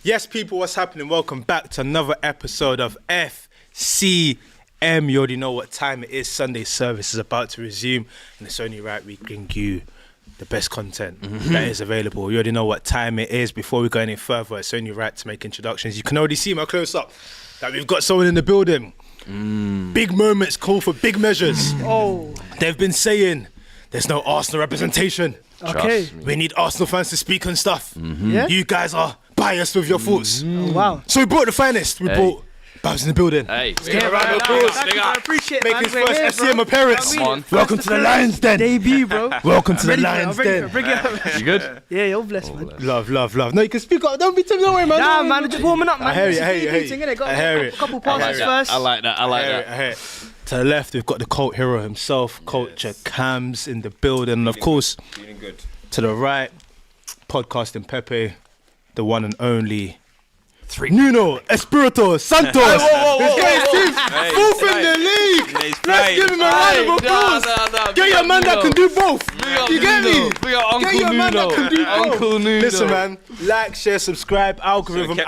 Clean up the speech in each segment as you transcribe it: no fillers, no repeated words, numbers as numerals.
Yes, people, what's happening? Welcome back to another episode of FCM. You already know what time it is. Sunday service is about to resume, and it's only right we bring you the best content that is available. You already know what time it is. Before we go any further, it's only right to make introductions. You can already see my close-up that we've got someone in the building. Big moments call for big measures. They've been saying there's no Arsenal representation. Okay. We need Arsenal fans to speak on stuff. Yeah? You guys are biased with your thoughts. Oh, wow. So we brought the finest. We brought Babs in the building. Hey, Get a round of applause. Thank you, I appreciate it, Make his man. We're first here, FCM appearance. Come on. Welcome to the Lions Den. Debut, bro. Welcome to the Ready for it, Lions I'm ready Den. for it. Bring it up. you good? Yeah, you're blessed, man. Love. No, you can speak up. Don't worry, man. Nah, man, I'm just warming up, man. I hear It's you, a I hear you, PvP thing, innit? Got I hear a it. couple I like passes that. first. I like that. I hear it. To the left, we've got the cult hero himself, Culture Cams in the building. And of course, Feeling good. to the right, podcasting Pepe, the one and only Nuno Espirito Santos. He's got his team fourth in the league. Let's give him a round of applause. Get your man that can do both. You get me? We got Uncle Get your man that can do both. Uncle Nuno. Listen, man. Like, share, subscribe. Algorithm.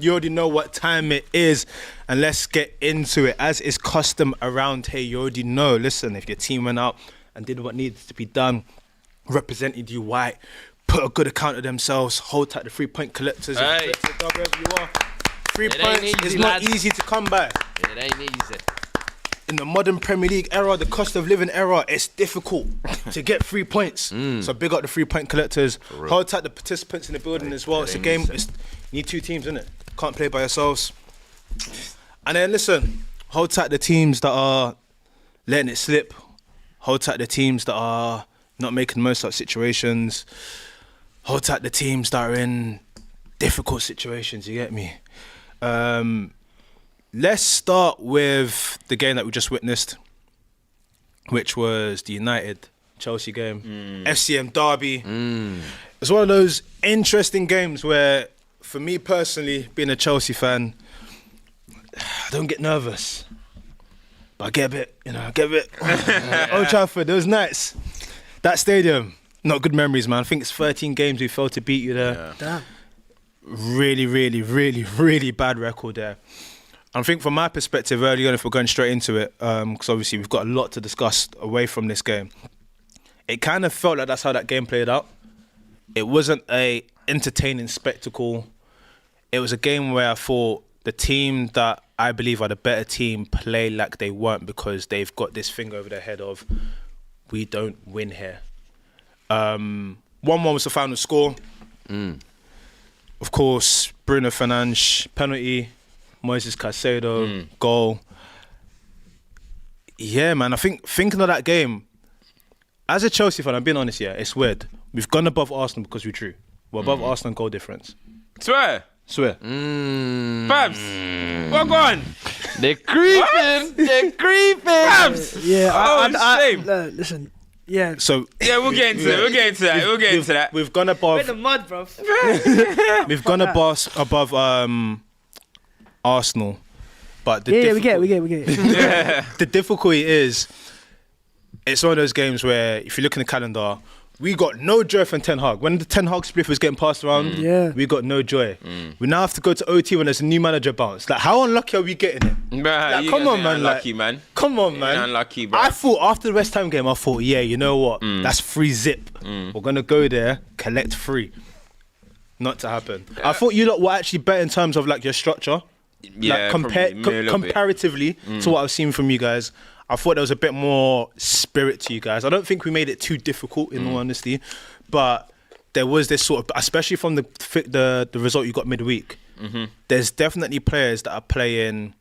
You already know what time it is. And let's get into it. As is custom around here, you already know. Listen, if your team went out and did what needed to be done, represented you white, put a good account of themselves, hold tight the 3-point collectors. Hey. Wherever you are. 3 It ain't points easy, is not lads. easy to come by. It ain't easy. In the modern Premier League era, the cost of living era, it's difficult to get 3 points. So big up the 3-point collectors. Hold tight the participants in the building as well. It's a game. You need 2 teams, innit? Can't play by yourselves. And then listen, hold tight the teams that are letting it slip. Hold tight the teams that are not making the most out of situations. Hold tight the teams that are in difficult situations, you get me? Let's start with the game that we just witnessed, which was the United-Chelsea game. FCM derby. It's one of those interesting games where, for me personally, being a Chelsea fan, I don't get nervous. But I get a bit. Old Trafford, those nights. That stadium, not good memories, man. I think it's 13 games we failed to beat you there. Yeah. Damn. Really bad record there. I think from my perspective early on, if we're going straight into it, because obviously we've got a lot to discuss away from this game, it kind of felt like that's how that game played out. It wasn't a entertaining spectacle. It was a game where I thought the team that I believe are the better team play like they weren't because they've got this thing over their head of, we don't win here. 1-1 was the final score. Of course, Bruno Fernandes, penalty, Moises Caicedo, goal. Yeah, man, I think thinking of that game, as a Chelsea fan, I'm being honest, yeah, it's weird. We've gone above Arsenal because we drew. We're above Arsenal in goal difference. Swear. Babs, what on? They're creeping. They're creeping. Babs. Yeah, shame. Listen, yeah. So Yeah, we'll get into that. we've gone We're in above. the mud, bro. We've gone above Arsenal, but Yeah, we get it. the difficulty is, it's one of those games where if you look in the calendar, we got no joy from Ten Hag. When the Ten Hag split was getting passed around, we got no joy. We now have to go to OT when there's a new manager bounce. Like, how unlucky are we getting it? Like, come on, man. Unlucky, man. Come on, man. Unlucky, bro. I thought after the West Ham game, I thought, yeah, you know what? That's free zip. We're going to go there, collect 3. Not to happen. I thought you lot were actually better in terms of like your structure. Yeah, like, probably, maybe a little bit. comparatively to what I've seen from you guys. I thought there was a bit more spirit to you guys. I don't think we made it too difficult, in all honesty. But there was this sort of, especially from the result you got midweek, there's definitely players that are playing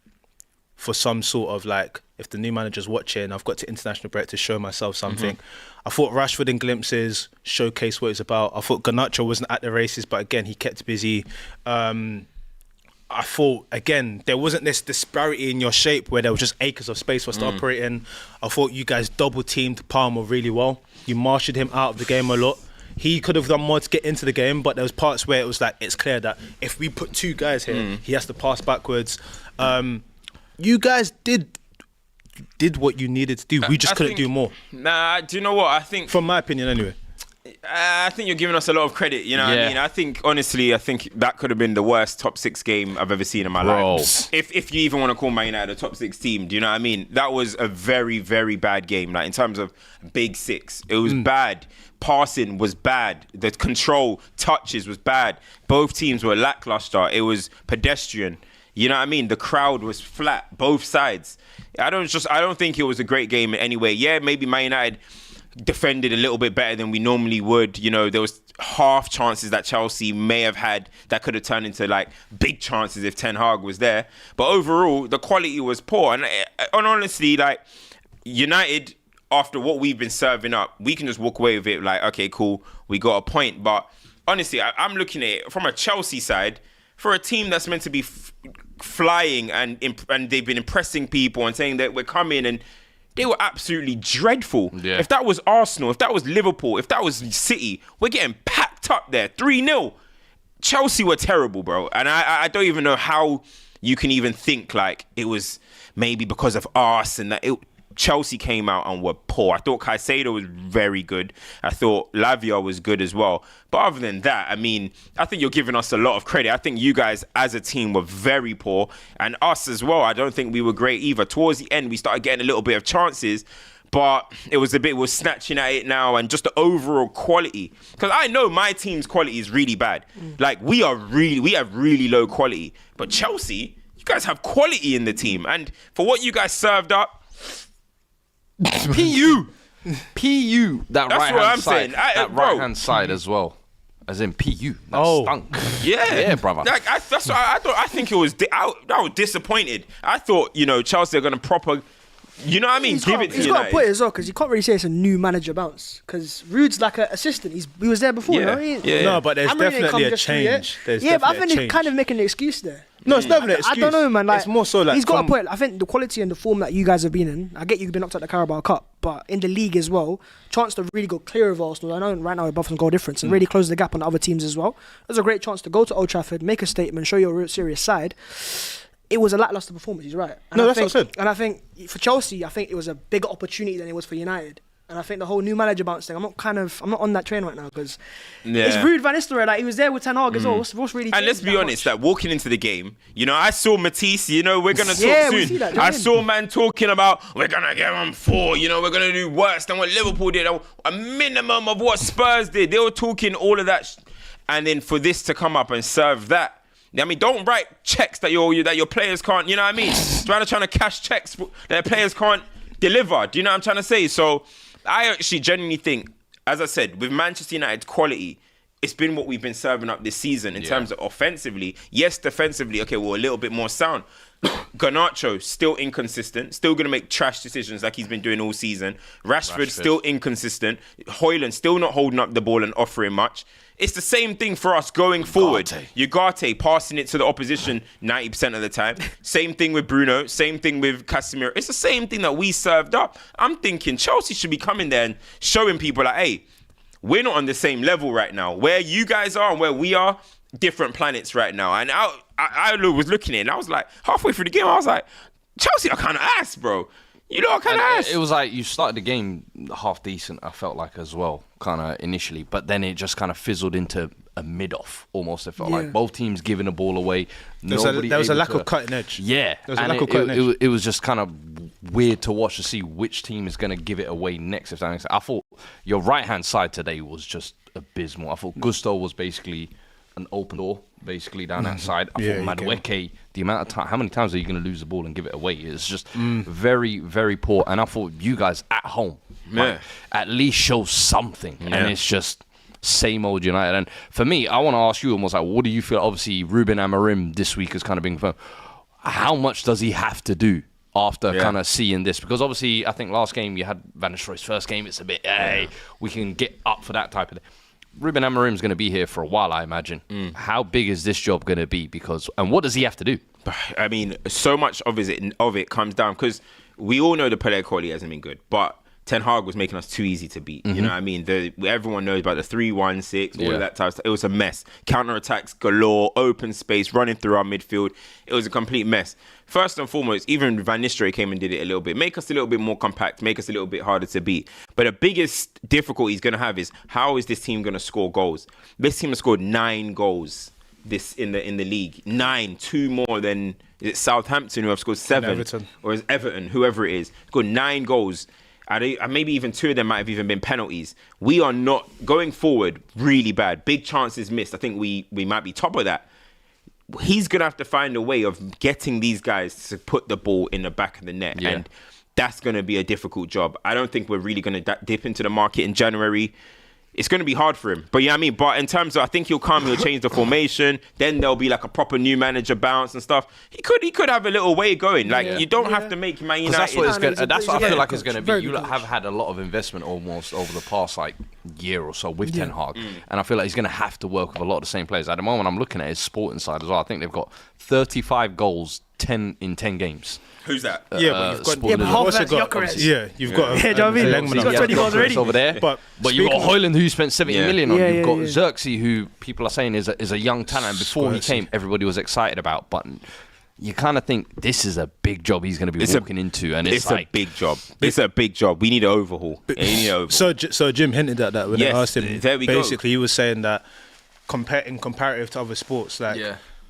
for some sort of like, if the new manager's watching, I've got to international break to show myself something. I thought Rashford in glimpses showcased what it's about. I thought Garnacho wasn't at the races, but again, he kept busy. I thought, again, there wasn't this disparity in your shape where there was just acres of space for us to operate in. I thought you guys double-teamed Palmer really well. You marshaled him out of the game a lot. He could have done more to get into the game, but there was parts where it was like, it's clear that if we put 2 guys here, he has to pass backwards. You guys did what you needed to do. We just couldn't do more. Nah, do you know what? I think From my opinion, anyway. I think you're giving us a lot of credit. You know what I mean? I think that could have been the worst top 6 game I've ever seen in my life. If you even want to call Man United a top 6 team, do you know what I mean? That was a very, very bad game. Like in terms of big 6, it was bad. Passing was bad. The control touches was bad. Both teams were lackluster. It was pedestrian. You know what I mean? The crowd was flat, both sides. I don't think it was a great game in any way. Yeah, maybe Man United defended a little bit better than we normally would. You know, there was half chances that Chelsea may have had that could have turned into like big chances if Ten Hag was there. But overall, the quality was poor. And honestly, like United, after what we've been serving up, we can just walk away with it like, okay, cool, we got a point. But honestly, I'm looking at it from a Chelsea side. For a team that's meant to be flying and they've been impressing people and saying that we're coming, and they were absolutely dreadful. Yeah. If that was Arsenal, if that was Liverpool, if that was City, we're getting packed up there. 3-0. Chelsea were terrible, bro. And I don't even know how you can even think like it was maybe because of us and that Chelsea came out and were poor. I thought Caicedo was very good. I thought Lavia was good as well. But other than that, I mean, I think you're giving us a lot of credit. I think you guys as a team were very poor. And us as well, I don't think we were great either. Towards the end, we started getting a little bit of chances. But we're snatching at it now, and just the overall quality. Because I know my team's quality is really bad. Like, we have really low quality. But Chelsea, you guys have quality in the team. And for what you guys served up, PU. That's right what I'm side. saying. Right hand side as well, as in PU. That stunk. Yeah, brother. Like, that's what I thought. I think it was. I was disappointed. I thought, Chelsea are going to proper. You know what I mean? He's got to put it as well, because you can't really say it's a new manager bounce. Because Rude's like an assistant. He was there before. No, but there's definitely a change. But I think he's kind of making an excuse there. No, it's never an excuse. I don't know, man. Like, it's more so like he's got a point. I think the quality and the form that you guys have been in. I get you've been knocked out the Carabao Cup, but in the league as well, chance to really go clear of Arsenal. I know right now we're above some goal difference and really close the gap on the other teams as well. There's a great chance to go to Old Trafford, make a statement, show your serious side. It was a lackluster performance. He's right. And that's what I said. And I think for Chelsea, I think it was a bigger opportunity than it was for United. And I think the whole new manager bounce thing, I'm not on that train right now, because it's Ruud van Nistelrooy. Like, he was there with Ten Hag as well. What's really changed? And let's be honest, like, walking into the game, I saw Matisse. We're gonna talk soon. See that, I saw man talking about we're gonna get on 4. We're gonna do worse than what Liverpool did, a minimum of what Spurs did. They were talking all of that, and then for this to come up and serve that. I mean, don't write checks that your players can't. You know what I mean? Trying to cash checks that players can't deliver. Do you know what I'm trying to say? So I actually genuinely think, as I said, with Manchester United's quality, it's been what we've been serving up this season in terms of offensively. Yes, defensively, okay, we're a little bit more sound. Garnacho, still inconsistent, still going to make trash decisions like he's been doing all season. Rashford, still inconsistent. Højlund, still not holding up the ball and offering much. It's the same thing for us going forward. Ugarte passing it to the opposition 90% of the time. Same thing with Bruno. Same thing with Casemiro. It's the same thing that we served up. I'm thinking Chelsea should be coming there and showing people like, hey, we're not on the same level right now. Where you guys are and where we are, different planets right now. And I was looking at it and I was like, halfway through the game, I was like, Chelsea are kind of ass, bro. You know, kind of ass. It was like you started the game half decent, I felt like, as well, kind of initially. But then it just kind of fizzled into a mid-off, almost. It felt like both teams giving the ball away. There was a lack of cutting edge. Yeah. There was a lack of cutting edge. It was just kind of weird to watch to see which team is going to give it away next, if that makes sense. I thought your right-hand side today was just abysmal. I thought Gusto was basically an open door, basically, down that side. I thought Madueke, the amount of time, how many times are you going to lose the ball and give it away? It's just very, very poor. And I thought you guys at home might at least show something. And it's just same old United. And for me, I want to ask you almost like, what do you feel? Obviously, Ruben Amorim this week has kind of been confirmed. How much does he have to do after kind of seeing this? Because obviously, I think last game you had Van Nistelrooy's first game. It's a bit, we can get up for that type of thing. Ruben Amorim's going to be here for a while, I imagine. How big is this job going to be? And what does he have to do? I mean, so much of it comes down, because we all know the player quality hasn't been good, but Ten Hag was making us too easy to beat. You know what I mean? Everyone knows about the 3-1-6, all of that type of stuff. It was a mess. Counter-attacks galore, open space, running through our midfield. It was a complete mess. First and foremost, even Van Nistelrooy came and did it a little bit. Make us a little bit more compact, make us a little bit harder to beat. But the biggest difficulty he's going to have is, how is this team going to score goals? This team has scored 9 goals in the league. 9, 2 more than... Is it Southampton who have scored 7? Everton. Or is Everton, whoever it is, scored 9 goals. And maybe even 2 of them might have even been penalties. We are not going forward really bad. Big chances missed. I think we might be top of that. He's going to have to find a way of getting these guys to put the ball in the back of the net. Yeah. And that's going to be a difficult job. I don't think we're really going to dip into the market in January. It's going to be hard for him. But yeah, I mean, but in terms of, I think he'll change the formation. Then there'll be like a proper new manager bounce and stuff. He could have a little way going. Like, you don't have to make Man United. That's what it's going. That's what I feel like it's coach. going to be. Very You good have coach. had a lot of investment almost over the past like year or so with Ten Hag, and I feel like he's going to have to work with a lot of the same players. At the moment, I'm looking at his sporting side as well. I think they've got 35 goals, 10 in 10 games. Who's that? But you've got. Sport Yeah, but Lisbon. half also that's got. Gyökeres. Yeah, you've got. Yeah, do you know what I mean? Lengman He's got up 20 there. goals already. over there. But You've got speaking of- Højlund, who spent 70 million on. Yeah, You've got yeah. Xerxes, who people are saying is a young talent. Before he Squirty. came, everybody was excited about. But you kind of think this is a big job he's going to be walking into, and it's like a big job. It's a big job. We need an overhaul. Yeah, you need an overhaul. So Jim hinted at that when Yes, I asked him. there we go. Basically, he was saying that in comparative to other sports, like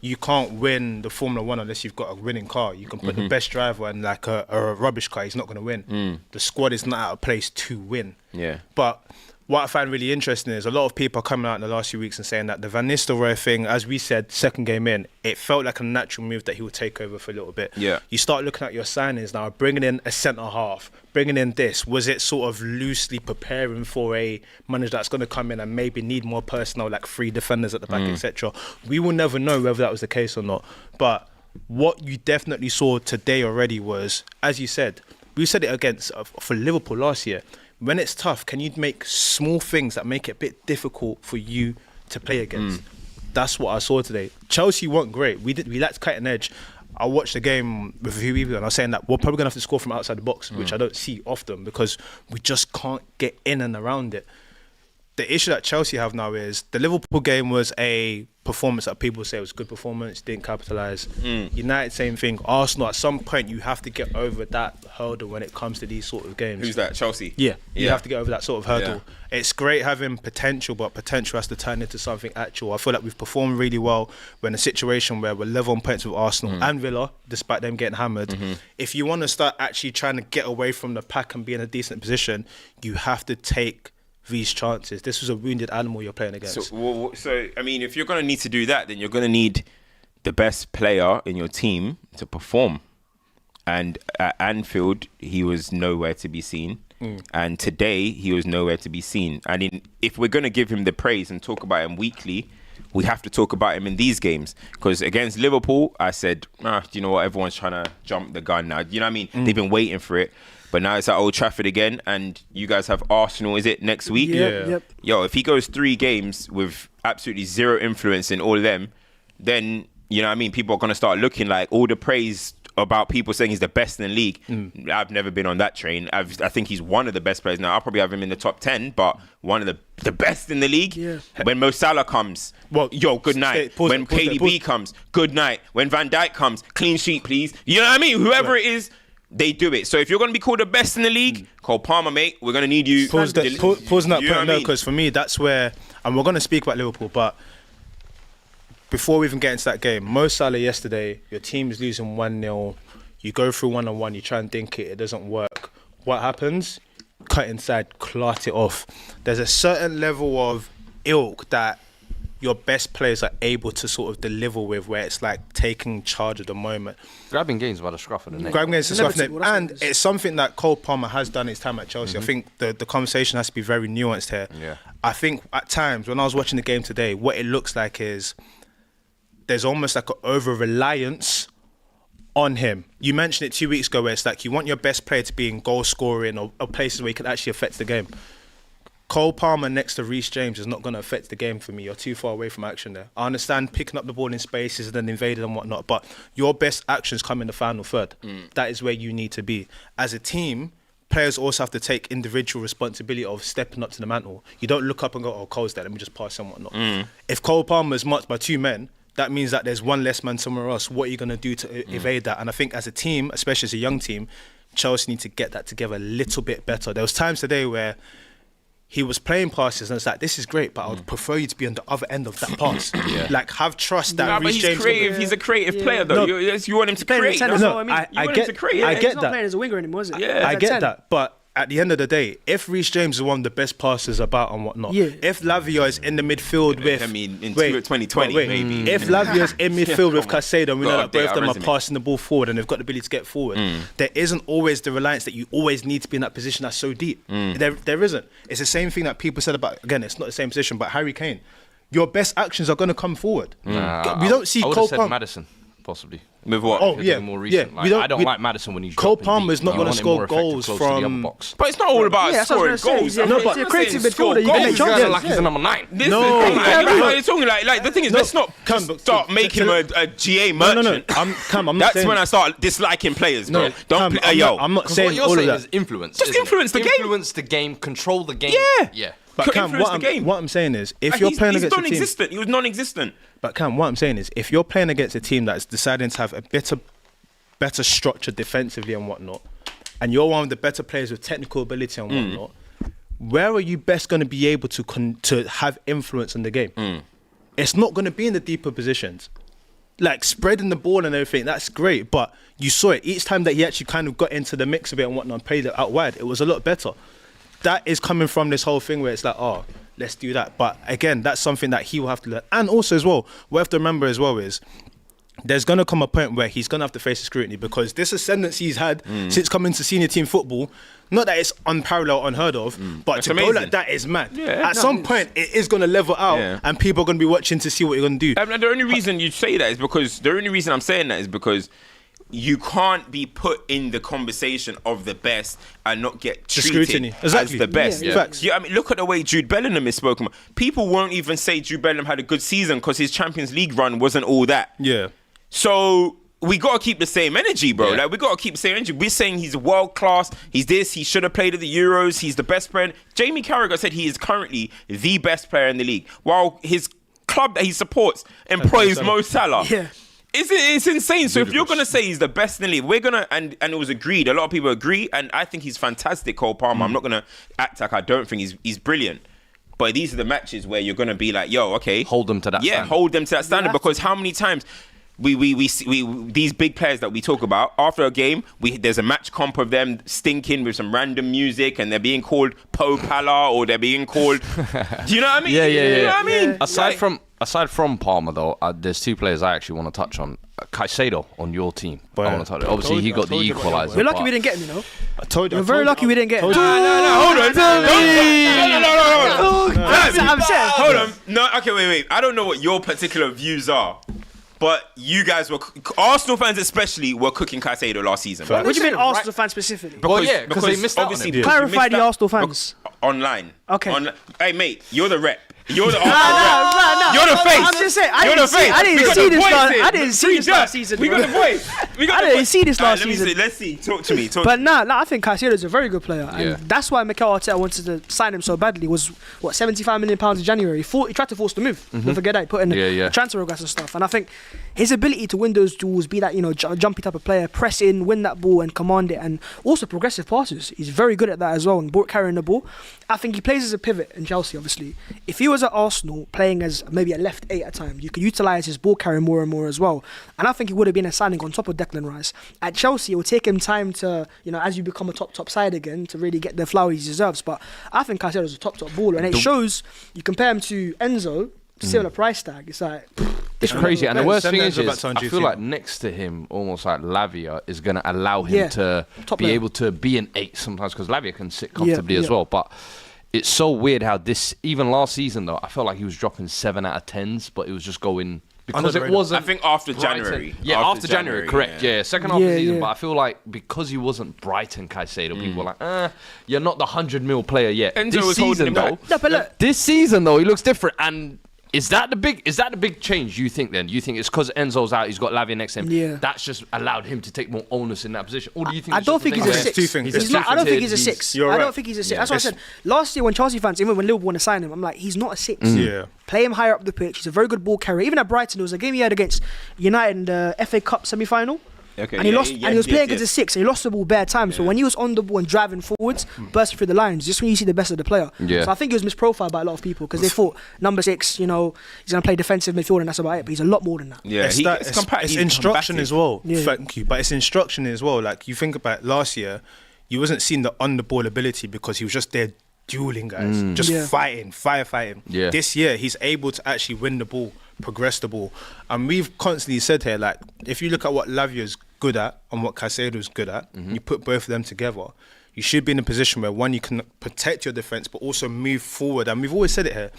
you can't win the Formula One unless you've got a winning car. You can put the best driver in like a rubbish car. He's not going to win. The squad is not out of place to win. Yeah. But what I find really interesting is a lot of people are coming out in the last few weeks and saying that the Van Nistelrooy thing, as we said, second game in, it felt like a natural move that he would take over for a little bit. Yeah. You start looking at your signings now, bringing in a centre half, bringing in this. Was it sort of loosely preparing for a manager that's going to come in and maybe need more personnel, like 3 defenders at the back, etc.? We will never know whether that was the case or not. But what you definitely saw today already was, as you said, we said it for Liverpool last year. When it's tough, can you make small things that make it a bit difficult for you to play against? That's what I saw today. Chelsea weren't great. We lacked cutting edge. I watched the game with a few people and I was saying that we're probably going to have to score from outside the box, which I don't see often because we just can't get in and around it. The issue that Chelsea have now is the Liverpool game was a performance that people say was a good performance, didn't capitalise. United, same thing. Arsenal, at some point, you have to get over that hurdle when it comes to these sort of games. Who's that? Chelsea? Yeah, you have to get over that sort of hurdle. Yeah. It's great having potential, but potential has to turn into something actual. I feel like we've performed really well. We're in a situation where we're level on points with Arsenal and Villa, despite them getting hammered. If you want to start actually trying to get away from the pack and be in a decent position, you have to take these chances. This was a wounded animal you're playing against. So I mean, if you're going to need to do that, then you're going to need the best player in your team to perform. And at Anfield, he was nowhere to be seen. And today, he was nowhere to be seen. And if we're going to give him the praise and talk about him weekly, we have to talk about him in these games. Because against Liverpool, I said, do you know what? Everyone's trying to jump the gun now. You know what I mean? They've been waiting for it. But now it's at Old Trafford again, and you guys have Arsenal, is it, next week? Yep. Yo, if he goes 3 games with absolutely zero influence in all of them, then, you know what I mean, people are going to start looking like all the praise about people saying he's the best in the league. I've never been on that train. I think he's one of the best players now. I'll probably have him in the top 10, but one of the best in the league. Yeah. When Mo Salah comes, good night. When KDB comes, good night. When Van Dijk comes, clean sheet, please. You know what I mean? Whoever it is, they do it. So if you're going to be called the best in the league, Cole Palmer, mate, we're going to need you. Pause that You know point what I though, mean? because for me, that's where, and we're going to speak about Liverpool, but before we even get into that game, Mo Salah yesterday, your team's losing 1-0, you go through 1-on-1, you try and dink it doesn't work. What happens? Cut inside, clot it off. There's a certain level of ilk that your best players are able to sort of deliver with, where it's like taking charge of the moment. grabbing games by the scruff of the neck. Grabbing against the Never soft neck. take- well, that's And what it is. it's something that Cole Palmer has done his time at Chelsea. I think the conversation has to be very nuanced here. Yeah. I think at times when I was watching the game today, what it looks like is there's almost like an over-reliance on him. You mentioned it 2 weeks ago where it's like you want your best player to be in goal scoring or places where he can actually affect the game. Cole Palmer next to Reece James is not going to affect the game for me. You're too far away from action there. I understand picking up the ball in spaces and then invading and whatnot, but your best actions come in the final third. That is where you need to be. As a team, players also have to take individual responsibility of stepping up to the mantle. You don't look up and go, oh, Cole's there, let me just pass and whatnot. If Cole Palmer is marked by 2 men, that means that there's one less man somewhere else. What are you going to do to evade that? And I think as a team, especially as a young team, Chelsea need to get that together a little bit better. There was times today where he was playing passes and it's like, this is great, but I would prefer you to be on the other end of that pass. Like, have trust that Reece James... He's a creative player, though. No. You want him to create. That's what I mean. I get He's not that. playing as a winger anymore, is it? Yeah. I get that, but at the end of the day, if Reece James is one of the best passers about and whatnot, if Lavia is in the midfield with... I mean, in 2020, maybe. If Lavia is in midfield with Caicedo, and we know that both of them are resume. passing the ball forward and they've got the ability to get forward, there isn't always the reliance that you always need to be in that position that's so deep. There isn't. It's the same thing that people said about, again, it's not the same position, but Harry Kane. Your best actions are going to come forward. We don't see Cole Palmer... Madison, possibly. With what? Oh, yeah. More recent. Yeah. I don't like Madison when he's Cole dropping Palmer's deep. not You going to want him score more effective goals close to the upper from... box. But it's not all about that's what I scoring was gonna goals. say. He's a creative midfielder. You can make Goals, chances. like he's a number 9. This No. is the thing, like you're talking like the thing is, let's not start making him a GA merchant. I'm not That's saying... when I start disliking players, bro. Cam, I'm not saying What you're all of saying that. is influence. Just isn't it? influence the game. Influence the game, control the game. Yeah. But Cam, influence the game. what I'm saying is, if you're playing he's against a team... non-existent. He was non-existent. But Cam, what I'm saying is, if you're playing against a team that's deciding to have a better structure defensively and whatnot, and you're one of the better players with technical ability and whatnot, where are you best going to be able to have influence in the game? It's not going to be in the deeper positions. Like, spreading the ball and everything, that's great, but you saw it. Each time that he actually kind of got into the mix of it and whatnot and played it out wide, it was a lot better. That is coming from this whole thing where it's like, oh, let's do that. But again, that's something that he will have to learn. And also as well, what we have to remember as well is, there's going to come a point where he's going to have to face the scrutiny, because this ascendancy he's had since coming to senior team football, not that it's unparalleled, unheard of, but That's to amazing. go like that is mad. Yeah. At some point, it is going to level out and people are going to be watching to see what you're going to do. And the only reason you say that is because, the only reason I'm saying that is because you can't be put in the conversation of the best and not get treated scrutiny. as Exactly. the best. Yeah. Facts. I mean, look at the way Jude Bellingham is spoken about. People won't even say Jude Bellingham had a good season because his Champions League run wasn't all that. Yeah. So we got to keep the same energy, bro. Yeah. Like, we got to keep the same energy. We're saying he's world class. He's this. He should have played at the Euros. He's the best player. Jamie Carragher said he is currently the best player in the league, while his club that he supports employs Mo Salah. Yeah. It's insane. So if you're going to say he's the best in the league, we're going to, and it was agreed. A lot of people agree, and I think he's fantastic, Cole Palmer. I'm not going to act like I don't think he's brilliant. But these are the matches where you're going to be like, yo, okay. Hold them to that standard. Hold them to that standard, because how many times we see these big players that we talk about, after a game, there's a match comp of them stinking with some random music and they're being called Po Pala, or they're being called... Do you know what I mean? Yeah. You know what I mean? Aside from Palmer, though, there's 2 players I actually want to touch on. Caicedo on your team. But I want to touch. Obviously, he got the equaliser. We're lucky we didn't get him, you know. I told you. We're very lucky we didn't get him. No, hold on. I'm saying. Hold on. No, okay, wait. I don't know what your particular views are, but you guys were, Arsenal fans especially, were cooking Caicedo last season. What do you mean Right. Arsenal fans specifically? Well, yeah, because they missed out on obviously, him. because you Clarify missed the out- Arsenal fans. Online. Okay. Hey, mate, you're the rep. You're the No. You're the face. I'm just saying, I You're didn't the face. I didn't We got see the this voice last. in. I didn't see this last season. We got the voice. I didn't see this last season. Let's see. Talk to me. But I think Caicedo is a very good player, and Yeah. that's why Mikel Arteta wanted to sign him so badly. Was what, £75 million in January? He tried to force the move. Don't forget that, he put in the transfer request and stuff. And I think his ability to win those duels, be that jumpy type of player, press in, win that ball, and command it, and also progressive passes. He's very good at that as well, and carrying the ball. I think he plays as a pivot in Chelsea. Obviously, if he was at Arsenal playing as maybe a left 8 at times, you could utilise his ball carrying more and more as well. And I think he would have been a signing on top of Declan Rice. At Chelsea, it will take him time to, as you become a top side again, to really get the flower he deserves. But I think Caicedo is a top baller, and it shows. You compare him to Enzo, similar price tag. It's like It's crazy, and the worst Send thing Enzo back is to I Andrew feel team. like next to him, almost like Lavia, is going to allow him to top be player. able to be an 8 sometimes, because Lavia can sit comfortably as yeah. well. But it's so weird how even last season, though, I felt like he was dropping 7 out of 10s, but it was just going... Because it wasn't... I think after Brighton. January. Yeah, after January, correct. Yeah, second half of the season. But I feel like because he wasn't Brighton Caicedo, people were like, you're not the 100 mil player yet. Enzo this was holding season, him though... back. No, but look, This season, though, he looks different. And Is that the big change you think then? You think it's because Enzo's out, he's got Lavia next to him? Yeah. That's just allowed him to take more onus in that position? Or do you think I don't think he's a It's six. two things. He's not, I don't think he's a six. You're I right. don't think he's a six. Yeah. That's what I said. Last year when Chelsea fans, even when Liverpool want to sign him, I'm like, he's not a six. Yeah. Play him higher up the pitch. He's a very good ball carrier. Even at Brighton, there was a game he had against United in the FA Cup semi-final. Okay, And he lost, yes, and he was playing yes, against a six, and he lost the ball bare time. So when he was on the ball and driving forwards, bursting through the lines, just when you see the best of the player. Yeah. So I think he was misprofiled by a lot of people because they thought number 6, he's gonna play defensive midfield and that's about it. But he's a lot more than that. Yeah, It's instruction as well. Yeah. Thank you. But it's instruction as well. Like you think about last year, you wasn't seeing the on the ball ability because he was just there dueling guys, just firefighting. Yeah. This year he's able to actually win the ball, progress the ball, and we've constantly said here, like if you look at what Lavia's good at and what Caicedo's good at, you put both of them together, you should be in a position where one, you can protect your defence but also move forward. And we've always said it here,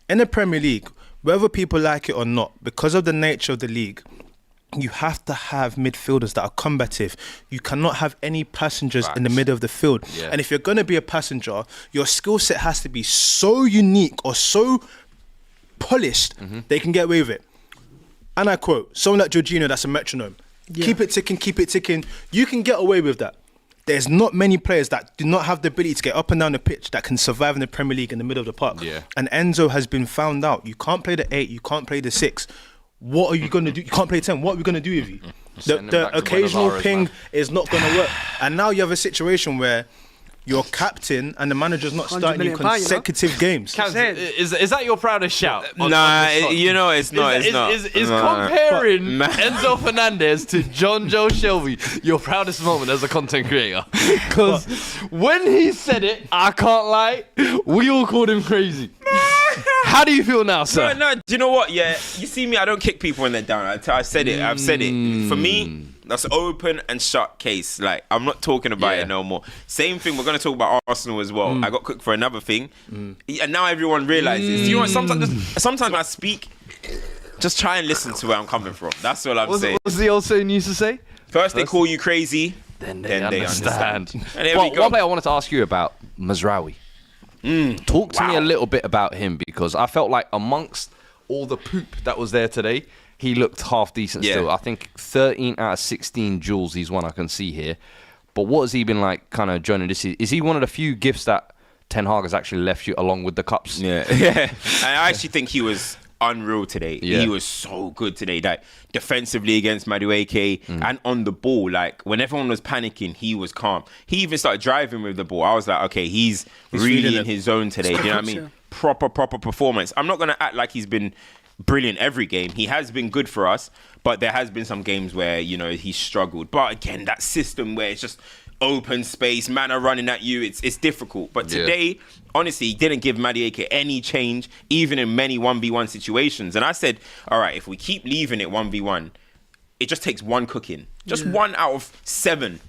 in the Premier League, whether people like it or not, because of the nature of the league, you have to have midfielders that are combative. You cannot have any passengers in the middle of the field. Yeah. And if you're going to be a passenger, your skill set has to be so unique or so polished they can get away with it. And I quote, someone like Jorginho that's a metronome. Yeah. Keep it ticking. You can get away with that. There's not many players that do not have the ability to get up and down the pitch that can survive in the Premier League in the middle of the park. Yeah. And Enzo has been found out. You can't play the 8, you can't play the 6. What are you going to do? You can't play 10. What are we going to do with you? Send him The back to occasional Buenos Aires, ping man. is not going to work. And now you have a situation where you're captain and the manager's not 100 starting you million pound, consecutive games. Kaz, is that your proudest shout? on Nah, this pod? you know it's not. It's not. Is No. comparing But- Enzo Fernandez to John Joe Shelby your proudest moment as a content creator? Because when he said it, I can't lie, we all called him crazy. How do you feel now, sir? No, do you know what? Yeah, you see me, I don't kick people when they're down. I said it. I've said it. For me, that's open and shut case. Like, I'm not talking about it no more. Same thing, we're going to talk about Arsenal as well. I got cooked for another thing. And now everyone realizes. You know what? Sometimes when I speak, just try and listen to where I'm coming from. That's all I'm saying. What's the old saying you used to say? First they call you crazy, Then they understand. And here Well, we go. one player I wanted to ask you about, Mazraoui. Talk to me a little bit about him, because I felt like amongst all the poop that was there today, he looked half decent still. I think 13 out of 16 duels he's won, I can see here. But what has he been like kind of joining this season? Is he one of the few gifts that Ten Hag has actually left you along with the cups? Yeah. And I actually think he was unreal today. Yeah. He was so good today. Like defensively against Madueke and on the ball. Like when everyone was panicking, he was calm. He even started driving with the ball. I was like, okay, he's really feeling in it. his zone today. Do you know what I mean? Proper performance. I'm not gonna act like he's been brilliant every game. He has been good for us, but there has been some games where, you know, he's struggled. But again, that system where it's just open space, man are running at you, it's difficult. But today, honestly, he didn't give Madueke any change, even in many 1v1 situations. And I said, all right, if we keep leaving it 1v1, it just takes one cooking. Just 1 out of 7.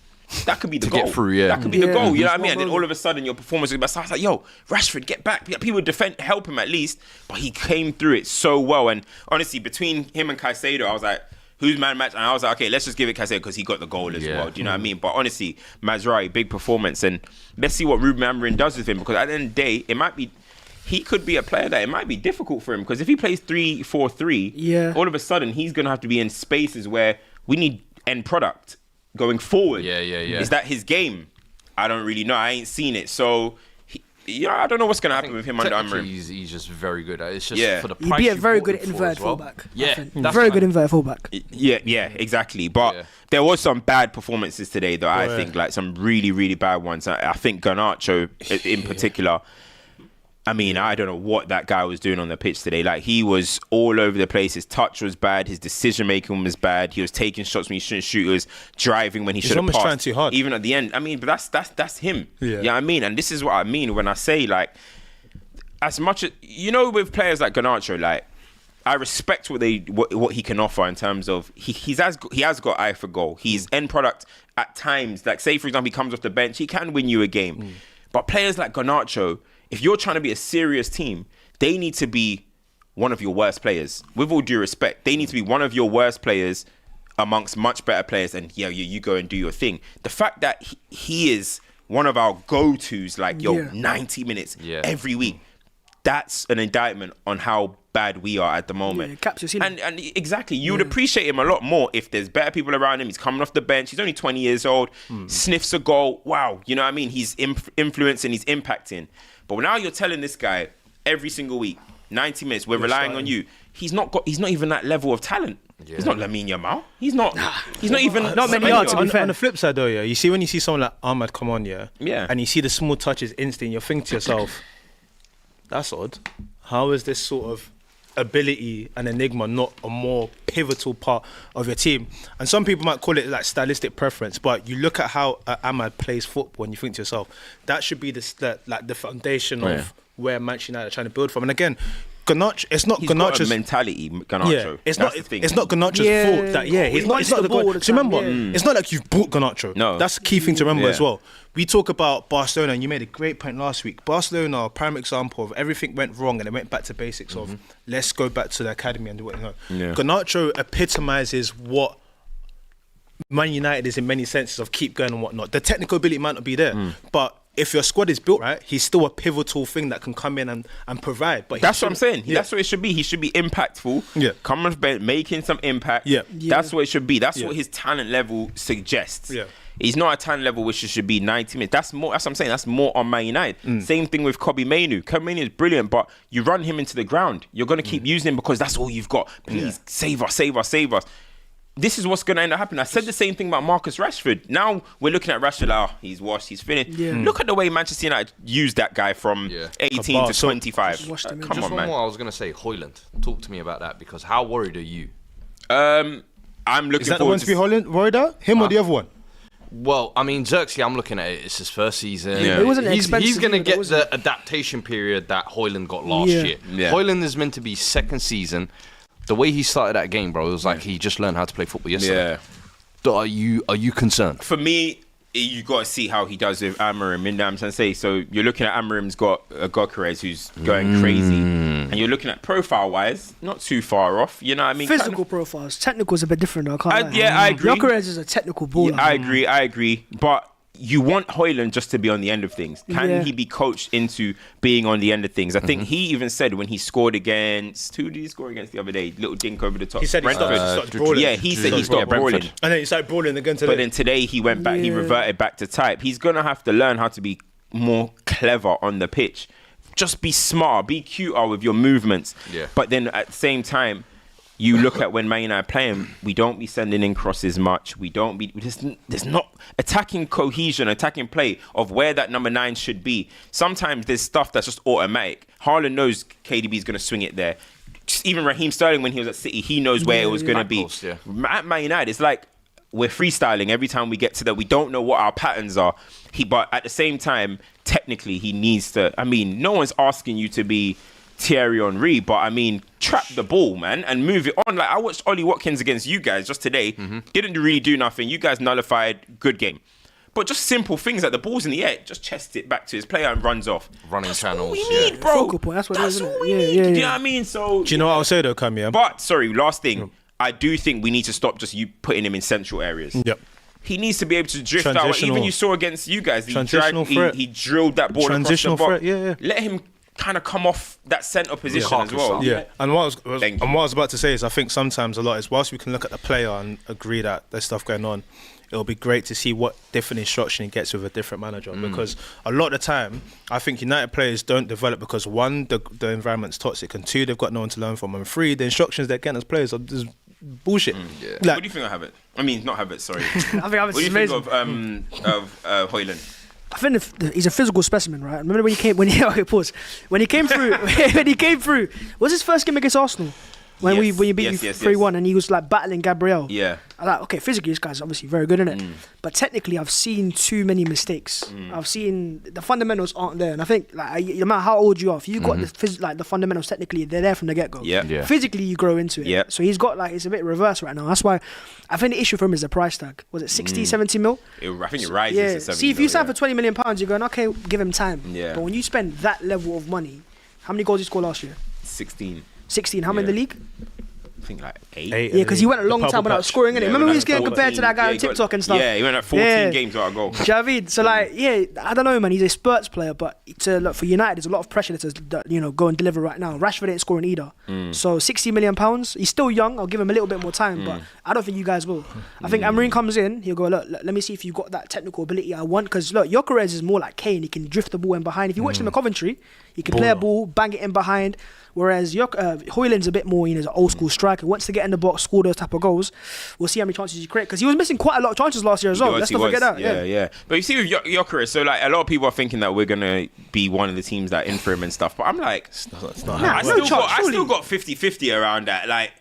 That could be the goal. get through, yeah. That could be the goal, you know what I mean? It's And then not all of a sudden, your performance is best. I was like, yo, Rashford, get back. People would help him at least. But he came through it so well. And honestly, between him and Caicedo, I was like, who's man match? And I was like, okay, let's just give it Caicedo because he got the goal as well. Do you know what I mean? But honestly, Mazraoui, big performance. And let's see what Ruben Amorim does with him, because at the end of the day, he could be a player that it might be difficult for him, because if he plays 3-4-3, all of a sudden he's going to have to be in spaces where we need end product going forward. Yeah. Is that his game? I don't really know. I ain't seen it. So, I don't know what's going to happen with him under Technically, Amorim. he's just very good. It's just for the He'd price be a you very bought good him for inverted as well. fullback. Yeah, Very what good I- inverted fullback. Yeah, exactly. But there was some bad performances today, though. I think like some really, really bad ones. I think Garnacho in particular. I mean, I don't know what that guy was doing on the pitch today. Like, he was all over the place. His touch was bad. His decision making was bad. He was taking shots when he shouldn't shoot. He was driving when he should have almost passed. trying too hard. Even at the end. I mean, but that's him. Yeah. You know what I mean? And this is what I mean when I say, like, as much as, you know, with players like Garnacho, like, I respect what he can offer in terms of he has got eye for goal. He's end product at times. Like, say for example, he comes off the bench, he can win you a game. But players like Garnacho, if you're trying to be a serious team, they need to be one of your worst players. With all due respect, they need to be one of your worst players amongst much better players. And you go and do your thing. The fact that he is one of our go-tos, like 90 minutes every week. That's an indictment on how bad we are at the moment. Yeah, caps your ceiling. And exactly, you would appreciate him a lot more if there's better people around him. He's coming off the bench. He's only 20 years old. Sniffs a goal. Wow, you know what I mean? He's influencing. He's impacting. But now you're telling this guy every single week, 90 minutes. We're relying on you. He's not even that level of talent. Yeah. He's not Lamine Yamal. He's not even. Not many yards, to be fair. On the flip side, though, yeah, you see when you see someone like Ahmad come on, yeah, and you see the small touches instant, you're thinking to yourself, that's odd. How is this sort of ability and enigma not a more pivotal part of your team? And some people might call it like stylistic preference, but you look at how Ahmad plays football and you think to yourself, that should be the foundation of where Manchester United are trying to build from. And again, Garnacho, it's not Garnacho's got a mentality. Garnacho, yeah, it's not Garnacho's fault that he's not the goal. So remember, it's not like you've bought Garnacho. No, that's the key thing to remember as well. We talk about Barcelona, and you made a great point last week. Barcelona, a prime example of everything went wrong, and they went back to basics of let's go back to the academy and do what you know. Yeah. Garnacho epitomizes what Man United is in many senses of keep going and whatnot. The technical ability might not be there, but if your squad is built right, he's still a pivotal thing that can come in and provide. But that's what I'm saying. Yeah. That's what it should be. He should be impactful. Yeah. Coming off bench, making some impact. Yeah. That's what it should be. That's what his talent level suggests. Yeah. He's not a talent level which should be 90 minutes. That's what I'm saying. That's more on Man United. Same thing with Kobbie Mainoo. Kobbie Mainoo is brilliant, but you run him into the ground. You're going to keep using him because that's all you've got. Please, save us, save us, save us. This is what's going to end up happening. I said the same thing about Marcus Rashford. Now we're looking at Rashford, he's washed, he's finished. Yeah. Look at the way Manchester United used that guy from 18 to 25. Come on, man. More, I was going to say, Højlund. Talk to me about that, because how worried are you? I'm looking forward to... Is that the one to be worried about? Him or the other one? Well, I mean, Xerxes, I'm looking at it. It's his first season. Yeah. It wasn't expensive. He's going to get the adaptation period that Højlund got last year. Yeah. Højlund is meant to be second season. The way he started that game, bro, it was like he just learned how to play football yesterday. Yeah. Are you concerned? For me, you got to see how he does with Amorim. You know what I'm trying to say? So you're looking at Amorim's got Gyökeres who's going crazy. And you're looking at profile-wise, not too far off. You know what I mean? Physical profiles. Technical is a bit different, though. I agree. Gyökeres is a technical baller. Yeah, I agree. But you want Højlund just to be on the end of things. Can he be coached into being on the end of things? I think he even said when he scored against... Who did he score against the other day? Little dink over the top. He said he stopped brawling. Yeah, he said he stopped brawling. And then he started brawling again today. But then today he went back, he reverted back to type. He's going to have to learn how to be more clever on the pitch. Just be smart, be cuter with your movements. Yeah. But then at the same time, you look at when Man United playing, we don't be sending in crosses much. There's not attacking cohesion, attacking play of where that number 9 should be. Sometimes there's stuff that's just automatic. Haaland knows KDB's going to swing it there. Just even Raheem Sterling, when he was at City, he knows where it was going to be. At Man United, it's like we're freestyling every time we get to that. We don't know what our patterns are. But at the same time, technically, he needs to... I mean, no one's asking you to be Thierry Henry, but I mean, trap the ball, man, and move it on. Like, I watched Ollie Watkins against you guys just today. Didn't really do nothing. You guys nullified. Good game. But just simple things like the ball's in the air, just chest it back to his player and runs off. Running channels. All we need, bro. Focal point. That's all we need. Do you know what I mean? So, do you know what I'll say though, Cam? Yeah. But sorry, last thing. I do think we need to stop just you putting him in central areas. Yep. He needs to be able to drift out. Even you saw against you guys, he drilled that ball across the box. Let him kind of come off that centre position as well. Yeah, and what I was about to say is I think sometimes a lot is whilst we can look at the player and agree that there's stuff going on, it'll be great to see what different instruction he gets with a different manager because a lot of the time I think United players don't develop because one, the environment's toxic, and two, they've got no one to learn from, and three, the instructions they're getting as players are just bullshit. Like, what do you think of Havertz? I mean, not Havertz, sorry. I think Havertz is amazing. What do you think of Højlund? I think he's a physical specimen, right? Remember when he came through, was his first game against Arsenal? When we beat you 3-1 and he was like battling Gabriel. Yeah. I'm like, okay, physically this guy's obviously very good, isn't it? But technically I've seen too many mistakes. I've seen the fundamentals aren't there. And I think like no matter how old you are, if you've got the fundamentals technically, they're there from the get-go. Yeah. Physically you grow into it. Yeah. So he's got like, it's a bit reverse right now. That's why I think the issue for him is the price tag. Was it 60, 70 mil? I think it rises to 70 See, if you sign for £20 million, you're going, okay, give him time. Yeah. But when you spend that level of money, how many goals did he score last year? 16. 16. How many in the league? I think like 8. Yeah, because he went a long time without scoring, innit? Remember when he was getting compared to that guy on TikTok and stuff? Yeah, he went at 14 games without a goal. Do you know what I mean? So, like, yeah, I don't know, man. He's a Spurs player, but for United, there's a lot of pressure to go and deliver right now. Rashford ain't scoring either. So, £60 million. He's still young. I'll give him a little bit more time, but I don't think you guys will. I think Amorim comes in, he'll go, look, let me see if you've got that technical ability I want. Because, look, Gyökeres is more like Kane. He can drift the ball in behind. If you watch him at Coventry, he can play a ball, bang it in behind. Whereas Højlund's a bit more, he's an old school striker. Wants to get in the box, score those type of goals. We'll see how many chances he creates. Because he was missing quite a lot of chances last year as well. Let's not forget that. Yeah. But you see with Gyökeres, so like a lot of people are thinking that we're going to be one of the teams that in for him and stuff. But I'm like, I still got 50-50 around that. Like,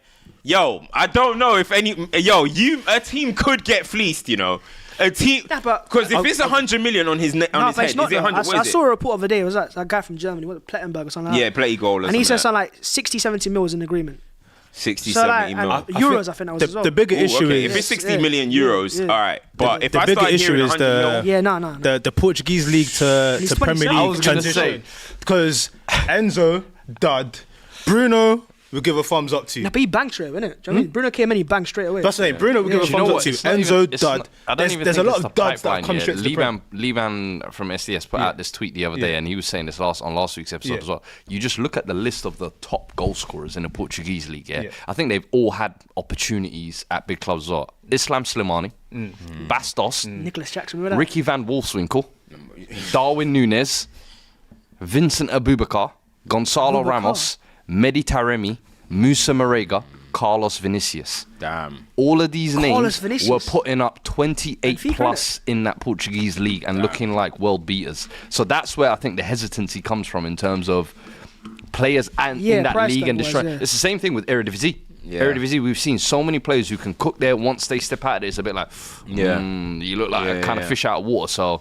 yo, I don't know if a team could get fleeced, you know. A team, because if it's 100 million on his head, is it 100? I saw a report of the day. It was that guy from Germany, Plettenberg or something like that. Yeah, Pletty goal. And he said something like 60-70 mil is in agreement. 60-70 mil. Euros, I think that was as well. The bigger issue is... If it's 60 million euros, all right. But if I start hearing 100 mil... The Portuguese league to Premier League transition. Because Enzo, dud. Bruno... we'll give a thumbs up to. But he banged straight away, innit? Do you know what I mean? Bruno came in, he banged straight away. That's the thing. Bruno will give a thumbs up to. Enzo, dud. There's a lot of duds that come straight to the Prem. Levan from SDS put out this tweet the other day, and he was saying this on last week's episode as well. You just look at the list of the top goal scorers in the Portuguese league, I think they've all had opportunities at big clubs as well. Islam Slimani, Bastos, Nicholas Jackson, remember that? Ricky van Wolfswinkel, Darwin Núñez, Vincent Abubakar, Gonzalo Ramos, Mehdi Taremi, Musa Marega, Carlos Vinicius. Damn. All of these names were putting up 28 plus in that Portuguese league and looking like world beaters. So that's where I think the hesitancy comes from in terms of players and in that league and destroy. It's the same thing with Eredivisie. Eredivisie, we've seen so many players who can cook there. Once they step out of it, it's a bit like, you look like a kind of fish out of water. So,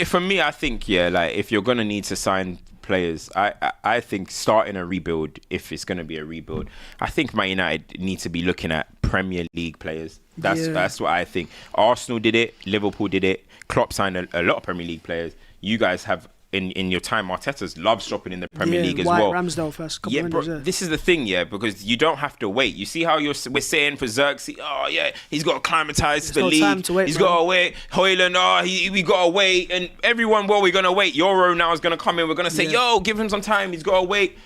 for me, I think, like if you're going to need to sign players, I think starting a rebuild, if it's going to be a rebuild, I think Man United need to be looking at Premier League players. That's what I think. Arsenal did it, Liverpool did it, Klopp signed a lot of Premier League players. You guys have in your time, Arteta's loves shopping in the Premier League as well. Ramsdale first couple windows, this is the thing, because you don't have to wait. You see how we're saying for Xerxes, he's got to acclimatise to the league. He's got to wait. Højlund, we got to wait. And everyone, we're going to wait. Euro now is going to come in. We're going to say, give him some time. He's got to wait.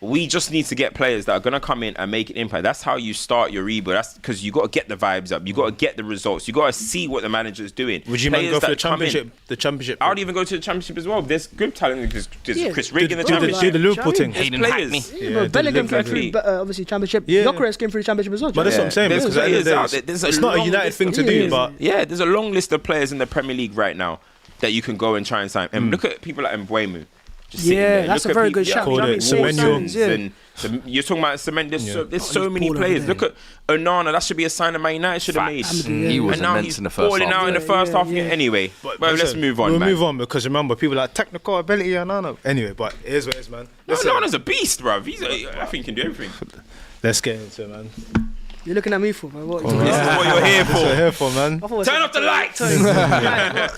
We just need to get players that are going to come in and make an impact. That's how you start your rebuild. That's because you got to get the vibes up. You got to get the results. You got to see what the manager's doing. Would you go for the championship? I would even go to the championship as well. There's good talent. There's Chris Rigg in the championship. Do the Liverpool thing. Hayden Hackney. Bellingham came through, obviously championship. Gyökeres came through championship as well. But that's what I'm saying. It's not a United thing to do, but there's a long list of players in the Premier League right now that you can go and try and sign. And look at people like Mbeumo. That's a very good shout. Semenyo. You're talking about Semenyo. There's so many players. Look at Onana. That should be a sign that Man United should have made. He was immense in the first half. Balling out in the first half. Anyway, let's move on. We'll move on because remember, people like technical ability and Onana. Anyway, but it is what it is, man. Onana's a beast, bruv. I think he can do everything. Let's get into it, man. You're looking at me for, man. This is what you're here for. That's what you're here for, man. Turn off the lights.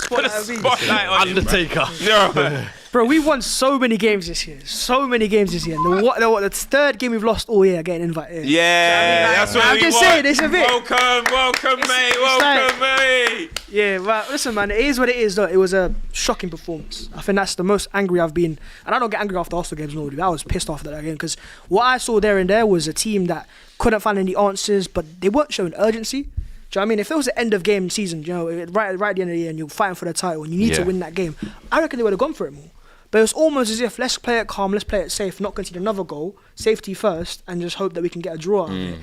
Put a spotlight on Undertaker. Bro, we won so many games this year. And the third game we've lost all year getting invited. That's what I'm just saying, it's a bit. Welcome, mate. Yeah, but listen, man, it is what it is, though. It was a shocking performance. I think that's the most angry I've been. And I don't get angry after Arsenal games, no. I was pissed off at that game because what I saw there was a team that couldn't find any answers, but they weren't showing urgency. Do you know what I mean? If it was the end of game season, right at the end of the year and you're fighting for the title and you need to win that game, I reckon they would have gone for it more. But it was almost as if, let's play it calm, let's play it safe, not concede another goal, safety first, and just hope that we can get a draw out of it.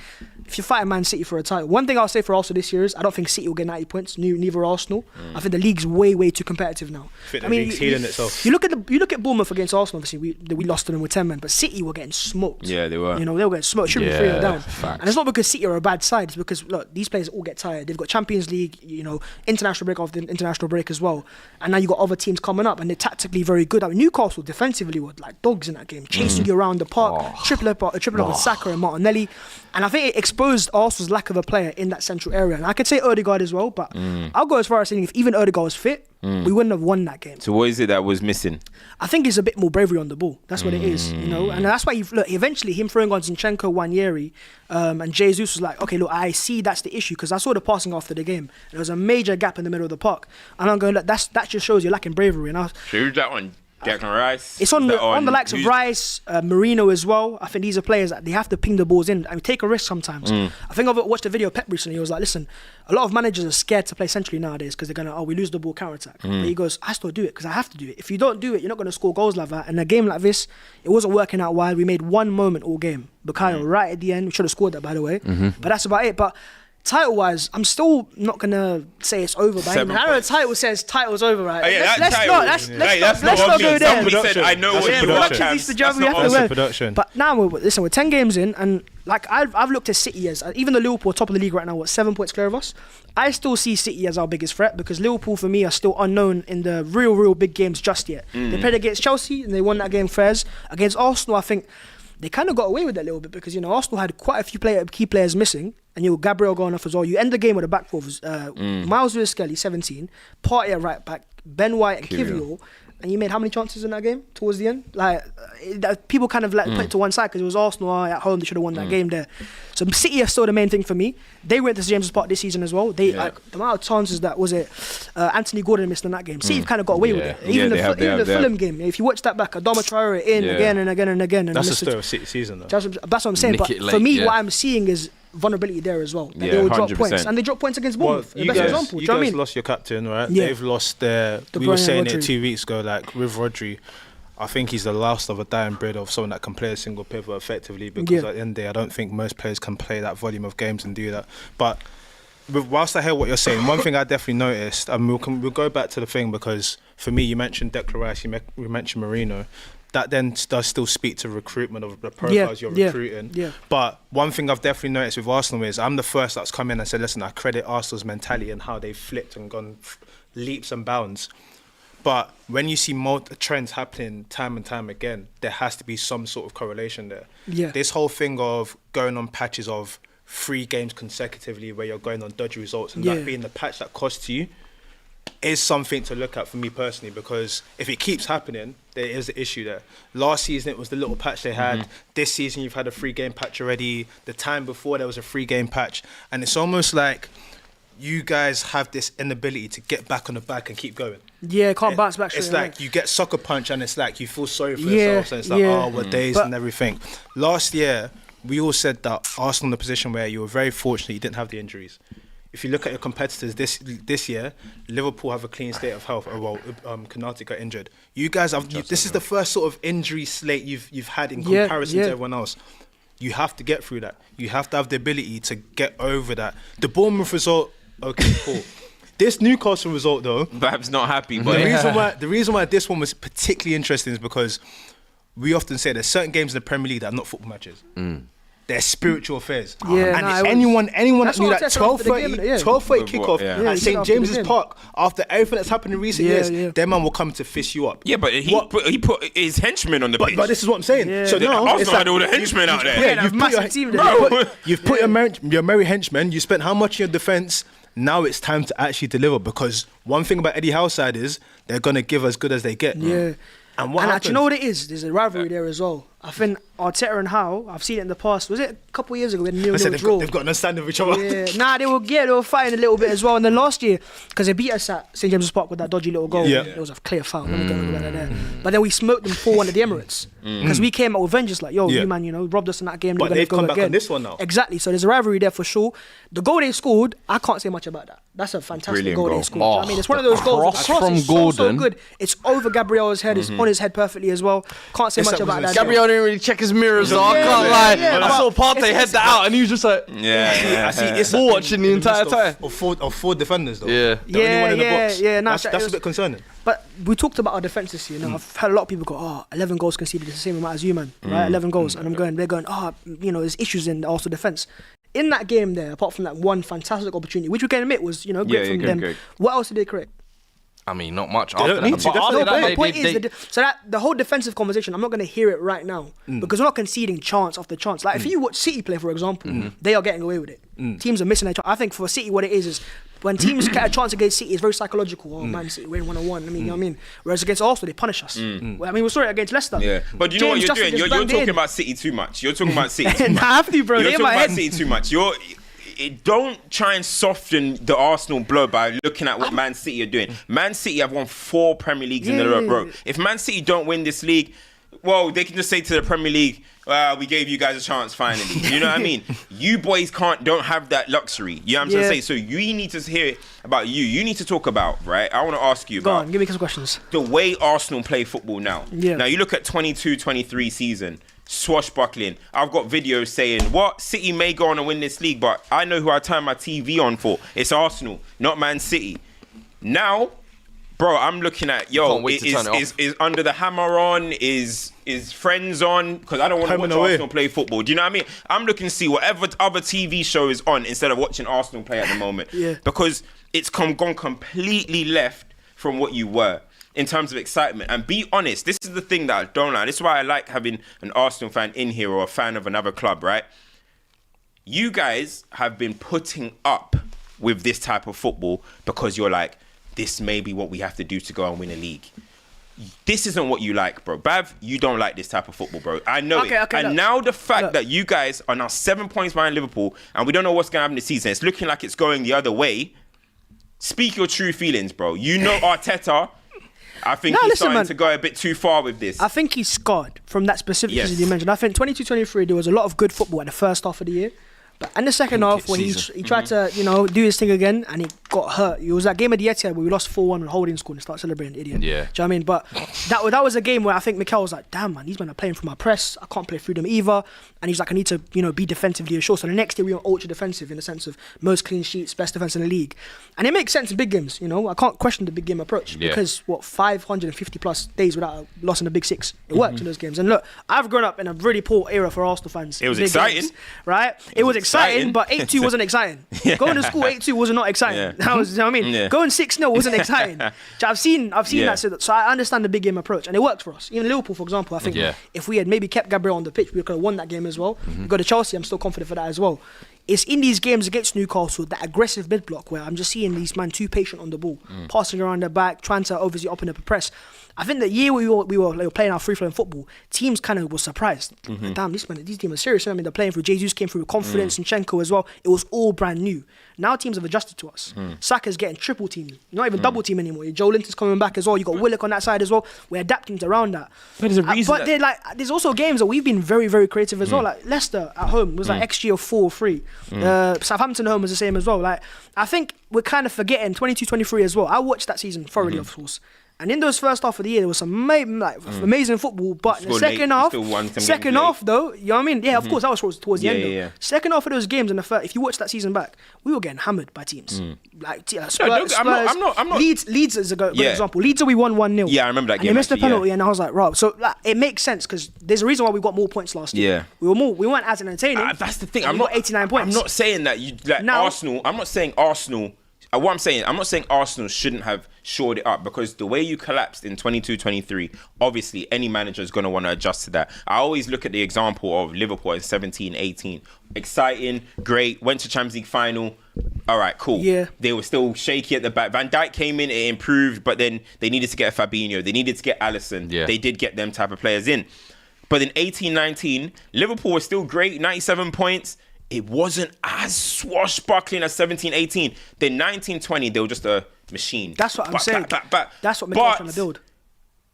If you're fighting Man City for a title, one thing I'll say for Arsenal this year is I don't think City will get 90 points, neither Arsenal. I think the league's way, way too competitive now. The league's healing itself. You look at Bournemouth against Arsenal, obviously we lost to them with 10 men, but City were getting smoked. Yeah, they were. They were getting smoked, should be 3-0 down. Facts. And it's not because City are a bad side, it's because, look, these players all get tired. They've got Champions League, international break after the international break as well. And now you've got other teams coming up, and they're tactically very good. I mean, Newcastle defensively were like dogs in that game, chasing you around the park, triple up with Saka and Martinelli. And I think it exposed Arsenal's lack of a player in that central area. And I could say Ødegaard as well, but I'll go as far as saying if even Ødegaard was fit, we wouldn't have won that game. So what is it that was missing? I think it's a bit more bravery on the ball. That's what it is, you know. And that's why eventually him throwing on Zinchenko, Wanyeri, and Jesus was like, okay, look, I see that's the issue, because I saw the passing after the game. There was a major gap in the middle of the park, and I'm going, look, that just shows you're lacking bravery. And Who's that one? Declan Rice. It's on the likes of Rice, Marino as well. I think these are players that they have to ping the balls in. I mean, take a risk sometimes. I think I've watched a video of Pep recently. He was like, listen, a lot of managers are scared to play centrally nowadays because they're going to, we lose the ball, counter-attack. But he goes, I still do it because I have to do it. If you don't do it, you're not going to score goals like that. And a game like this, it wasn't working out wide. We made one moment all game. Bukayo right at the end. We should have scored that, by the way. But that's about it. But title-wise, I'm still not gonna say it's over. By any means. I know the title says title's over, right? Let's not go there. Somebody said, I know what production is the job we have to win. But now, listen, we're 10 games in, and like I've looked at City as, even though Liverpool are top of the league right now, 7 points clear of us, I still see City as our biggest threat, because Liverpool for me are still unknown in the real big games just yet. They played against Chelsea and they won that game fair. Against Arsenal, I think they kind of got away with it a little bit, because, you know, Arsenal had quite a few key players missing, and you Gabriel going off as well. You end the game with a back four of Miles Lewis-Skelly, 17, Partey at right back, Ben White and Kivior, and you made how many chances in that game towards the end? Like, people kind of put it to one side because it was Arsenal at home. They should have won that game there. So City are still the main thing for me. They went to St James's Park this season as well. The amount of chances that Anthony Gordon missed in that game. City kind of got away with it. Even the Fulham game. If you watch that back, Adama Traore again and again and again. That's the story of City season, though. That's what I'm saying. But for me, what I'm seeing is vulnerability there as well. They will drop points, and they drop points against Bournemouth. You guys lost your captain, right? Yeah. They've lost their. We were saying it 2 weeks ago, like with Rodri. I think he's the last of a dying breed of someone that can play a single pivot effectively, because at the end of the day, I don't think most players can play that volume of games and do that. But whilst I hear what you're saying, one thing I definitely noticed, and we'll go back to the thing, because for me, you mentioned Declan Rice, you mentioned Marino. That then does still speak to recruitment of the profiles you're recruiting. Yeah. But one thing I've definitely noticed with Arsenal is I'm the first that's come in and said, listen, I credit Arsenal's mentality and how they've flipped and gone leaps and bounds. But when you see trends happening time and time again, there has to be some sort of correlation there. Yeah. This whole thing of going on patches of 3 games consecutively where you're going on dodgy results and that being the patch that costs you is something to look at for me personally, because if it keeps happening, there is an issue there. Last season, it was the little patch they had. This season, you've had a 3-game patch already. The time before, there was a 3-game patch. And it's almost like you guys have this inability to get back on the back and keep going. Yeah, can't bounce back straight It's away. like you get sucker punch and it's like you feel sorry for yourself. And it's like, oh, we're dazed and everything. Last year, we all said that Arsenal in a position where you were very fortunate you didn't have the injuries. If you look at your competitors this year, Liverpool have a clean state of health. Konate got injured. You guys have. This is the first sort of injury slate you've had in comparison to everyone else. You have to get through that. You have to have the ability to get over that. The Bournemouth result, okay, cool. This Newcastle result, though, Bab's not happy. But the reason why this one was particularly interesting is because we often say there's certain games in the Premier League that are not football matches. They're spiritual affairs. Yeah, and anyone that knew that 12:30 kickoff at St James's Park after everything that's happened in recent years, their man will come to fist you up. Yeah, but he put his henchmen on the pitch. But this is what I'm saying. Yeah. So now Arsenal had all the henchmen out there. Yeah, you've put your merry henchmen. You spent how much in your defence? Now it's time to actually deliver, because one thing about Eddie Howe's side is they're gonna give as good as they get. Yeah. And what happens? You know what it is? There's a rivalry there as well. I think Arteta and Howe, I've seen it in the past. Was it a couple of years ago? They've got no stand of each other. Yeah. They were fighting a little bit as well. And then last year, because they beat us at St James's Park with that dodgy little goal, it was a clear foul. But then we smoked them 4-1 at the Emirates, because we came out with vengeance, like, yo, you man, robbed us in that game. But they've come back on this one now. Exactly. So there's a rivalry there for sure. The goal they scored, I can't say much about that. That's a fantastic goal they scored. I mean, it's one of those goals. Cross from Gordon. So good. It's over Gabriel's head. It's on his head perfectly as well. Can't say much about that. Gabriel didn't really check his mirrors, though. I can't lie. I saw Partey head that out, and he was just like, I see. It's ball watching the entire time. Of 4 defenders, though. Yeah. The only one in the box. Yeah. That's a bit concerning. But we talked about our defence this year. Now, I've had a lot of people go, 11 goals conceded, the same amount as you, man. Right? 11 goals. And they're going, there's issues in the Arsenal defence. In that game there, apart from that one fantastic opportunity, which we can admit was, great from them. Great. What else did they create? I mean, not much. They don't need to. My point is, so that the whole defensive conversation, I'm not going to hear it right now because we're not conceding chance after chance. Like if you watch City play, for example, they are getting away with it. Teams are missing their chance. I think for City, what it is when teams get a chance against City, it's very psychological. Oh, Man City win 1-1. I mean, you know what I mean? Whereas against Arsenal, they punish us. Well, I mean, we saw it against Leicester. Yeah, but you know what you're doing? You're talking about City too much. You're talking about City too much. I have to, bro. You're talking about City too much. Don't try and soften the Arsenal blow by looking at what Man City are doing. Man City have won 4 Premier Leagues in a row, bro. If Man City don't win this league, well, they can just say to the Premier League, we gave you guys a chance finally. You know what I mean? You boys don't have that luxury. You know what I'm trying to say? So you need to hear about you. You need to talk about, right? I want to ask you about... Go on, give me some questions. The way Arsenal play football now. Yeah. Now, you look at 22-23 season, swashbuckling. I've got videos saying, what? City may go on and win this league, but I know who I turn my TV on for. It's Arsenal, not Man City. Now, bro, I'm looking at, is Under the Hammer on? Is Friends on? Because I don't want to watch Arsenal play football. Do you know what I mean? I'm looking to see whatever other TV show is on instead of watching Arsenal play at the moment. Because it's gone completely left from what you were in terms of excitement. And be honest, this is the thing that I don't like. This is why I like having an Arsenal fan in here or a fan of another club, right? You guys have been putting up with this type of football because you're like, this may be what we have to do to go and win a league. This isn't what you like, bro. Bav, you don't like this type of football, bro. I know it. And now the fact that you guys are now 7 points behind Liverpool and we don't know what's going to happen this season, it's looking like it's going the other way. Speak your true feelings, bro. You know Arteta... I think he's starting to go a bit too far with this. I think he's scarred from that specific season you mentioned. I think 22-23, there was a lot of good football in the first half of the year. But in the second half, when he tried to, do his thing again and he got hurt. It was that game at the Etihad where we lost 4-1 and Holding scored and started celebrating, idiot. Yeah. Do you know what I mean? But that was a game where I think Mikel was like, damn, man, these men are playing for my press. I can't play through them either. And he's like, I need to, be defensively assured. So the next day we were ultra defensive in the sense of most clean sheets, best defense in the league. And it makes sense in big games, I can't question the big game approach because 550 plus days without a loss in the Big Six. It worked in those games. And look, I've grown up in a really poor era for Arsenal fans. It was exciting. Games, right? It was exciting, but 8-2 wasn't exciting. Going to school 8-2 was not exciting. That was, you know what I mean? Yeah. Going 6-0 wasn't exciting. I've seen that. So I understand the big game approach, and it worked for us. Even Liverpool, for example, I think if we had maybe kept Gabriel on the pitch, we could have won that game as well. We go to Chelsea, I'm still confident for that as well. It's in these games against Newcastle, that aggressive mid block where I'm just seeing these man too patient on the ball, passing around their back, trying to obviously open up a press. I think the year we were playing our free-flowing football, teams kind of were surprised. Like, damn, these teams are serious. I mean, they're playing through. Jesus came through with confidence, and Zinchenko as well. It was all brand new. Now teams have adjusted to us. Saka's getting triple team, not even double team anymore. Joe Linton's coming back as well. You got Willock on that side as well. We're adapting around that. But there's a reason. There's also games that we've been very, very creative as well. Like Leicester at home was like XG of 4-3. Southampton at home was the same as well. Like I think we're kind of forgetting 22-23 as well. I watched that season thoroughly, of course. And in those first half of the year, there was some amazing football. But in the second half, though, you know what I mean? Yeah, of course, that was towards the end. Yeah. Second half of those games, if you watch that season back, we were getting hammered by teams. Like Spurs. I'm not. Leeds is a good example. Leeds, we won 1-0. Yeah, I remember that game. And they missed the penalty, and I was like, right. So it makes sense because there's a reason why we got more points last year. Yeah. We weren't as entertaining. That's the thing. We got 89 points. I'm not saying that Arsenal. I'm not saying Arsenal. What I'm saying, I'm not saying Arsenal shouldn't have shored it up because the way you collapsed in 22-23, obviously any manager is going to want to adjust to that. I always look at the example of Liverpool in 17-18. Exciting, great, went to Champions League final. All right, cool. Yeah. They were still shaky at the back. Van Dijk came in, it improved, but then they needed to get a Fabinho. They needed to get Alisson. Yeah. They did get them type of players in. But in 18-19, Liverpool was still great, 97 points. It wasn't as swashbuckling as 17-18. Then 19-20, they were just a machine. That's what I'm saying. That's what Mikel's trying to build.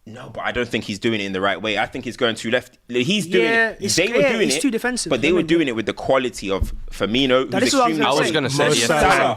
No, but I don't think he's doing it in the right way. I think it's going too left. He's doing it. They were doing it. Too defensive. But they were doing it with the quality of Firmino, who's extremely. I was going to say Salah,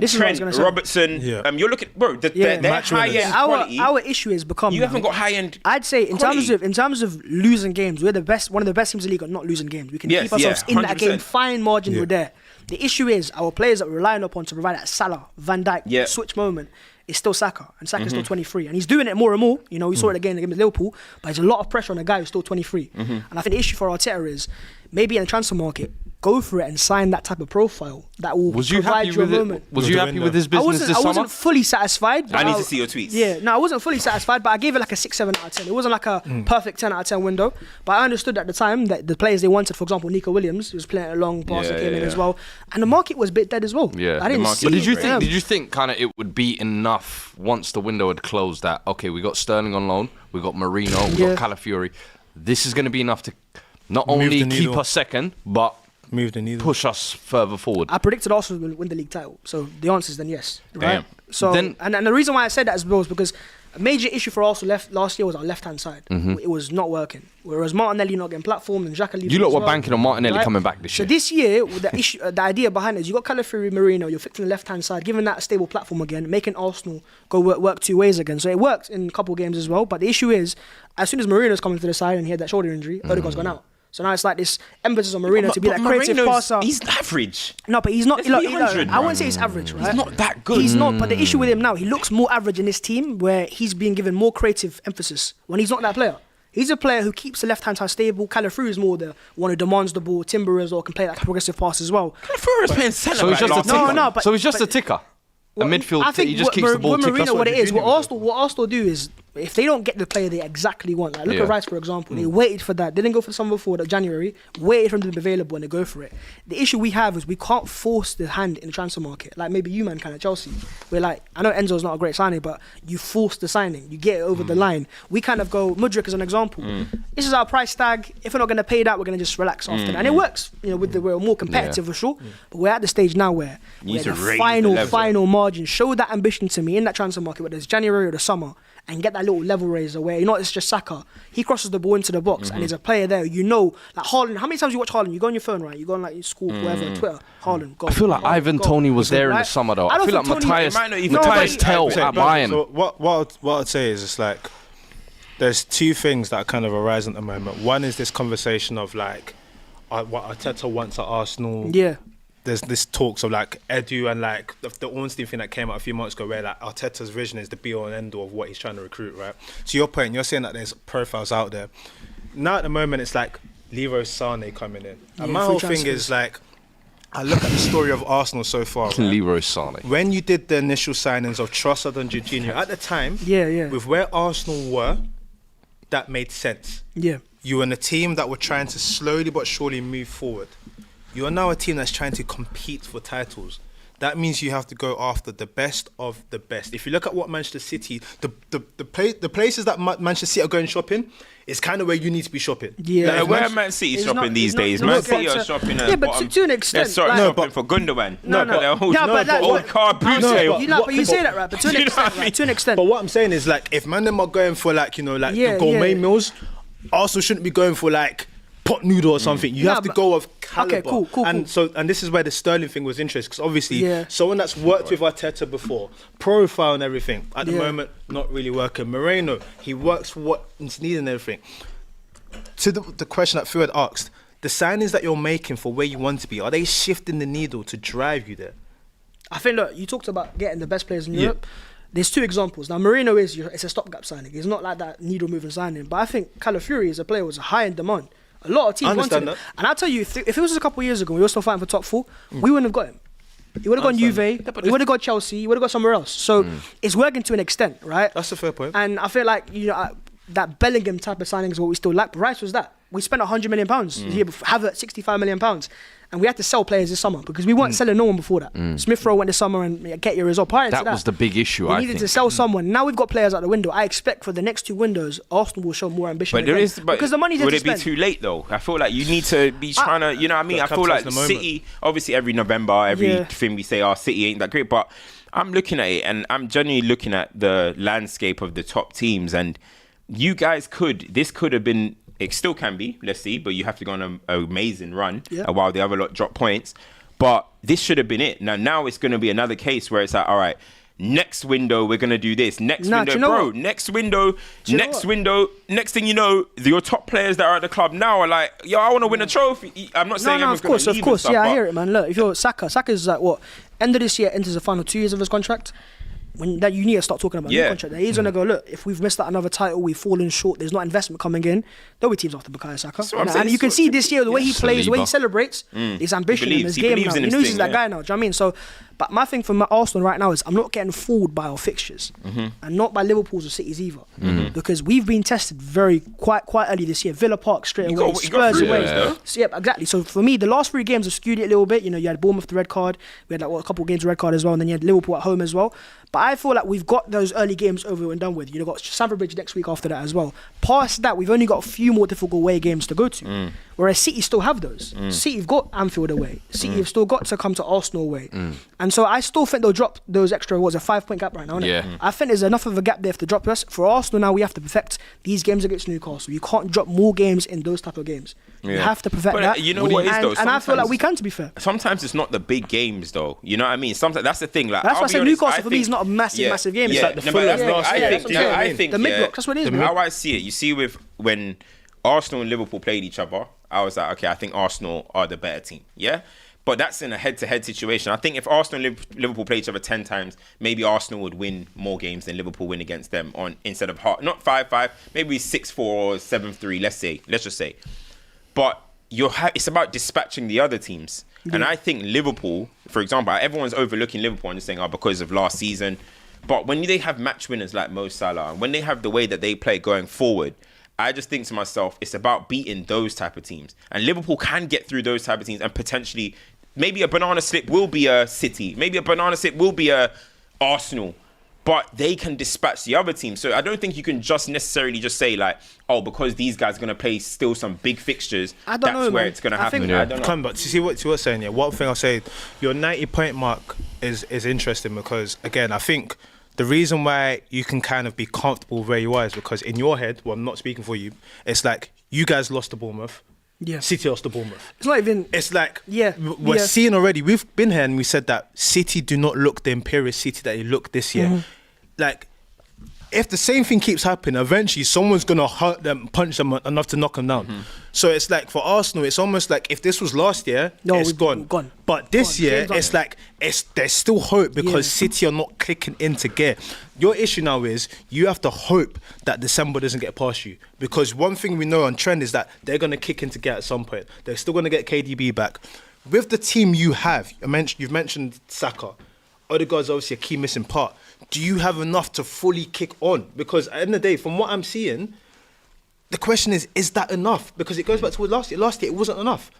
Trent, Robertson. Yeah. You're looking, bro. Their high-end quality. Our issue is become. You haven't got high-end. I'd say in terms of losing games, we're the best. One of the best teams in the league at not losing games. We can keep ourselves in that game. Fine margin, we're there. The issue is our players that we're relying upon to provide that Salah, Van Dijk switch moment. It's still Saka, and Saka's still 23, and he's doing it more and more. We saw it again against Liverpool, but there's a lot of pressure on a guy who's still 23. And I think the issue for Arteta is maybe in the transfer market, go for it and sign that type of profile that will provide you a moment. Was you happy with his business this summer? I wasn't fully satisfied. I need to see your tweets. Yeah, no, I wasn't fully satisfied, but I gave it like a 6, 7 out of 10. It wasn't like a perfect 10 out of 10 window, but I understood at the time that the players they wanted, for example, Nico Williams, who was playing a long pass, came in as well, and the market was a bit dead as well. Yeah, I didn't see. But did you think kind of it would be enough once the window had closed that okay, we got Sterling on loan, we got Marino, we got Calafiori. This is going to be enough to not only keep us second, but move the needle, push us further forward. I predicted Arsenal will win the league title, so the answer is then yes. Right? Damn. So and the reason why I said that as well is because a major issue for Arsenal last year was our left hand side. It was not working. Whereas Martinelli not getting platformed and Xhaka leaving. You lot were well, banking on Martinelli right? coming back this year. So this year, the idea behind it is you got Calafiori, Marino, you're fixing the left hand side, giving that a stable platform again, making Arsenal go work two ways again. So it worked in a couple of games as well. But the issue is, as soon as Marino's coming to the side and he had that shoulder injury, Odegaard's gone out. So now it's like this emphasis on Marino to be that creative passer. He's average. No, but he's not. Let's be 100, I wouldn't say he's average, right? He's not that good. He's not. But the issue with him now, he looks more average in this team where he's being given more creative emphasis when he's not that player. He's a player who keeps the left-hand side stable. Calafiori is more the one who demands the ball. Timber as well can play that progressive pass as well. Calafiori is playing centre So he's just a ticker. but he's just a ticker. A midfield. I think he just keeps the ball ticker. Marino, what it is, what Arsenal do is, if they don't get the player they exactly want, like look at Rice for example, they waited for that. They didn't go for someone before January, waited for him to be available and they go for it. The issue we have is we can't force the hand in the transfer market. Like maybe you man kind of Chelsea. We're like, I know Enzo's not a great signing, but you force the signing, you get it over the line. We kind of go, Mudryk as an example. This is our price tag. If we're not going to pay that, we're going to just relax after that. And it works, we're more competitive for sure. But we're at the stage now where the final margin, show that ambition to me in that transfer market, whether it's January or the summer, and get that little level raiser where it's just Saka. He crosses the ball into the box and there's a player there. Like Haaland. How many times you watch Haaland? You go on your phone, right? You go on like your school, whatever, Twitter. Haaland. Go. I feel like Ivan Toney was there in the summer though. I feel like Matthias Tell at Bayern. So what I'd say is it's like there's two things that kind of arise at the moment. One is this conversation of like what Arteta wants at Arsenal. Yeah. There's this talks of like Edu and like the Ornstein thing that came out a few months ago where like Arteta's vision is the be all and end all of what he's trying to recruit, right? To your point, you're saying that there's profiles out there. Now at the moment it's like Leroy Sané coming in. And my whole thing is like, I look at the story of Arsenal so far. Right? Leroy Sané. When you did the initial signings of Trossard and Jorginho, at the time, with where Arsenal were, that made sense. Yeah. You were in a team that were trying to slowly but surely move forward. You are now a team that's trying to compete for titles. That means you have to go after the best of the best. If you look at what Manchester City, the places that Manchester City are going shopping, is kind of where you need to be shopping. Yeah, like where Man City shopping these days? Man City are shopping at but to an extent. They're shopping for Gundogan. Old car boot sale. But you say that right, but to an extent, right? To an extent. But what I'm saying is like, if man them are going for like the gourmet meals, Arsenal shouldn't be going for like pot noodle or something. You have to go of caliber. Okay, cool. And this is where the Sterling thing was interesting because obviously someone that's worked with Arteta before, profile and everything. At the moment, not really working. Moreno, he works for what's needed and everything. To the question that Phil had asked, the signings that you're making for where you want to be, are they shifting the needle to drive you there? I think, look, you talked about getting the best players in Europe. There's two examples. Now, Marino it's a stopgap signing. It's not like that needle-moving signing. But I think Calafiori is a player who was high in demand. A lot of teams wanted him. And I'll tell you, if it was a couple of years ago, we were still fighting for top 4, we wouldn't have got him. He would have gone Juve, he would have got Chelsea, he would have got somewhere else. So it's working to an extent, right? That's a fair point. And I feel like, that Bellingham type of signing is what we still lack. But Rice was that. We spent £100 million the year before, Havertz £65 million. And we had to sell players this summer because we weren't selling no one before that. Smith Rowe went this summer and get your result. That was the big issue, I think. We needed to sell someone. Now we've got players out the window. I expect for the next 2 windows, Arsenal will show more ambition. Because the money's would it be too late though? I feel like you need to be trying to, you know what I mean? I feel like City, obviously every November, everything we say, City ain't that great. But I'm looking at it and I'm genuinely looking at the landscape of the top teams. And you guys this could have been, it still can be, let's see, but you have to go on an amazing run while the other lot drop points. But this should have been it. Now it's going to be another case where it's like, all right, next window, we're going to do this. Next window, next thing you know, your top players that are at the club now are like, yo, I want to win a trophy. I'm not saying of course. Yeah, I hear it, man. Look, if you're Saka's like, what, end of this year enters the final 2 years of his contract. when that you need to start talking about new contract. He's gonna go, look, if we've missed out another title, we've fallen short. There's not investment coming in. There'll be teams after Bukayo Saka, and you can see this year the way he plays, the way he celebrates, his ambition in his game now. He knows he's that guy now. Do you know what I mean? So, but my thing for Arsenal right now is I'm not getting fooled by our fixtures, and not by Liverpool's or City's either, because we've been tested quite early this year. Villa Park straight away, Spurs away. So, exactly. So for me, the last 3 games have skewed it a little bit. You know, you had Bournemouth the red card, we had a couple of games red card as well, and then you had Liverpool at home as well. But I feel like we've got those early games over and done with. You've got Stamford Bridge next week after that as well. Past that, we've only got a few more difficult away games to go to. Whereas City still have those. City have got Anfield away. City have still got to come to Arsenal away. And so I still think they'll drop those extra, a 5-point gap right now, isn't it? I think there's enough of a gap there to drop us. For Arsenal now, we have to perfect these games against Newcastle. You can't drop more games in those type of games. You have to perfect that. You know what is though? And I feel like we can, to be fair. Sometimes it's not the big games though. You know what I mean? Sometimes that's the thing. Like, that's why I say Newcastle for me is not a massive game. It's like the I think the mid-block. That's what it is. How I see it, you see, when Arsenal and Liverpool played each other, I was like, okay, I think Arsenal are the better team. Yeah. But that's in a head-to-head situation. I think if Arsenal and Liverpool play each other 10 times, maybe Arsenal would win more games than Liverpool win against them instead of not 5-5, maybe 6-4 or 7-3. Let's just say. But it's about dispatching the other teams. Yeah. And I think Liverpool, for example, everyone's overlooking Liverpool and just saying, because of last season. But when they have match winners like Mo Salah, and when they have the way that they play going forward, I just think to myself, it's about beating those type of teams. And Liverpool can get through those type of teams and potentially, maybe a banana slip will be a City. Maybe a banana slip will be a Arsenal. But they can dispatch the other team. So I don't think you can just necessarily just say like, because these guys are going to play still some big fixtures, that's where it's going to happen. I don't know. But to see what you're saying, one thing I'll say, your 90-point mark is interesting because, again, I think the reason why you can kind of be comfortable where you are is because in your head, I'm not speaking for you, it's like you guys lost to Bournemouth. Yeah. City lost to Bournemouth. It's not even... It's like, we're seeing already, we've been here and we said that City do not look the imperious City that they look this year. Like, if the same thing keeps happening, eventually someone's going to hurt them, punch them enough to knock them down. So it's like, for Arsenal, it's almost like if this was last year, it's gone. But this year, it's like, there's still hope because City are not clicking into gear. Your issue now is you have to hope that December doesn't get past you. Because one thing we know on trend is that they're going to kick into gear at some point. They're still going to get KDB back. With the team you have, you've mentioned Saka. Odegaard's obviously a key missing part. Do you have enough to fully kick on? Because at the end of the day, from what I'm seeing, the question is that enough? Because it goes back to last year. Last year, it wasn't enough.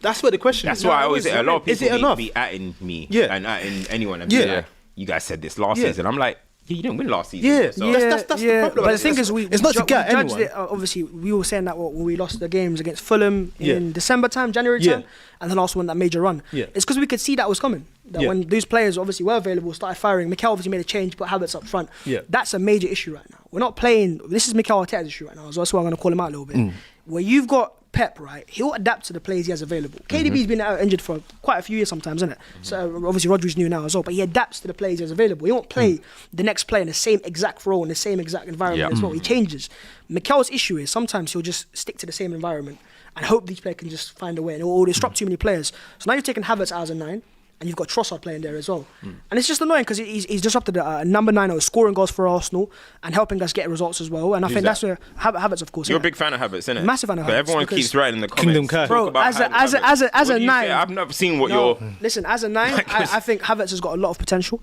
That's what the question is. That's why I always say a lot of people be atting me and atting anyone. And be like, you guys said this last season. I'm like, you didn't win last season. That's the problem. But the thing is, it's not to get anyone. It, obviously, we were saying that when we lost the games against Fulham in December time, January time, and then last one, that major run. It's because we could see that was coming. That when those players obviously were available, started firing. Mikel obviously made a change, put Havertz up front. That's a major issue right now. We're not playing. This is Mikel Arteta's issue right now. So that's why I'm going to call him out a little bit. Where you've got Pep, right? He'll adapt to the players he has available. KDB's been out injured for quite a few years sometimes, isn't it? So obviously Rodri's new now as well, but he adapts to the players he has available. He won't play the next player in the same exact role, in the same exact environment as well. He changes. Mikel's issue is sometimes he'll just stick to the same environment and hope these players can just find a way, and he'll disrupt too many players. So now you're taking Havertz out as a 9. And you've got Trossard playing there as well. And it's just annoying because he's disrupted number 9 who's scoring goals for Arsenal and helping us get results as well. And I think that's where Havertz, of course. You're a big fan of Havertz, isn't it? Massive fan of Havertz. But everyone keeps writing in the comments. Kingdom Care. Bro, as a 9. I've never seen what you're... Listen, as a 9, I think Havertz has got a lot of potential.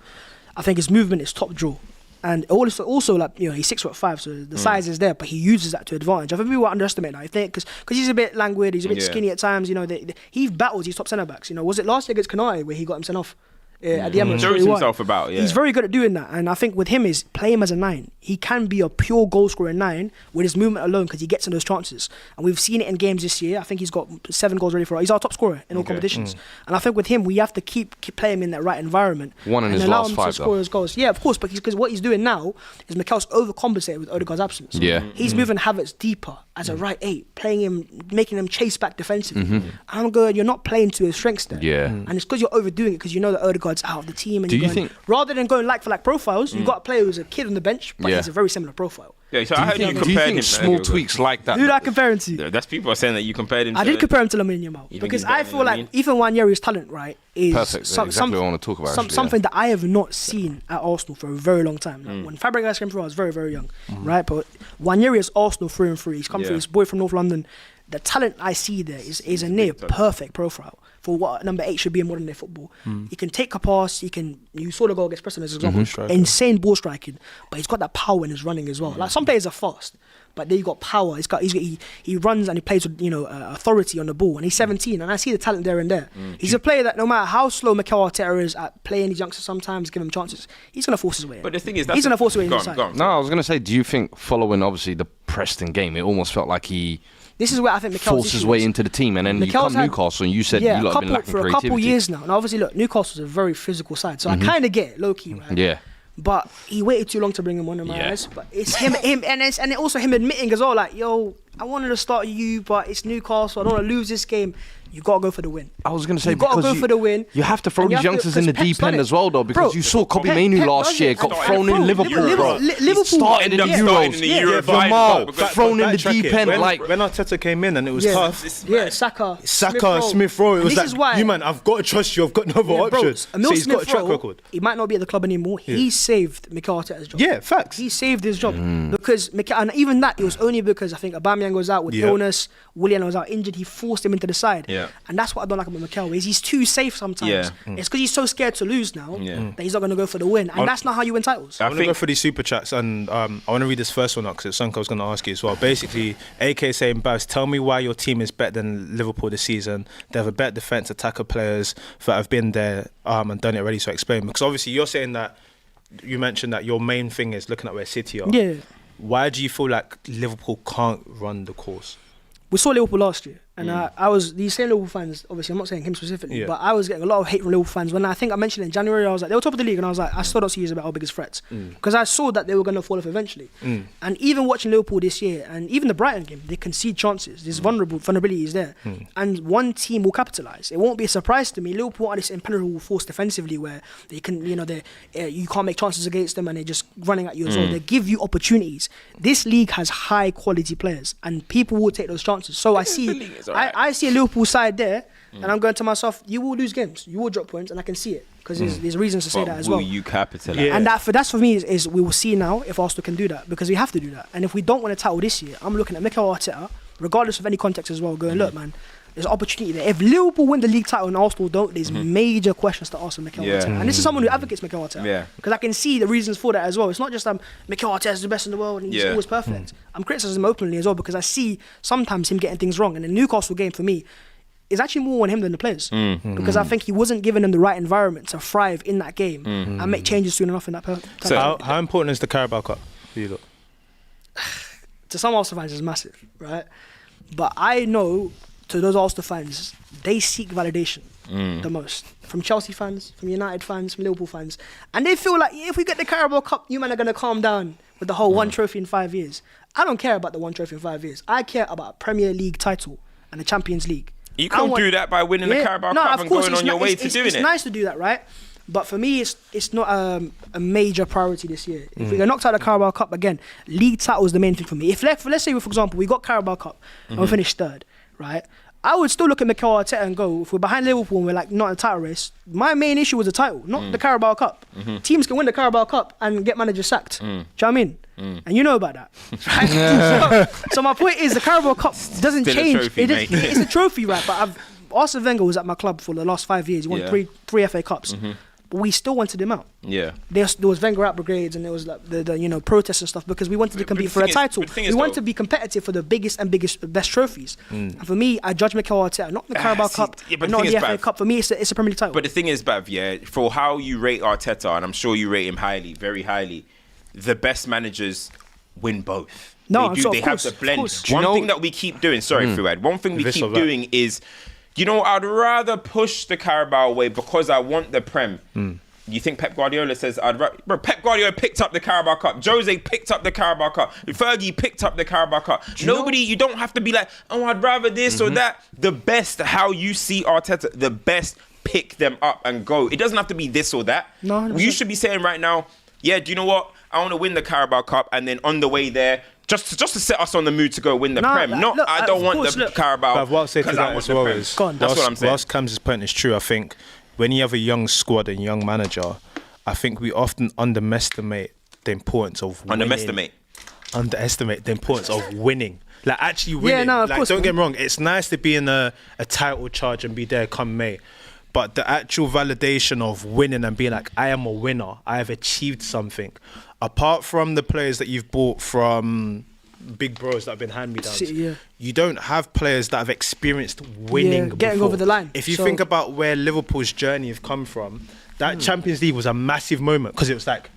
I think his movement is top draw. And also like, you know, he's 6'5", so the size is there, but he uses that to advantage. I think people underestimate that. I think because he's a bit languid, he's a bit skinny at times. You know, he battles these top centre backs. You know, was it last year against Kanai where he got him sent off? At the Emirates, shows himself about. He's very good at doing that, and I think with him is play him as a 9. He can be a pure goal scorer 9 with his movement alone because he gets in those chances, and we've seen it in games this year. I think he's got 7 goals ready for. He's our top scorer in all competitions, and I think with him we have to keep playing him in that right environment. One in his last 5 score his goals. Yeah, of course, because what he's doing now is Mikel's overcompensated with Odegaard's absence. He's moving Havertz deeper as a right 8, playing him, making him chase back defensively. And I'm going, you're not playing to his strengths there. And it's because you're overdoing it because you know that Odegaard's out of the team. And do you think, rather than going like for like profiles, you've got a player who's a kid on the bench, but he's a very similar profile. Yeah, so I heard you Do you compared him. think small tweaks like that? Who did I compare him to? Yeah, that's people are saying that you compared him. I to did compare him to Lamine Yamal think because he's better I than feel like Lamine? even Wanyeri's talent, right, is Perfect. Exactly what I want to talk about. Actually, something that I have not seen at Arsenal for a very long time. Like, when Fabregas came through, I was very, very young, right? But Wanyeri is Arsenal through and through. He's come through. He's a boy from North London. The talent I see there is a near perfect profile for what number 8 should be in modern day football. He can take a pass. You saw the goal against Preston as an example. Insane ball striking, but he's got that power in his running as well. Like some players are fast, but then you got power. He runs and he plays with authority on the ball, and he's 17, and I see the talent there and there. He's a player that no matter how slow Mikel Arteta is at playing these youngsters, sometimes give him chances, he's gonna force his way in. But the thing is, he's gonna force his way inside. No, I was going to say, do you think following obviously the Preston game, it almost felt like he This is where I think Mikel's forced his way into the team, and then you come Newcastle, and you said you lot have been lacking for creativity. a couple years now. And obviously, look, Newcastle's a very physical side, so I kind of get it, low key, right? Yeah. But he waited too long to bring him on in my eyes. But it's him, and it also him admitting as well, like, yo, I wanted to start you, but it's Newcastle. I don't want to lose this game. You gotta go for the win. I was going to say, you gotta because go for the win. You have to throw And you these have to- youngsters in the because deep Pep's end done as well, though, because Bro, you saw Kobbie Pep Mainoo does last year, it. got And thrown in Liverpool, bro. Liverpool Started in the Yeah. Euros. the Euro Jamal because- thrown in the Backtrack deep it. end, when, like when Arteta came in and it was tough. Yeah, Saka, Smith Rowe. It was this like, is why, you man, I've got to trust you. I've got no other options. Emil So he's got a Smith track Rowe, record. he might not be at the club anymore. He saved Mikel Arteta's job. Yeah, facts. He saved his job because and even that, it was only because I think Aubameyang was out with illness, Willian was out injured. He forced him into the side, and that's what I don't like about Mikel. Is he's too safe sometimes. It's because he's so scared to lose now that he's not going to go for the win, and that's not how you win titles. I want to go for these super chats, and I want to read this first one out because it's something I was going to ask you as well. Basically, AK saying, Baz, tell me why your team is better than Liverpool this season. They have a better defence, attacker players that have been there and done it already. So explain, because obviously you're saying that you mentioned that your main thing is looking at where City are. Yeah, Why do you feel like Liverpool can't run the course? we saw Liverpool last year, and I was these same Liverpool fans. Obviously, I'm not saying him specifically, but I was getting a lot of hate from Liverpool fans when I think I mentioned it in January. I was like, they were top of the league, and I was like, I still don't see you as about our biggest threats because I saw that they were going to fall off eventually. And even watching Liverpool this year, and even the Brighton game, they concede chances. This vulnerability is there, and one team will capitalise. It won't be a surprise to me. Liverpool are this impenetrable force defensively, where they can, you can't make chances against them, and they're just running at you as well. They give you opportunities. This league has high quality players, and people will take those chances. So I see a Liverpool side there, and I'm going to myself, you will lose games, you will drop points, and I can see it because there's reasons to say that as well. Will you capitalise? Yeah. And that's for me is we will see now if Arsenal can do that, because we have to do that. And if we don't win a title this year, I'm looking at Mikel Arteta, regardless of any context as well, going, look, man, there's opportunity there. If Liverpool win the league title and Arsenal don't, there's major questions to ask Mikel Arteta. And this is someone who advocates Mikel Arteta. Because I can see the reasons for that as well. It's not just Mikel Arteta is the best in the world and he's always perfect. I'm criticising him openly as well because I see sometimes him getting things wrong. And the Newcastle game for me is actually more on him than the players. Because I think he wasn't giving them the right environment to thrive in that game and make changes soon enough in that So how important is the Carabao Cup for you, look? To some Arsenal fans, it's massive, right? But I know, to those Arsenal fans, they seek validation the most. From Chelsea fans, from United fans, from Liverpool fans. And they feel like, if we get the Carabao Cup, you men are going to calm down with the whole one trophy in 5 years. I don't care about the one trophy in 5 years. I care about a Premier League title and the Champions League. You can't do that by winning the Carabao Cup and going on your way to doing it. It's nice to do that, right? But for me, it's not a major priority this year. If we get knocked out of the Carabao Cup again, league title is the main thing for me. If let's say, for example, we got Carabao Cup and we finished third, right? I would still look at Mikel Arteta and go, if we're behind Liverpool and we're like not in a title race, my main issue was the title, not the Carabao Cup. Teams can win the Carabao Cup and get managers sacked. Do you know what I mean? And you know about that. Right? so my point is, the Carabao Cup doesn't Still a change. trophy, mate. It's a trophy, right? But Arsene Wenger was at my club for the last 5 years. He won three FA Cups. But we still wanted him out. Yeah. There was Wenger out brigades and there was like the protests and stuff because we wanted to compete for a title. We wanted to be competitive for the best trophies. And for me, I judge Mikel Arteta, not the Carabao Cup, not the FA Cup. For me, it's a Premier League title. But the thing is, Bav, for how you rate Arteta, and I'm sure you rate him highly, very highly, the best managers win both. No, they have the blend. One thing that we keep doing, Fuad, one thing we keep doing is, I'd rather push the Carabao away because I want the Prem. You think Pep Guardiola says, Pep Guardiola picked up the Carabao Cup. Jose picked up the Carabao Cup. Fergie picked up the Carabao Cup. You don't have to be like, I'd rather this or that. The best, how you see Arteta, the best, pick them up and go. It doesn't have to be this or that. No, you should be saying right now, do you know what? I want to win the Carabao Cup, and then on the way there, just to set us on the mood to go win the Prem. I don't want the Carabao. But what I'll say to that as well is, that's what I'm saying. Whilst Cam's point is true, I think when you have a young squad and young manager, I think we often underestimate the importance of winning. Underestimate the importance of winning. Like actually winning. Yeah, no, of course. Don't get me wrong, it's nice to be in a title charge and be there come May. But the actual validation of winning and being like, I am a winner, I have achieved something. Apart from the players that you've bought from big bros that have been hand-me-downs, you don't have players that have experienced winning getting before. over the line. If you think about where Liverpool's journey have come from, that Champions League was a massive moment because it was like,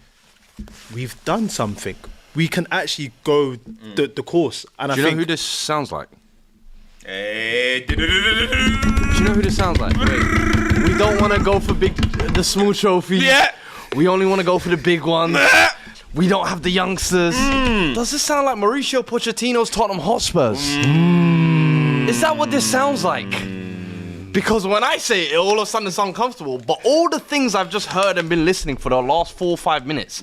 we've done something. We can actually go the course. And Do you know who this sounds like? Do you know who this sounds like? Wait. We don't want to go for the small trophies. Yeah. We only want to go for the big ones. We don't have the youngsters. Does this sound like Mauricio Pochettino's Tottenham Hotspurs? Is that what this sounds like? Because when I say it, all of a sudden it's uncomfortable. But all the things I've just heard and been listening for the last 4 or 5 minutes,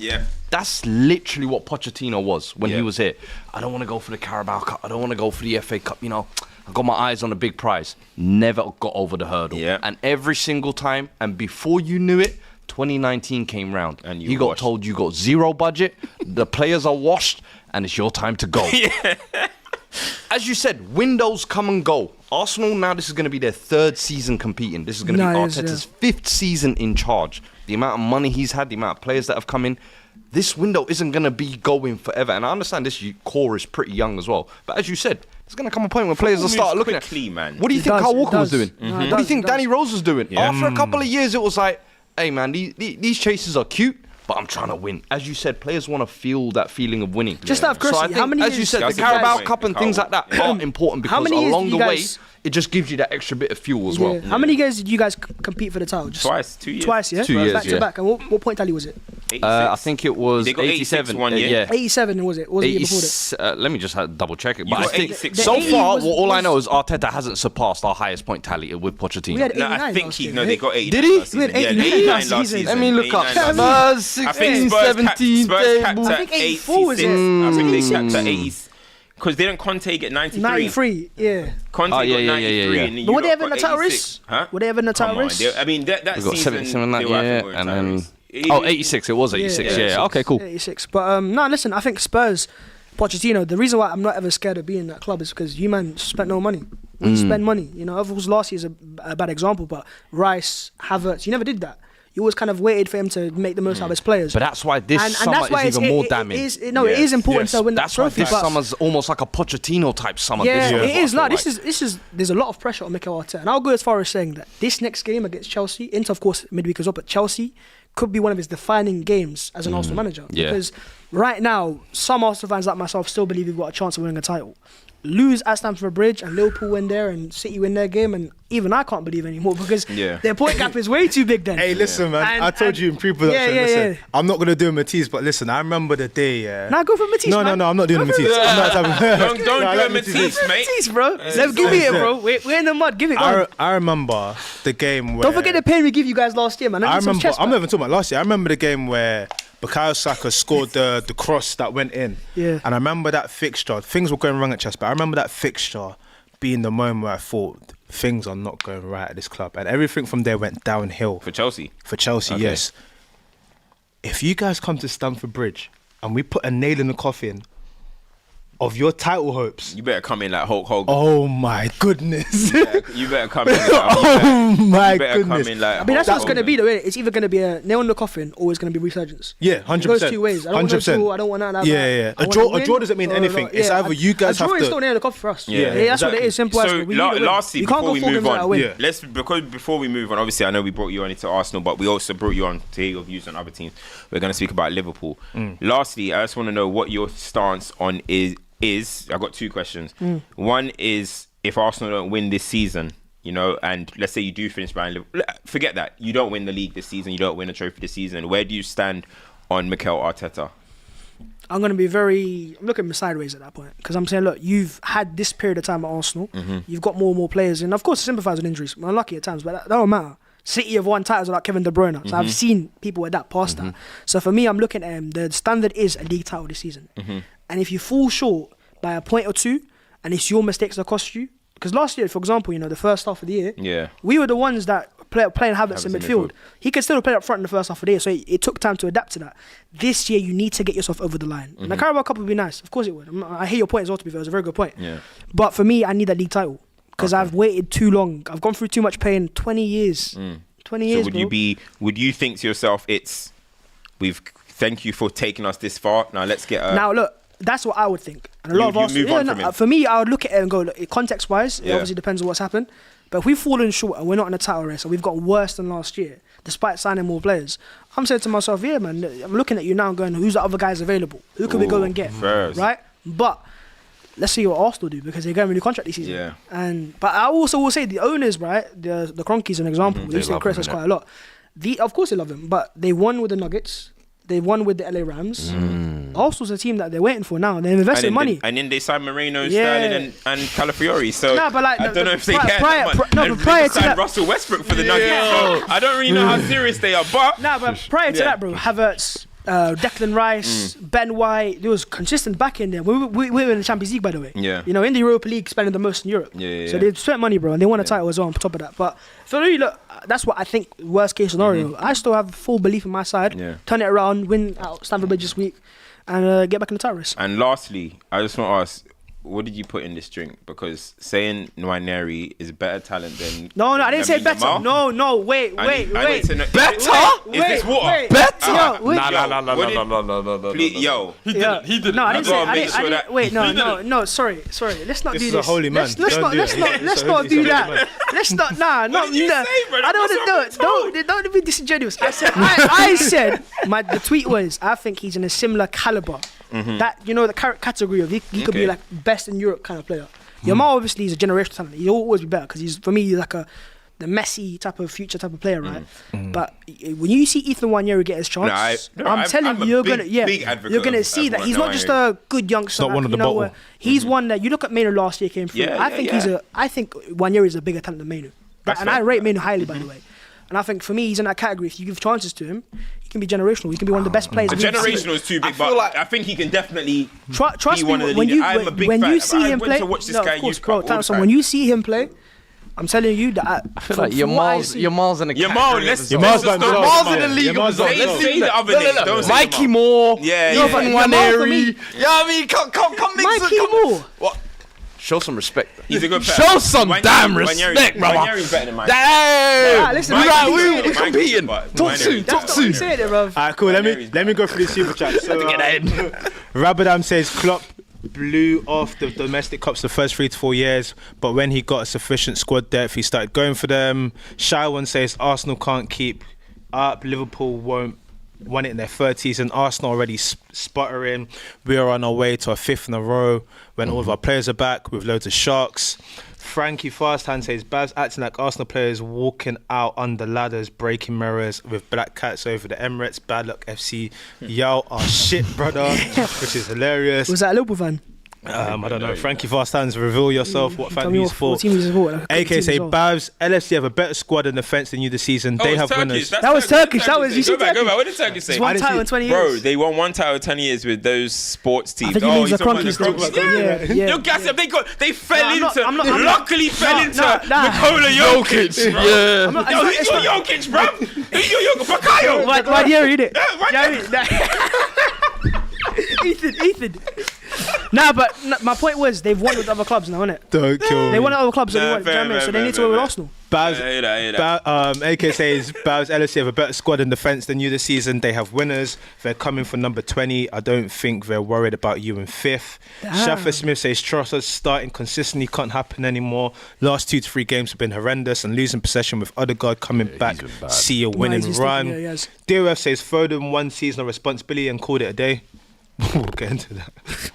that's literally what Pochettino was when he was here. I don't want to go for the Carabao Cup. I don't want to go for the FA Cup. You know, I got my eyes on a big prize. Never got over the hurdle. And every single time, and before you knew it, 2019 came round. And you got told you got zero budget, the players are washed, and it's your time to go. As you said, windows come and go. Arsenal now, this is going to be their 3rd season competing. This is going to be Arteta's 5th season in charge. The amount of money he's had, the amount of players that have come in, this window isn't going to be going forever. And I understand this core is pretty young as well. But as you said, there's going to come a point where players will start looking quickly, man. What do you think Kyle Walker was doing? What do you think Danny Rose was doing? After a couple of years, it was like, hey, man, these chases are cute, but I'm trying to win. As you said, players want to feel that feeling of winning. Just out of curiosity, how many as years... you said, the Carabao Cup and things like that are important because along the way, it just gives you that extra bit of fuel as well. How many years did you guys compete for the title? Just Twice, 2 years. Twice, yeah? 2 years, back to back. And what point tally was it? I think it was They got 87. 1 year. 87 was it? Or was it the year before that? Let me just double check it. But I got think 86. so The far, 80 all I know is Arteta hasn't surpassed our highest point tally with Pochettino. We had 89 No, I think last year, they got 89. Did he? last season. We had 89 89 last last season. season. Let me look up. 89 last season. Spurs, I think 16, Spurs 17 capped table. at I think 84 was it? 86. I think they capped at 80. Because didn't Conte get 93? 93, yeah. Conte got 93. And But were they you ever in the got title 86. race? Huh? Were they ever in the title Come on. race? I mean, that We got season, 77 that they were, I think, year, were in and title then... race. Oh, 86. It was 86. Yeah. Okay, cool. 86. But no, listen, I think Spurs, Pochettino, the reason why I'm not ever scared of being in that club is because you, man, spent no money. We spend money. You know, of course, last year's a bad example, but Rice, Havertz, you never did that. You always kind of waited for him to make the most out of his players. But that's why this summer is even more damning. It is important to win that trophy. That's why this summer's almost like a Pochettino type summer. Yeah, it is. Like this is. There's a lot of pressure on Mikel Arteta, and I'll go as far as saying that this next game against Chelsea, Inter of course midweek as well, but Chelsea could be one of his defining games as an Arsenal manager. Yeah. Because right now, some Arsenal fans like myself still believe we've got a chance of winning a title. Lose at Stamford Bridge and Liverpool win there and City win their game, and even I can't believe anymore because their point gap is way too big then. Hey, listen, man. I told you in pre-production. Listen, I'm not gonna do a Matisse, but listen, I remember the day. Now go for Matisse. No, I'm not doing a Matisse. I'm not having. Don't do a Matisse, mate. Matisse, bro. Give me it, bro. We're in the mud. Give it. I remember the game where. Don't forget the pain we give you guys last year, man. I remember. I'm not even talking about last year. I remember the game where Bukayo Saka scored the cross that went in. Yeah. And I remember that fixture. Things were going wrong at Chelsea, but I remember that fixture being the moment where I thought things are not going right at this club, and everything from there went downhill. For Chelsea, okay. Yes. If you guys come to Stamford Bridge and we put a nail in the coffin of your title hopes, you better come in like Hulk Hogan. Oh my goodness! You better come in. Oh my goodness! I mean, that's what it's going to be, though. It's either going to be a nail in the coffin or it's going to be resurgence. Yeah, 100%. It goes two ways. I don't want no draw. I don't want that. Yeah. A draw doesn't mean anything. It's either you guys have to. A draw is still nail in the coffin for us. Yeah, that's what it is. Simple as. So lastly, before we move on, before we move on, obviously I know we brought you on into Arsenal, but we also brought you on to hear your views on other teams. We're going to speak about Liverpool. Lastly, I just want to know what your stance on is. I've got two questions. One is, if Arsenal don't win this season, you know, and let's say you do finish behind Liverpool, forget that. You don't win the league this season, you don't win a trophy this season. Where do you stand on Mikel Arteta? I'm going to be I'm looking sideways at that point because I'm saying, look, you've had this period of time at Arsenal. You've got more and more players, and of course, I sympathise with injuries. I'm unlucky at times, but that don't matter. City have won titles without Kevin De Bruyne. So I've seen people adapt past that. So for me, I'm looking at him. The standard is a league title this season. And if you fall short by a point or two, and it's your mistakes that cost you, because last year, for example, you know, the first half of the year, we were the ones that playing Havertz in midfield. He could still play up front in the first half of the year, so it took time to adapt to that. This year, you need to get yourself over the line. And the Carabao Cup would be nice. Of course it would. I hear your point as well, to be fair. It was a very good point. But for me, I need that league title because I've waited too long. I've gone through too much pain. 20 years. 20 years, so would you think to yourself, thank you for taking us this far. Now let's get Now look, that's what I would think. And a lot of us, for me, I would look at it and go, look, context-wise, it obviously depends on what's happened. But if we've fallen short and we're not in a title race and we've got worse than last year, despite signing more players, I'm saying to myself, yeah, man, I'm looking at you now and going, who's the other guys available? Who can we go and get? First. Right? But let's see what Arsenal do because they're going to renew contract this season. But I also will say the owners, right? The Kroenkes, an example. We used to Chris us quite a lot. Of course they love him, but they won with the Nuggets. They won with the LA Rams. Arsenal's a team that they're waiting for now. They've invested money. And then they signed Moreno, Sterling, and Calafiori. So but like, I don't know if they care that much. But prior to that, Russell Westbrook for the Nuggets. So I don't really know how serious they are. But prior to that, bro, Havertz, Declan Rice, Ben White, there was consistent back in there. We were in the Champions League, by the way. You know, in the Europa League, spending the most in Europe. So they spent money, bro, and they won a title as well on top of that. But for me, look, that's what I think. Worst case scenario. I still have full belief in my side. Turn it around, win out Stamford Bridge this week, and get back in the title race. And lastly, I just want to ask, what did you put in this drink? Because saying Nwaneri is better talent than... No, I didn't say better. No, wait. Better? Is this water? Better? No. Please, yo. He didn't. No, I didn't say... Wait, no, sorry. Let's not do this. This is a holy man. Let's not do that. Let's not... Nah, no. I don't be disingenuous. I said... The tweet was, I think he's in a similar caliber. That, you know, the category of he could be like best in Europe kind of player. Yamal obviously is a generational talent. He'll always be better because for me he's like the Messi type of future type of player, right? But when you see Ethan Nwaneri get his chance, I'm telling you, you're gonna see that he's not just a good youngster. Not one of the bottle. He's one that you look at Mainu last year came through. I think Nwaneri is a bigger talent than Mainu, and I rate Mainu highly, by the way. And I think for me, he's in that category. If you give chances to him, he can be generational. He can be one of the best players. Generational is too big, but I think he can definitely be one of the leaders. I'm a big fan. When you see him play, to watch this guy use cup all the time. When you see him play, I'm telling you that I feel like Yamal's in the Yamal's in the league. Let's say the other names. Mikey Moore. Ethan Nwaneri. Yeah, I mean, come mix Mikey Moore. What? Show some respect. He's a good player. Show some damn respect, brother. Nwaneri's better than Mike. Listen, we're competing. Talk soon. Say it, bro. Alright, cool. Let me go through the super chat. So, Rabadam says Klopp blew off the domestic cups the first 3 to 4 years, but when he got a sufficient squad depth, he started going for them. Shy One says Arsenal can't keep up. Liverpool won it in their 30s, and Arsenal already sputtering. We are on our way to our 5th in a row when all of our players are back with loads of sharks. Frankie Fasthand says Babs acting like Arsenal players walking out under ladders, breaking mirrors with black cats over the Emirates. Bad luck FC. Y'all are shit, brother, which is hilarious. Was that a Liverpool fan? I don't know. Frankie Fasthand, reveal yourself. What fan you support? AK say Babs, LFC have a better squad and defence than you this season. They have winners. That was Turkish. That was. You see, go back. What did Turkish say? It's one title in 20 years. Bro, they won one title in 10 years with those sports teams. I think he means the Kroenkes. Yeah. Newcastle, they fell into. Luckily fell into Nikola Jokic. Yeah. Yo, who's your Jokic, bro? Who's your Jokic? Bakayo. Why you read it? Ethan. Nah, but my point was they've won with other clubs now, innit? Don't kill me. They won at other clubs, so they need to win with Arsenal. AK says Babs LFC have a better squad and defence than you this season. They have winners. They're coming for number 20. I don't think they're worried about you in 5th. Shaffer Smith says trust us starting consistently can't happen anymore. Last 2 to 3 games have been horrendous, and losing possession with Odegaard coming back. See a winning run. DOF says Foden 1 season of responsibility and called it a day. We'll get into that.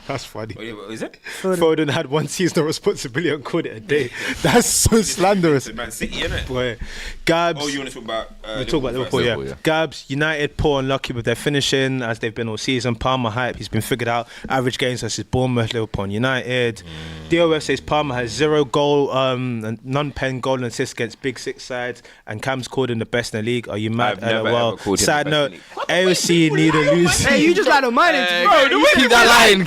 That's funny. What is it? Foden had one seasonal responsibility and called it a day. That's so slanderous. Man City, innit? Boy, Gabs. Oh, you want to talk about? We talk about Liverpool, yeah. Gabs, United poor unlucky with their finishing as they've been all season. Palmer hype, he's been figured out. Average games versus Bournemouth, Liverpool, and United. DOF says Palmer has 0 goal, and non-pen goal and assist against Big Six sides, and Cam's called him the best in the league. Are you mad? I've never ever called him Side the note, best AOC need a lose. Hey, you just lied on mine. Keep that lying.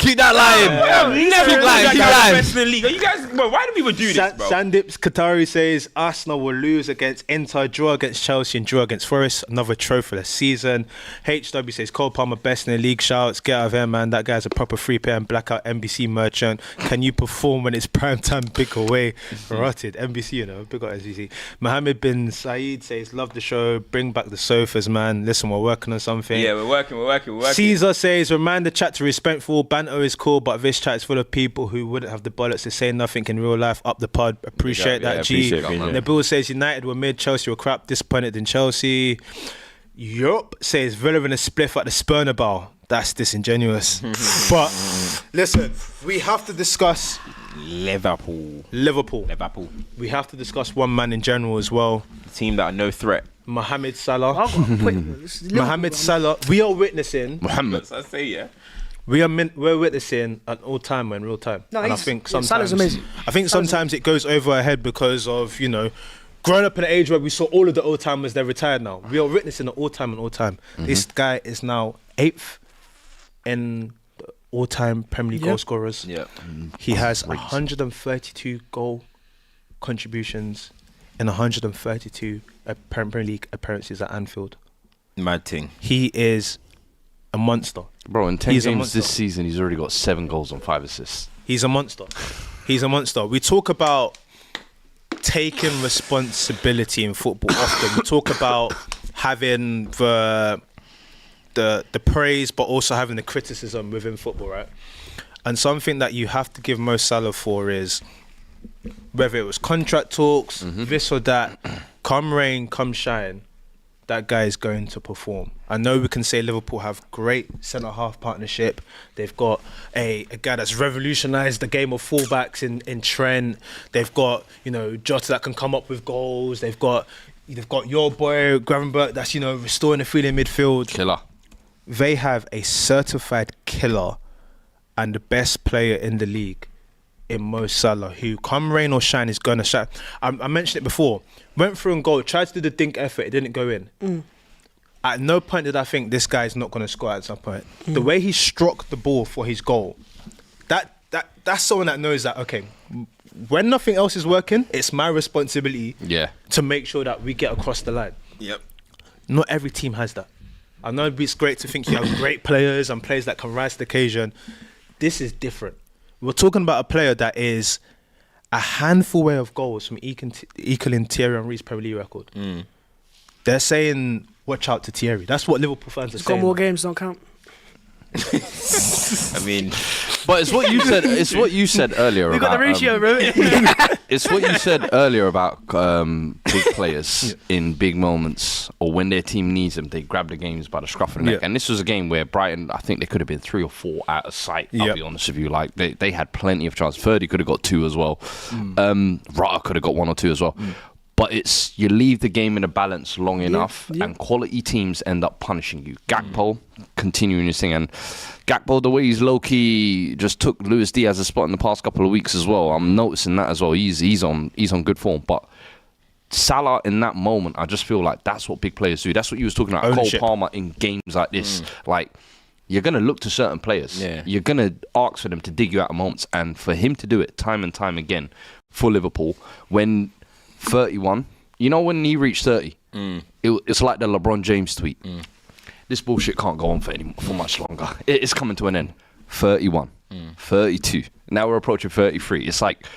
Never Keep lying. the best in the league. Are you guys? Bro, why do people do this, bro? Sandips Qatari says Arsenal will lose against Inter, draw against Chelsea, and draw against Forest. Another trophyless season. HW says Cole Palmer best in the league. Shouts, get out of here, man. That guy's a proper 3 p.m. blackout NBC merchant. Can you perform when it's prime time? Big away, rotted NBC. You know, big up SBC. Mohammed bin Saeed says love the show. Bring back the sofas, man. Listen, we're working on something. Yeah, we're working. Caesar says remind the chat to respectful. Banter is cool, but this chat is full of people who wouldn't have the bollocks to say nothing in real life. Up the pod. Appreciate that, G. Nabil says United were mid, Chelsea were crap. Disappointed in Chelsea. Yup says Villa in a spliff at the Spurnabout. That's disingenuous. But listen, we have to discuss Liverpool. We have to discuss one man in general as well. The team that are no threat. Mohamed Salah. Mohamed Salah. We are witnessing. Mohamed. I say, yeah. We're witnessing an all-time in real time. No, and I think sometimes Salah's amazing. I think sometimes it goes over our head because of, you know, growing up in an age where we saw all of the old-timers, they're retired now. We are witnessing an all-time. This guy is now 8th in the all-time Premier League goal scorers. Yeah. He has 132 goal contributions in 132 Premier League appearances at Anfield. Mad thing. He is a monster. Bro, in 10 games this season, he's already got 7 goals and 5 assists. He's a monster. We talk about taking responsibility in football often. We talk about having the praise, but also having the criticism within football, right? And something that you have to give Mo Salah for is, whether it was contract talks, this or that, come rain, come shine, that guy is going to perform. I know we can say Liverpool have great centre-half partnership. They've got a guy that's revolutionised the game of fullbacks in Trent. They've got, you know, Jota that can come up with goals. They've got your boy Gravenberch that's, you know, restoring the feeling midfield. Killer. They have a certified killer and the best player in the league in Mo Salah, who come rain or shine is going to shine. I mentioned it before. Went through and goal, tried to do the dink effort, it didn't go in. At no point did I think this guy's not going to score at some point. The way he struck the ball for his goal, that's someone that knows that, okay, when nothing else is working, it's my responsibility to make sure that we get across the line. Yep. Not every team has that. I know it's great to think you have great players and players that can rise to the occasion. This is different. We're talking about a player that is a handful away of goals from equaling Thierry Henry's Premier League record. They're saying, watch out to Thierry. That's what Liverpool fans are saying. Got more games, don't count. I mean, but it's what you said. It's what you said earlier. We got the ratio, bro. It's what you said earlier about big players in big moments, or when their team needs them, they grab the games by the scruff of the neck. And this was a game where Brighton, I think they could have been 3 or 4 out of sight. I'll be honest with you. Like they had plenty of chances. Ferdy could have got 2 as well. Rata could have got 1 or 2 as well. But it's, you leave the game in a balance long enough, and quality teams end up punishing you. Gakpo continuing his thing, and Gakpo, the way he's low-key just took Luis Diaz's spot in the past couple of weeks as well. I'm noticing that as well. He's on good form, but Salah in that moment, I just feel like that's what big players do. That's what you was talking about. Ownership. Cole Palmer in games like this, like, you're going to look to certain players. You're going to ask for them to dig you out of moments, and for him to do it time and time again for Liverpool when 31, you know, when he reached 30, it's like the LeBron James tweet. This bullshit can't go on for much longer. It's coming to an end. 31, 32. Now we're approaching 33. It's like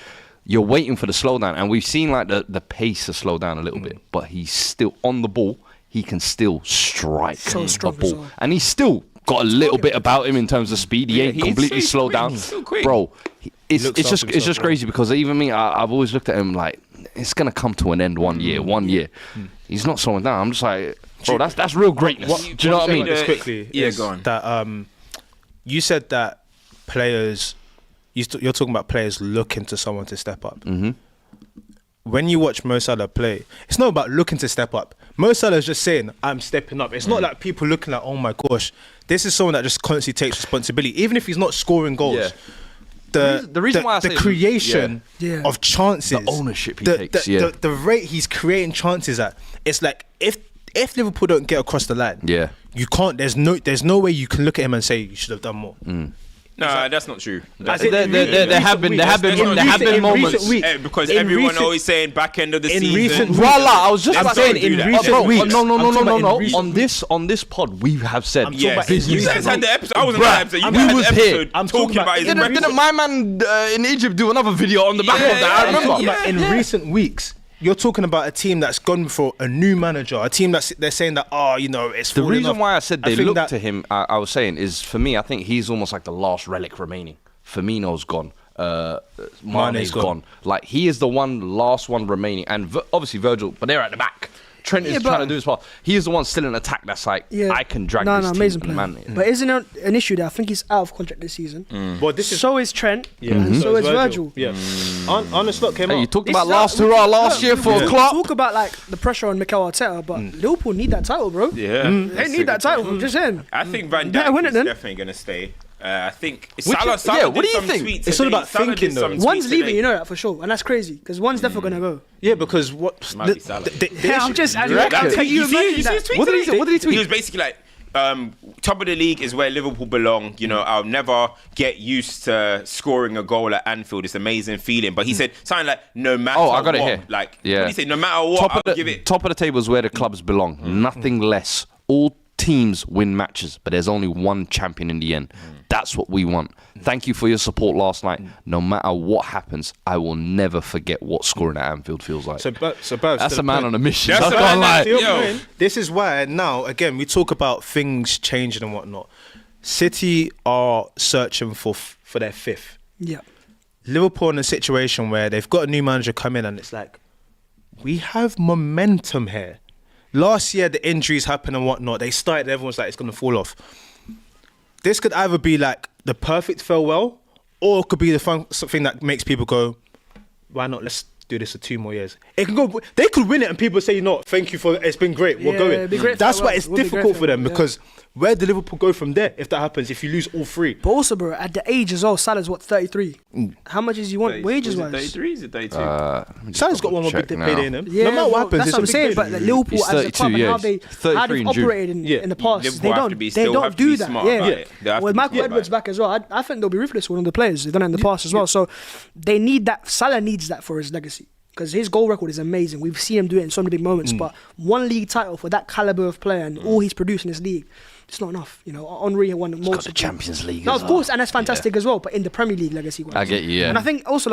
you're waiting for the slowdown, and we've seen like the pace to slow down a little bit, but he's still on the ball. He can still strike the ball, and he's still got a little bit about him in terms of speed. He ain't completely slowed down, bro. It's just crazy, because even me, I've always looked at him like, it's gonna come to an end one year. He's not slowing down. I'm just like, bro, that's real greatness. Do you know what I mean? Just quickly, go on. That you said that players, you're talking about players looking to someone to step up. Mm-hmm. When you watch Mo Salah play, it's not about looking to step up. Mo Salah is just saying, I'm stepping up. It's not like people looking like, oh my gosh, this is someone that just constantly takes responsibility. Even if he's not scoring goals. Yeah. The reason why I say creation of chances, the ownership he takes, the rate he's creating chances at, it's like if Liverpool don't get across the line, you can't. There's no way you can look at him and say you should have done more. No, that's not true. There have been moments because everyone always saying back end of the season. I was just saying in recent weeks. No. On this pod, we have said. Yes, you guys had the episode. I wasn't on the episode. We was here. I'm talking about. Didn't my man in Egypt do another video on the back of that? I remember. In recent weeks. You're talking about a team that's gone for a new manager, a team they're saying that, it's the reason off. why I said they look to him. I was saying is, for me, I think he's almost like the last relic remaining. Firmino's gone, Mane's gone. Like he is the last one remaining, and obviously Virgil, but they're at the back. Trent is trying to do his part. He is the one still in attack that's like, I can drag this team. Amazing player. But isn't it an issue there? I think he's out of contract this season. So is Trent, and so is Virgil. Arne Slot came out. You talked about last year for Klopp. Talk about like the pressure on Mikel Arteta, but Liverpool need that title, bro. Yeah, they need that title. I'm just saying. I think Van Dijk is definitely going to stay. I think Salah what do you think? Tweets it's all about thinking though. One's leaving, you know that for sure, and that's crazy because one's definitely gonna go. Yeah, because what? I'm just. You imagine that. What did he tweet? He was basically like, top of the league is where Liverpool belong. You know, I'll never get used to scoring a goal at Anfield. It's an amazing feeling. But he said something like, no matter what. I got it here. Like, what did he say? No matter what, I'll give it. Top of the table is where the clubs belong. Nothing less. All teams win matches, but there's only one champion in the end. That's what we want. Thank you for your support last night. No matter what happens, I will never forget what scoring at Anfield feels like. So that's a man on a mission. That's I can't lie. This is why now, again, we talk about things changing and whatnot. City are searching for their fifth. Yeah. Liverpool in a situation where they've got a new manager come in and it's like, we have momentum here. Last year, the injuries happened and whatnot. They started, everyone's like, it's going to fall off. This could either be like the perfect farewell, or it could be something that makes people go, why not? Let's do this for 2 more years. It can go. They could win it, and people say, you know what, thank you for it's been great. We're going. That's why it's difficult for them because where do Liverpool go from there if that happens? If you lose all 3, but also, bro, at the age as well, Salah's what 33. How much does he want wages wise? 33 is it 32? Salah's got one more big payday in him. Yeah, no matter what happens, that's what I'm saying. But Liverpool as a club and how they've operated in the past, they don't do that. Yeah. With Michael Edwards back as well, I think they'll be ruthless with one of the players. They've done it in the past as well. So they need that. Salah needs that for his legacy. Because his goal record is amazing. We've seen him do it in so many big moments. But one league title for that caliber of player and all he's produced in this league, it's not enough. You know, Henry won the most. Got the Champions League. No, of course, and that's fantastic as well. But in the Premier League legacy, I get you. Yeah. And I think also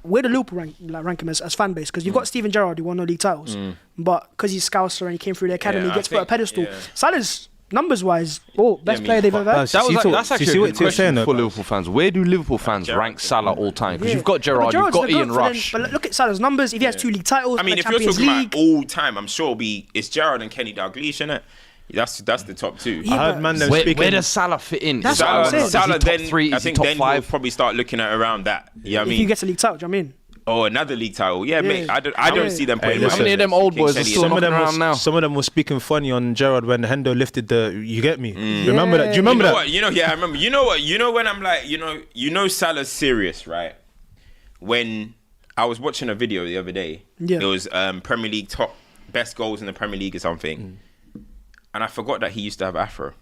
where do Liverpool rank him as fan base? Because you've got Steven Gerrard who won no league titles, but because he's Scouser and he came through the academy, he gets put a pedestal. Salah's numbers wise, best player they've ever had. That's actually a good question for Liverpool fans. Where do Liverpool fans rank Salah all time? Because you've got Gerrard, you've got Ian Rush. But look at Salah's numbers. If he has 2 league titles, I mean, if you're talking about all time, I'm sure it's Gerrard and Kenny Dalglish, isn't it? That's the top 2. I heard man where does Salah fit in? That's what I'm saying. Salah then, top 3, I think then we'll probably start looking at around that. Yeah, I mean, if he gets a league title, do you know what I mean? Oh, another league title. Yeah, mate. I don't see them playing. How many of them old boys are still knocking around now? Some of them were speaking funny on Gerrard when Hendo lifted you get me? Remember that? Do you remember that? What? I remember. You know what? You know when I'm like, you know Salah's serious, right? When I was watching a video the other day, it was Premier League top best goals in the Premier League or something, and I forgot that he used to have afro.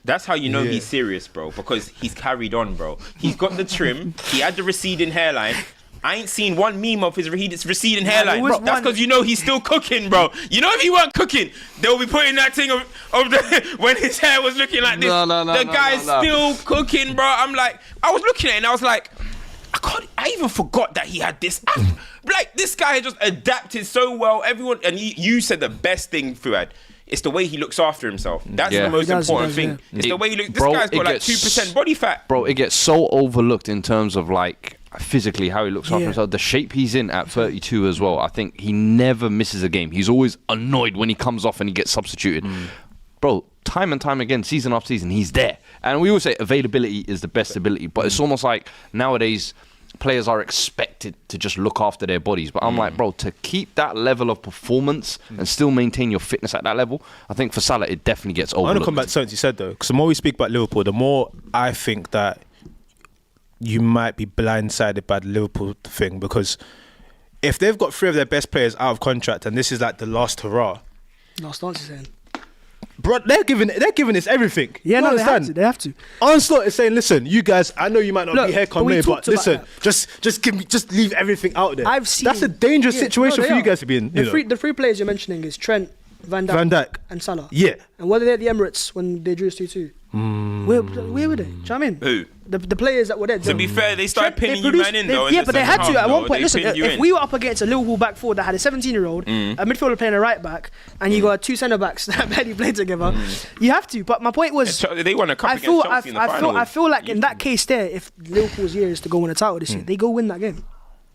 That's how you know he's serious, bro, because he's carried on, bro. He's got the trim. He had the receding hairline. I ain't seen one meme of his receding hairline. Bro, that's because he's still cooking, bro. You know if he weren't cooking, they'll be putting that thing of the when his hair was looking like this. The guy's still cooking, bro. I'm like, I was looking at it and I was like, I even forgot that he had this. Like, this guy just adapted so well. Everyone, and you said the best thing, Fuad. It's the way he looks after himself. That's the most important thing. It's the way he looks. This guy's got like 2% body fat. Bro, it gets so overlooked in terms of like physically how he looks after himself. The shape he's in at 32 as well. I think he never misses a game. He's always annoyed when he comes off and he gets substituted. Bro, time and time again, season after season, he's there. And we always say availability is the best ability, but it's almost like nowadays players are expected to just look after their bodies. But I'm like, bro, to keep that level of performance and still maintain your fitness at that level, I think for Salah, it definitely gets overlooked. I want to come back to something you said, though, because the more we speak about Liverpool, the more I think that you might be blindsided by the Liverpool thing, because if they've got 3 of their best players out of contract and this is like the last hurrah, Last dance, you're saying. bro, they're giving us everything. Yeah, You no, understand? they have to. Onslaught is saying, listen, you guys, I know you might not Look, be here but come we May, but talked about listen, that. just leave everything out there. I've seen That's a dangerous situation they for you are. guys to be in. The three players you're mentioning is Trent, Van Dijk, and Salah. Yeah. And were they at the Emirates when they drew us 2-2? Where were they? Do you know what I mean? Who? The players that were there. To be fair, they started pinning you man in though. Yeah, but they had to at one point. They Listen, pinned you if in. we were up against a Liverpool back four that had a 17-year-old, a midfielder playing a right back, and you got 2 centre backs that barely play together, you have to. But my point was, They won a cup against Chelsea in the final. I feel like in that case there, if Liverpool's year is to go win a title this year, they go win that game.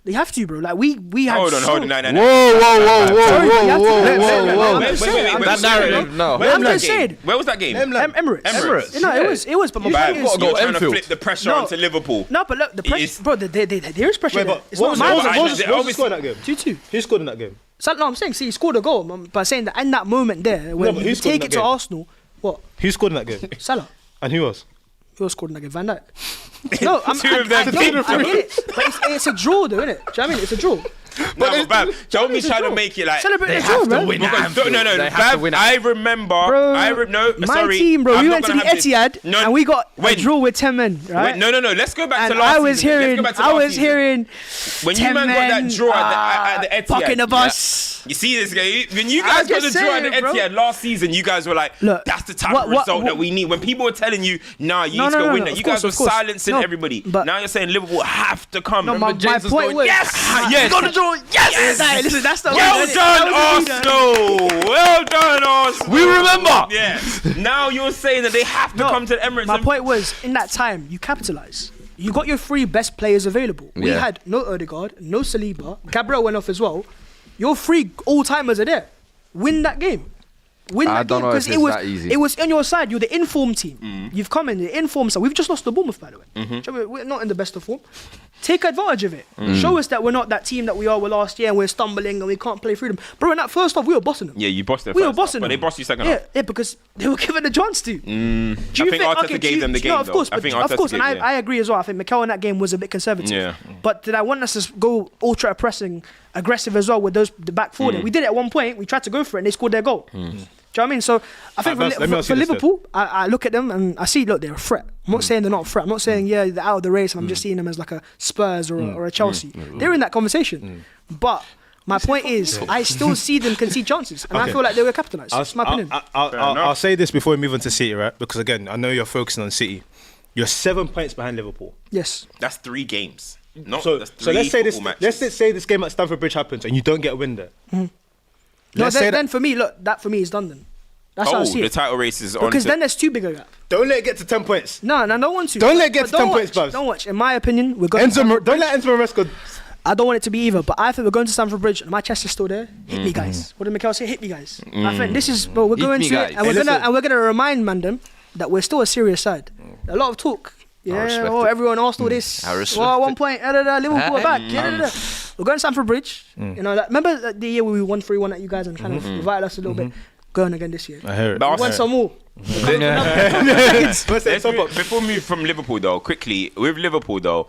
They have to, bro. Like we had. Hold on. Whoa, No. Sorry, but you have to- Whoa. I'm just Wait, saying, I'm that just saying, narrative, no. I'm just saying. Where was that game? Emirates. No, it was. But my point is, You're trying to Anfield. flip the pressure No. onto Liverpool. no, but look, the pressure, It's- bro. There is pressure. Wait, there. but It's what not was my the score in that game? 2-2. Who scored in that game? So, no, I'm saying, see, he scored a goal, but saying that in that moment there, when but you who scored in take that it to game? Arsenal, what? Who scored in that game? Salah. And who else? Who else scored in that game? Van Dijk. No, Two of them. I get it. But it's a draw, though, isn't it? Do you know what I mean? It's a draw. But Bab, don't be it's a trying to draw. make it like Celebrate They the draw, have to bro. win at Because, Anfield. no, They have to Bab, win at- I remember. Bro, No, my sorry. team, bro. I'm We not went to gonna the have this. Etihad No, and we got a when? draw with 10 men, right? No. Let's go back And to last I was season. Let's hearing, go back to I last was season. hearing, When you 10 man got that draw at the Etihad. Parking the yeah? bus. You see this guy? When you guys got the just draw at the saying, bro. Etihad last season, you guys were like, Look, that's the type what- of result what- that we need. When people were telling you, nah, you No, need to no, go no, win no, that, of you course, guys were of course. silencing No, everybody. but- Now you're saying Liverpool have to come. No, my James was point going, was, yes, got the draw. Yes. Nah, listen, that's the Well one, innit? done, That was the leader. Arsenal. Well done, Arsenal. We remember. Yeah. Now you're saying that they have to No, come to the Emirates. My and- point was, in that time, you capitalise. You got your 3 best players available. We Yeah. had no Odegaard, no Saliba. Gabriel went off as well. Your 3 all-timers are there. Win that game. Win I that don't game know if because it's it was that easy. it was on your side. You're the informed team. You've come in the informed side. We've just lost to Bournemouth, by the way. Do you know, we're not in the best of form. Take advantage of it. Show us that we're not that team that we were last year and we're stumbling and we can't play through them. Bro, in that first half, we were bossing them. Yeah, you bossed them We were first half, bossing but them. they bossed you second yeah, half. Yeah, because they were given a chance to. Do you I think Arteta gave them the game, No, of though. course, I but think of Arteta course, and gave- yeah. I agree as well. I think Mikel in that game was a bit conservative. Yeah. But did I want us to go ultra pressing, aggressive as well with the back four there? We did it at one point. We tried to go for it and they scored their goal. Do you know what I mean? So I think Let me ask for you this Liverpool, I look at them and I see, look, they're a threat. I'm not saying they're not a threat. I'm not saying, yeah, they're out of the race and I'm just seeing them as like a Spurs or a Chelsea. They're in that conversation. But my point is, I still see them concede chances. And I feel like they were capitalised. That's my opinion. I'll say this before we move on to City, right? Because again, I know you're focusing on City. You're 7 points behind Liverpool. Yes. That's 3 games. So That's let's say this. football matches. Let's say this game at Stamford Bridge happens and you don't get a win there. No, Let's say then for me, look, that for me is done then. That's how I see the it. title race is on. Because then there's too big a gap. Don't let it get to 10 points. No, I don't want to. Don't let it get But to 10 don't points, watch, Babs. Don't watch. In my opinion, we're going to Don't let Enzo Maresca. I don't want it to be either, but I think we're going to Stamford Bridge and my chest is still there. Hit me, guys. What did Mikel say? Hit me, guys. I think this is, bro, we're Hit going me, to guys. it and we're gonna remind Mandem that we're still a serious side. A lot of talk. Yeah, respect oh, it. everyone Arsenal this. I respect Well, at one it. point, Liverpool are back. We're going to Stamford Bridge. You know, remember the year where we won 3-1 at you guys and kind of revitalized us a little bit. Going again this year. I hear it. But We want some more. Let's before we move from Liverpool though, quickly with Liverpool though,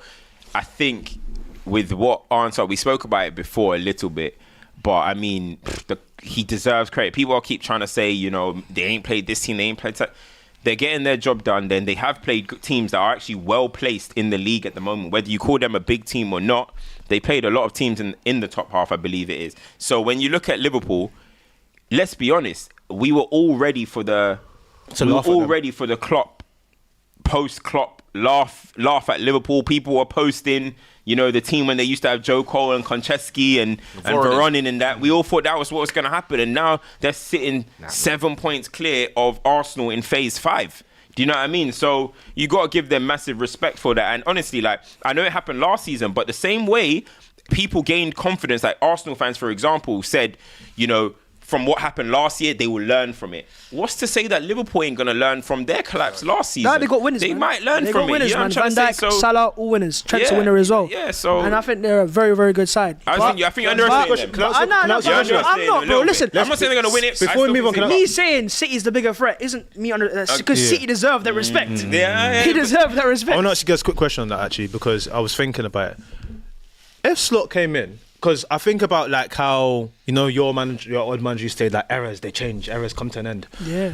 I think with what answer we spoke about it before a little bit, but I mean he deserves credit. People keep trying to say, you know, they ain't played this team, they ain't played. They're getting their job done. Then they have played teams that are actually well placed in the league at the moment. Whether you call them a big team or not, they played a lot of teams in the top half, I believe it is. So when you look at Liverpool, let's be honest, we were all ready for the Klopp post-Klopp laugh at Liverpool. People were posting, you know, the team when they used to have Joe Cole and Konchesky and Voronin and that. We all thought that was what was going to happen. And now they're sitting 7 points clear of Arsenal in phase 5. Do you know what I mean? So you got to give them massive respect for that. And honestly, like, I know it happened last season, but the same way people gained confidence, like Arsenal fans, for example, said, you know, from what happened last year, they will learn from it. What's to say that Liverpool ain't going to learn from their collapse last season? No, they got winners, They man. might learn They from got winners, it. You know man. what I'm Van trying Dijk, to say? So, Salah, all winners. Trent's a Yeah, winner as well. yeah, so- And I think they're a very, very good side. I think you're underestimating them. Can I ask you- I'm not, can I ask you a question? bro. Listen, I'm not saying they're going to win it. Before we move on, can I- me saying City's the bigger threat isn't me under because Yeah. City deserve that respect. Yeah, He deserves that respect. I want to ask you guys a quick question on that actually, because I was thinking about it. If Slot came in, because I think about like how your old manager used to say like errors, they change, errors come to an end. Yeah.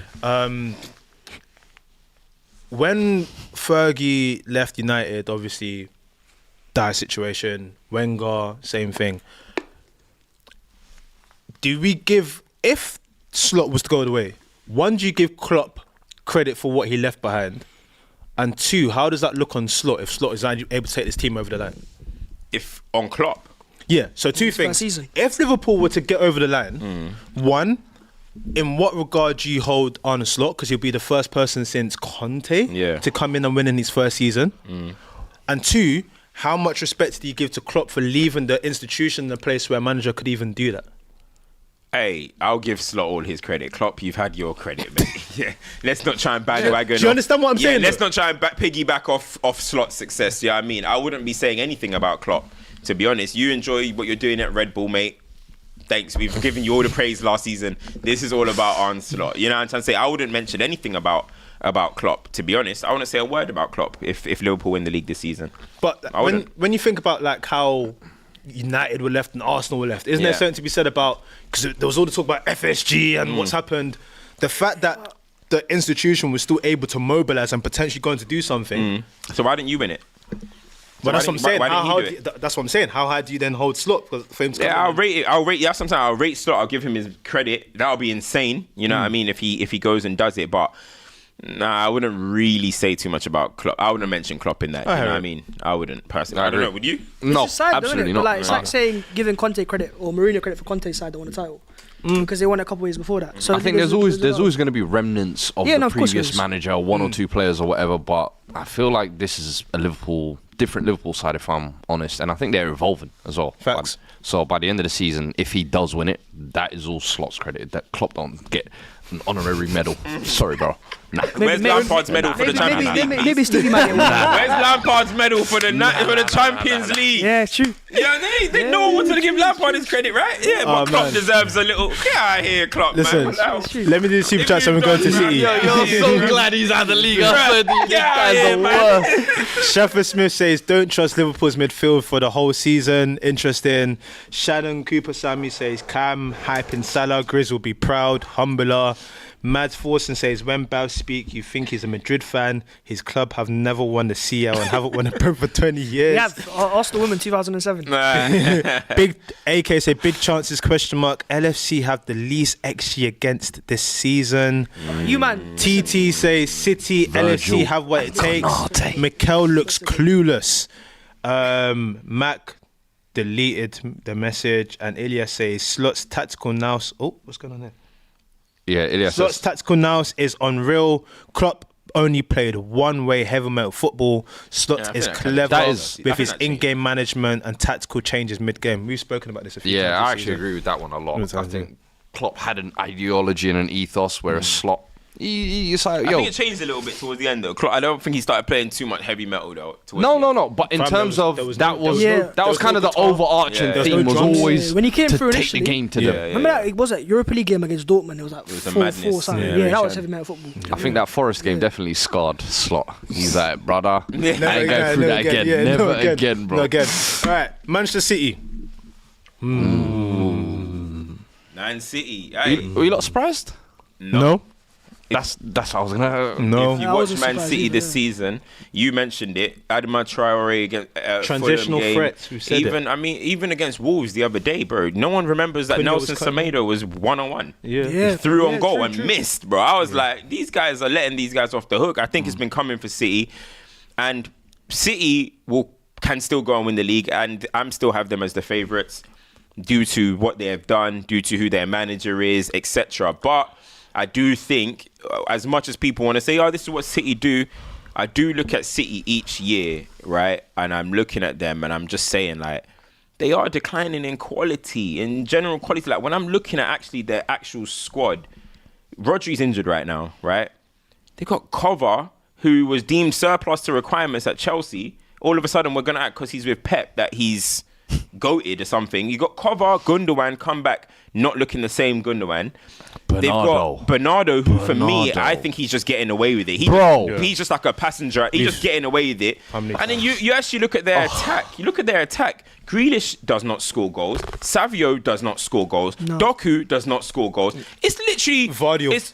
When Fergie left United, obviously, dire situation. Wenger, same thing. Do we give, if Slot was to go away, one, do you give Klopp credit for what he left behind? And two, how does that look on Slot if Slot is able to take this team over the line? If on Klopp. Yeah, so two First things. season. If Liverpool were to get over the line, one, in what regard do you hold Arne Slot? Because he'll be the first person since Conte to come in and win in his first season. And two, how much respect do you give to Klopp for leaving the institution in a place where a manager could even do that? Hey, I'll give Slot all his credit. Klopp, you've had your credit, mate. Yeah, let's not try and bandwagon. Do you understand what I'm saying, Let's though? not try and piggyback off Slot's success. Yeah, I mean, I wouldn't be saying anything about Klopp. To be honest, you enjoy what you're doing at Red Bull, mate. Thanks. We've given you all the praise last season. This is all about Arne Slot. You know what I'm trying to say? I wouldn't mention anything about Klopp. To be honest, I wouldn't say a word about Klopp if Liverpool win the league this season. But I wouldn't. when you think about like how United were left and Arsenal were left, isn't there something to be said about, because there was all the talk about FSG and what's happened, the fact that the institution was still able to mobilise and potentially going to do something. So why didn't you win it? But that's what I'm saying. Why didn't How he do do you, it? that's what I'm saying. How high do you then hold Slot for him to come Yeah, in? I'll rate. Yeah, sometimes I'll rate Slot. I'll give him his credit. That'll be insane. You know what I mean? If he goes and does it, but nah, I wouldn't really say too much about Klopp. I wouldn't mention Klopp in that. You know what I mean? I wouldn't personally. I don't know. Would you? No, It's sad, absolutely it? not. But like, it's like saying giving Conte credit or Mourinho credit for Conte's side that won the title because they won a couple of years before that. So I think there's always going to be remnants of the of course there previous is. manager, one or two players or whatever. But I feel like this is a different Liverpool side, if I'm honest, and I think they're evolving as well. Facts. So by the end of the season, if he does win it, that is all Slot's credit. That Klopp don't get an honorary medal. Sorry, bro. Nah. Where's Lampard's medal for the Champions League? Maybe Stevie might get one. Where's Lampard's medal for the Champions League? Yeah, true. Yeah, no one wanted to give Lampard his credit, right? Yeah, but Klopp man. deserves a little. Get out of here, Klopp, Listen, man. What the hell? let me do the super chat so we go to City. You're so glad he's out of the league. I said these guys are worse. Sheffield Smith says, don't trust Liverpool's midfield for the whole season. Interesting. Shannon Cooper Sammy says, Cam, hyping Salah, Grizz will be proud. Humbler. Mads Forsen says, when Bav speak, you think he's a Madrid fan. His club have never won the CL and haven't won a Prem for 20 years. Yeah, Arsenal women 2007. Big AK say, big chances, question mark. LFC have the least XG against this season. You man. TT says, City, Virgil. LFC have what it takes. Mikel looks clueless. Mac deleted the message. And Ilya says, Slot's tactical nous. Oh, what's going on there? Yeah, Elias. Slot's tactical nous is unreal. Klopp only played one-way heavy metal football. Slot is clever with his in-game management and tactical changes mid-game. We've spoken about this a few times. Yeah, I actually agree with that one a lot. I think Klopp had an ideology and an ethos, whereas Slot, he's like, I think it changed a little bit towards the end though. I don't think he started playing too much heavy metal though. No. But in terms of that was kind of the overarching theme was always when he came to through take the initially. game to them. Remember that it was that Europa League game against Dortmund. It was like was a 4-4 madness. something. Yeah, Yeah, very that was sharp. heavy metal football. I think that Forest game definitely scarred Slot. He's like, brother, I ain't Never going through that again. Yeah, Never again, bro. No again. All right, Manchester City. Man City. Were you not surprised? No. That's what I was gonna. No. If you I watch wasn't Man surprised City either, this yeah. season, you mentioned it. Adama Traore against Transitional Fulham game. threats, we've said even even against Wolves the other day, bro. No one remembers that Cunha was Nelson cutting. Semenyo was 1-on-1. Yeah. Yeah. He threw on goal true, and true. missed, bro. I was like, these guys are letting these guys off the hook. I think it's been coming for City, and City can still go and win the league, and I'm still have them as the favourites due to what they have done, due to who their manager is, etc. But I do think, as much as people want to say, oh, this is what City do, I do look at City each year, right? And I'm looking at them and I'm just saying, like, they are declining in quality, in general quality. Like when I'm looking at actually their actual squad, Rodri's injured right now, right? They got Cover, who was deemed surplus to requirements at Chelsea. All of a sudden, we're going to act because he's with Pep that he's goated or something. You got Cover, Gundogan come back, not looking the same Gundogan. They've got Bernardo, who for me, I think he's just getting away with it. He's just like a passenger. He's just getting away with it. And then you actually look at their attack. You look at their attack. Grealish does not score goals. Savio does not score goals. No. Doku does not score goals. It's literally It's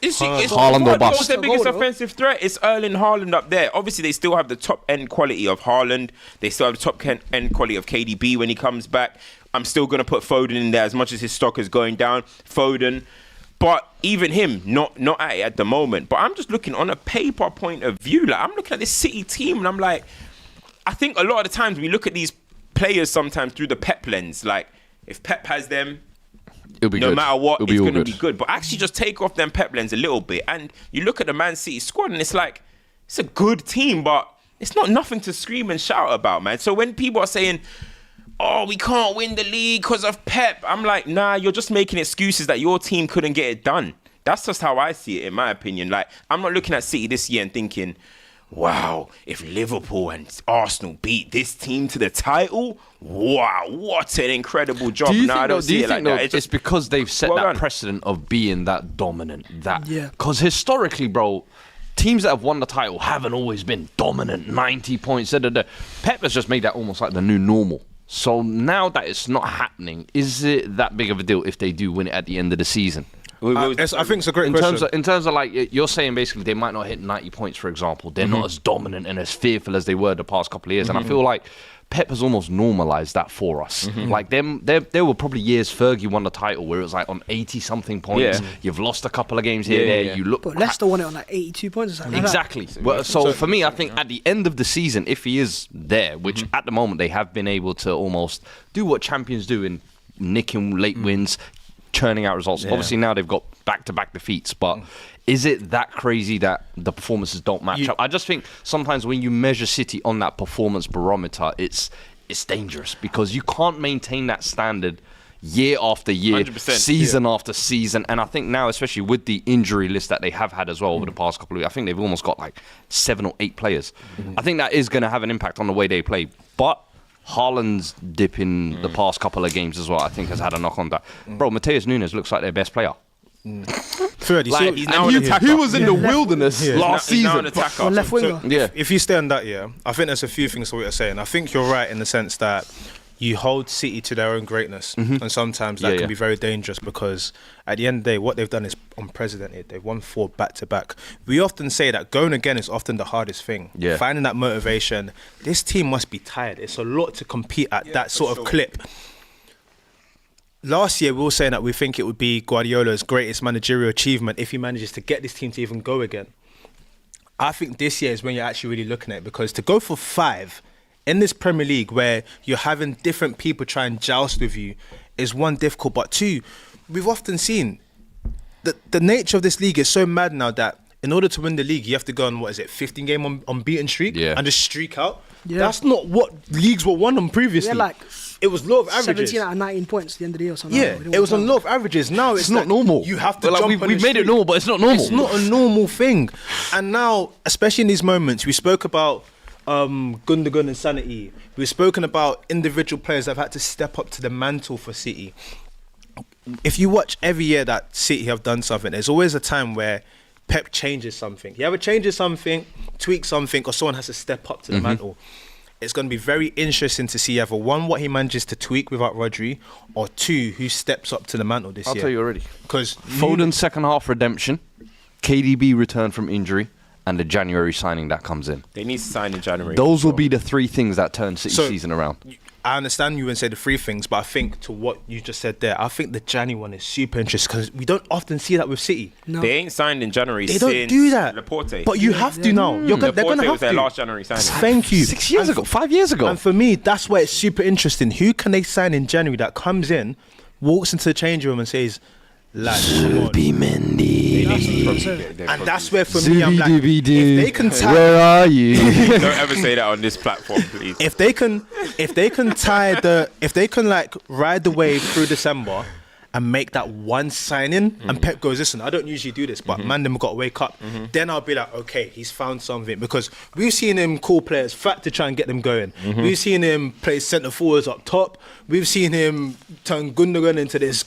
Haaland or bust. Their biggest offensive threat is Erling Haaland up there. Obviously, they still have the top end quality of Haaland. They still have the top end quality of KDB when he comes back. I'm still going to put Foden in there as much as his stock is going down. Foden. But even him, not at it at the moment. But I'm just looking on a paper point of view. Like I'm looking at this City team and I'm like, I think a lot of the times we look at these players sometimes through the Pep lens. Like if Pep has them, it'll be no good. matter what, it's going to be good. But actually just take off them Pep lens a little bit. And you look at the Man City squad and it's like, it's a good team, but it's not nothing to scream and shout about, man. So when people are saying, oh, we can't win the league because of Pep, I'm like, nah, you're just making excuses that your team couldn't get it done. That's just how I see it, in my opinion. Like, I'm not looking at City this year and thinking, wow, if Liverpool and Arsenal beat this team to the title, wow, what an incredible job. Do you I don't see it like that. It's because they've set that precedent of being that dominant. Because historically, bro, teams that have won the title haven't always been dominant, 90 points. Pep has just made that almost like the new normal. So now that it's not happening, is it that big of a deal if they do win it at the end of the season? I think it's a great question. In terms of like, you're saying basically they might not hit 90 points, for example. They're not as dominant and as fearful as they were the past couple of years. And I feel like Pep has almost normalised that for us. Like there were probably years Fergie won the title where it was like on 80-something points. Yeah. You've lost a couple of games here and there. You look, but Leicester won it on like 82 points or something. Exactly. Well, so for me, I think at the end of the season, if he is there, which at the moment they have been able to almost do what champions do in nicking late wins, churning out results. Obviously now they've got back-to-back defeats, but is it that crazy that the performances don't match up? I just think sometimes when you measure City on that performance barometer, it's dangerous because you can't maintain that standard year after year, 100%, season after season. And I think now, especially with the injury list that they have had as well over the past couple of weeks, I think they've almost got like 7 or 8 players. I think that is going to have an impact on the way they play. But Haaland's dip in the past couple of games as well, I think, has had a knock on that. Bro, Mateus Nunes looks like their best player. Like, he's now an attacker. He was in the wilderness last season. He's now an attacker. Left winger. If you stay on that, I think there's a few things to what you're saying. I think you're right in the sense that you hold City to their own greatness, and sometimes that can be very dangerous because at the end of the day, what they've done is unprecedented. They've won 4 back-to-back. We often say that going again is often the hardest thing. Finding that motivation. This team must be tired. It's a lot to compete at that sort of clip. Last year, we were saying that we think it would be Guardiola's greatest managerial achievement if he manages to get this team to even go again. I think this year is when you're actually really looking at it because to go for 5 in this Premier League where you're having different people try and joust with you is one, difficult, but 2, we've often seen the nature of this league is so mad now that in order to win the league, you have to go on, 15-game unbeaten streak and just streak out. That's not what leagues were won on previously. It was law of averages. 17 out of 19 points at the end of the year or something. It was on law of averages. Now it's not normal. You have to jump on the We've made it normal, but it's not normal. It's not a normal thing. And now, especially in these moments, we spoke about Gundogan and sanity. We've spoken about individual players that have had to step up to the mantle for City. If you watch every year that City have done something, there's always a time where Pep changes something. He either changes something, tweaks something, or someone has to step up to the mantle. It's going to be very interesting to see either 1, what he manages to tweak without Rodri, or 2, who steps up to the mantle this year. I'll tell you already. Because Foden's second half redemption, KDB return from injury, and the January signing that comes in. They need to sign in January. Those will be the 3 things that turn City season around. I understand you wouldn't say the 3 things, but I think to what you just said there, I think the January one is super interesting because we don't often see that with City. No. They ain't signed in January. They don't do that. Laporte. But you have to now. They're going to have to. Was their last January signing. Thank you. 6 years ago, 5 years ago. And for me, that's where it's super interesting. Who can they sign in January that comes in, walks into the change room and says, lads, come on. Mendy. And that's where for me I'm like, if they can tie, where are you? Don't ever say that on this platform, please. if they can like ride the wave through December and make that one signing, and Pep goes, listen, I don't usually do this, but man, them got to wake up. Then I'll be like, okay, he's found something, because we've seen him call players fat to try and get them going. We've seen him play centre forwards up top. We've seen him turn Gundogan into this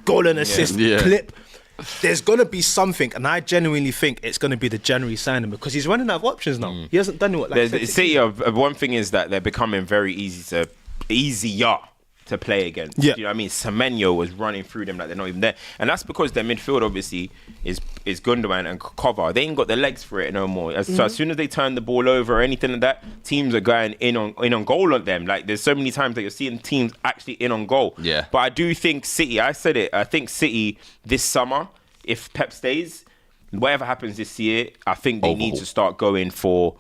goal and assist clip. There's going to be something, and I genuinely think it's going to be the January signing, because he's running out of options now. He hasn't done what City. One thing is that they're becoming very easier to play against. Yeah. Do you know what I mean? Semenyo was running through them like they're not even there. And that's because their midfield obviously is Gundogan and Kovar. They ain't got the legs for it no more. So as soon as they turn the ball over or anything like that, teams are going in on goal on them. Like there's so many times that you're seeing teams actually in on goal. Yeah. But I do think City, I said it, I think City this summer, if Pep stays, whatever happens this year, I think they need to start going for,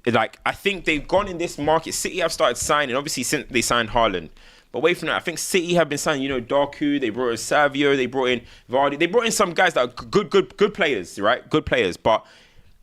like, I think they've gone in this market. City have started signing, obviously since they signed Haaland. But away from that, I think City have been signing, Doku, they brought in Savio, they brought in Vardy, they brought in some guys that are good players, right? Good players. But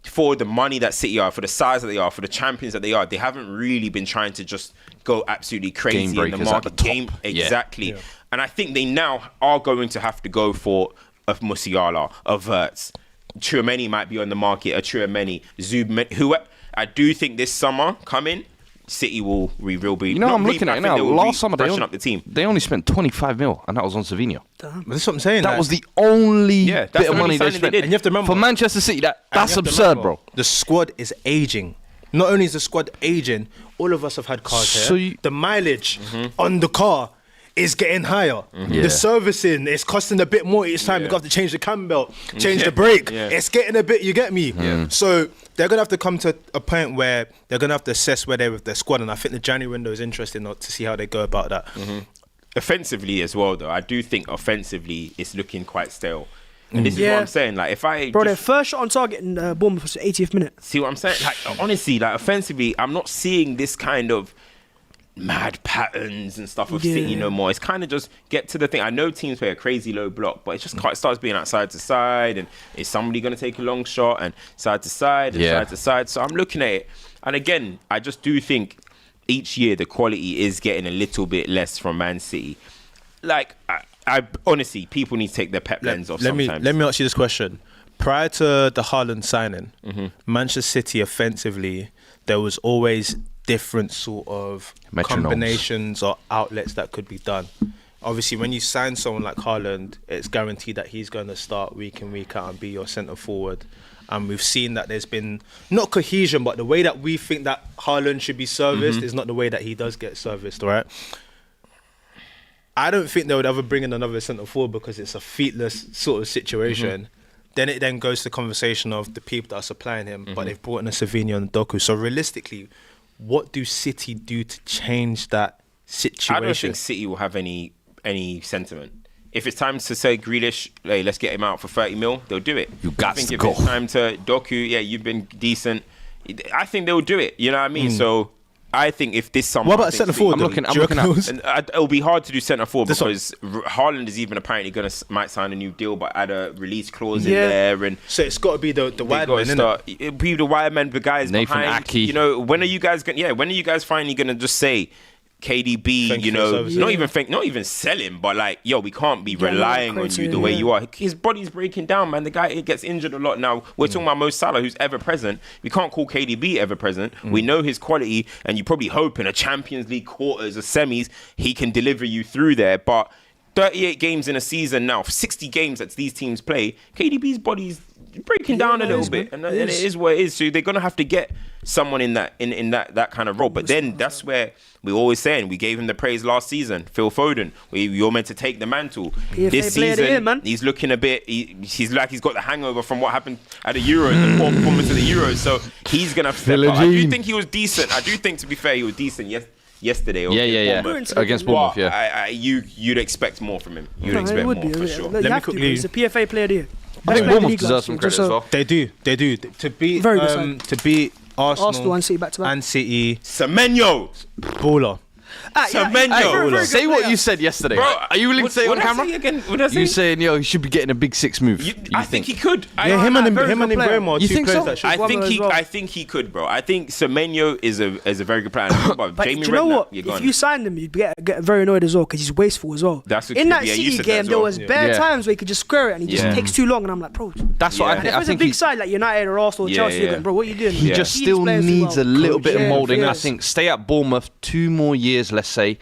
for the money that City are, for the size that they are, for the champions that they are, they haven't really been trying to just go absolutely crazy in the market. Exactly. Yeah. And I think they now are going to have to go for a Musiala, a Havertz. Tchouaméni might be on the market, a Tchouaméni, Zub, who I do think this summer coming, City will be. I'm looking at it now. Last summer they only spent 25 mil, and that was on Savinho. That's what I'm saying. That was the only bit of money they spent. And you have to remember, for Manchester City, that's absurd, bro. The squad is aging. Not only is the squad aging, all of us have had cars here. The mileage on the car is getting higher. The servicing is costing a bit more each time. You've got to change the cam belt, change the brake. It's getting a bit, you get me? So they're going to have to come to a point where they're going to have to assess where they're with their squad. And I think the January window is interesting to see how they go about that. Offensively as well, though, I do think offensively it's looking quite stale. And this is what I'm saying. Like, if I their first shot on target in Bournemouth was the 80th minute. See what I'm saying? Like, honestly, like offensively, I'm not seeing this kind of mad patterns and stuff of City no more. It's kind of just get to the thing. I know teams play a crazy low block, but it just starts being like side to side, and is somebody going to take a long shot and side to side and side to side. So I'm looking at it, and again, I just do think each year the quality is getting a little bit less from Man City. Like, I honestly, people need to take their Pep lens off sometimes. Let me ask you this question. Prior to the Haaland signing, Manchester City offensively, there was always different sort of combinations or outlets that could be done. Obviously, when you sign someone like Haaland, it's guaranteed that he's going to start week in, week out and be your centre forward. And we've seen that there's been not cohesion, but the way that we think that Haaland should be serviced is not the way that he does get serviced, right? I don't think they would ever bring in another centre forward because it's a feetless sort of situation. Then it then goes to the conversation of the people that are supplying him, but they've brought in a Savinho and Doku. So realistically, what do City do to change that situation? I don't think City will have any sentiment. If it's time to say Grealish, hey, let's get him out for 30 mil, they'll do it. I think if it's time to Doku, you've been decent, I think they'll do it. You know what I mean? So I think if this summer... What about centre forward? I'm looking at... It'll be hard to do centre forward because Haaland is even apparently might sign a new deal, but add a release clause in there. And so it's got to be the wide man, innit? It'll be the wide man, the guys Nathan behind. Aki. When are you guys finally going to just say... KDB, not even sell him, but like, we can't be relying on you the way you are. His body's breaking down, man. The guy gets injured a lot now. We're talking about Mo Salah, who's ever present. We can't call KDB ever present. We know his quality, and you probably hope in a Champions League quarters or semis he can deliver you through there. But 38 games in a season now, 60 games that these teams play, KDB's body's breaking down a little bit, and it is what it is. So they're gonna have to get someone in that kind of role. But then that's where we're always saying we gave him the praise last season. Phil Foden, you're meant to take the mantle. This season, he's looking a bit. He's like he's got the hangover from what happened at the Euros, the poor performance of the Euros. So he's gonna step up. I do think he was decent. I do think, to be fair, he was decent. Yesterday, against Bournemouth. You'd expect more from him. You'd expect more for sure. Let me quickly. He's a PFA player of the year. I think Bournemouth deserves some credit as well. They do. To beat Arsenal and City back to back. And City. Semenyo. Baller. Semenyo. Say what you said yesterday. Bro, are you willing to say it on camera? What I say? You saying, he should be getting a big 6 move. I think he could. Him and Mbeumo are You two think players so? that should. I think he could, bro. I think Semenyo is a very good player. But Jamie do you know Redknapp, what? you're If gone. you signed him, you'd get very annoyed as well because he's wasteful as well. That's what in that you City said that game, as there well. was bare times where he could just square it and he just takes too long, and I'm like, bro. That's what I think. If it's a big side like United or Arsenal or Chelsea, you're going, bro, what are you doing? He just still needs a little bit of moulding. I Yes. think stay at Bournemouth 2 more years, let's say.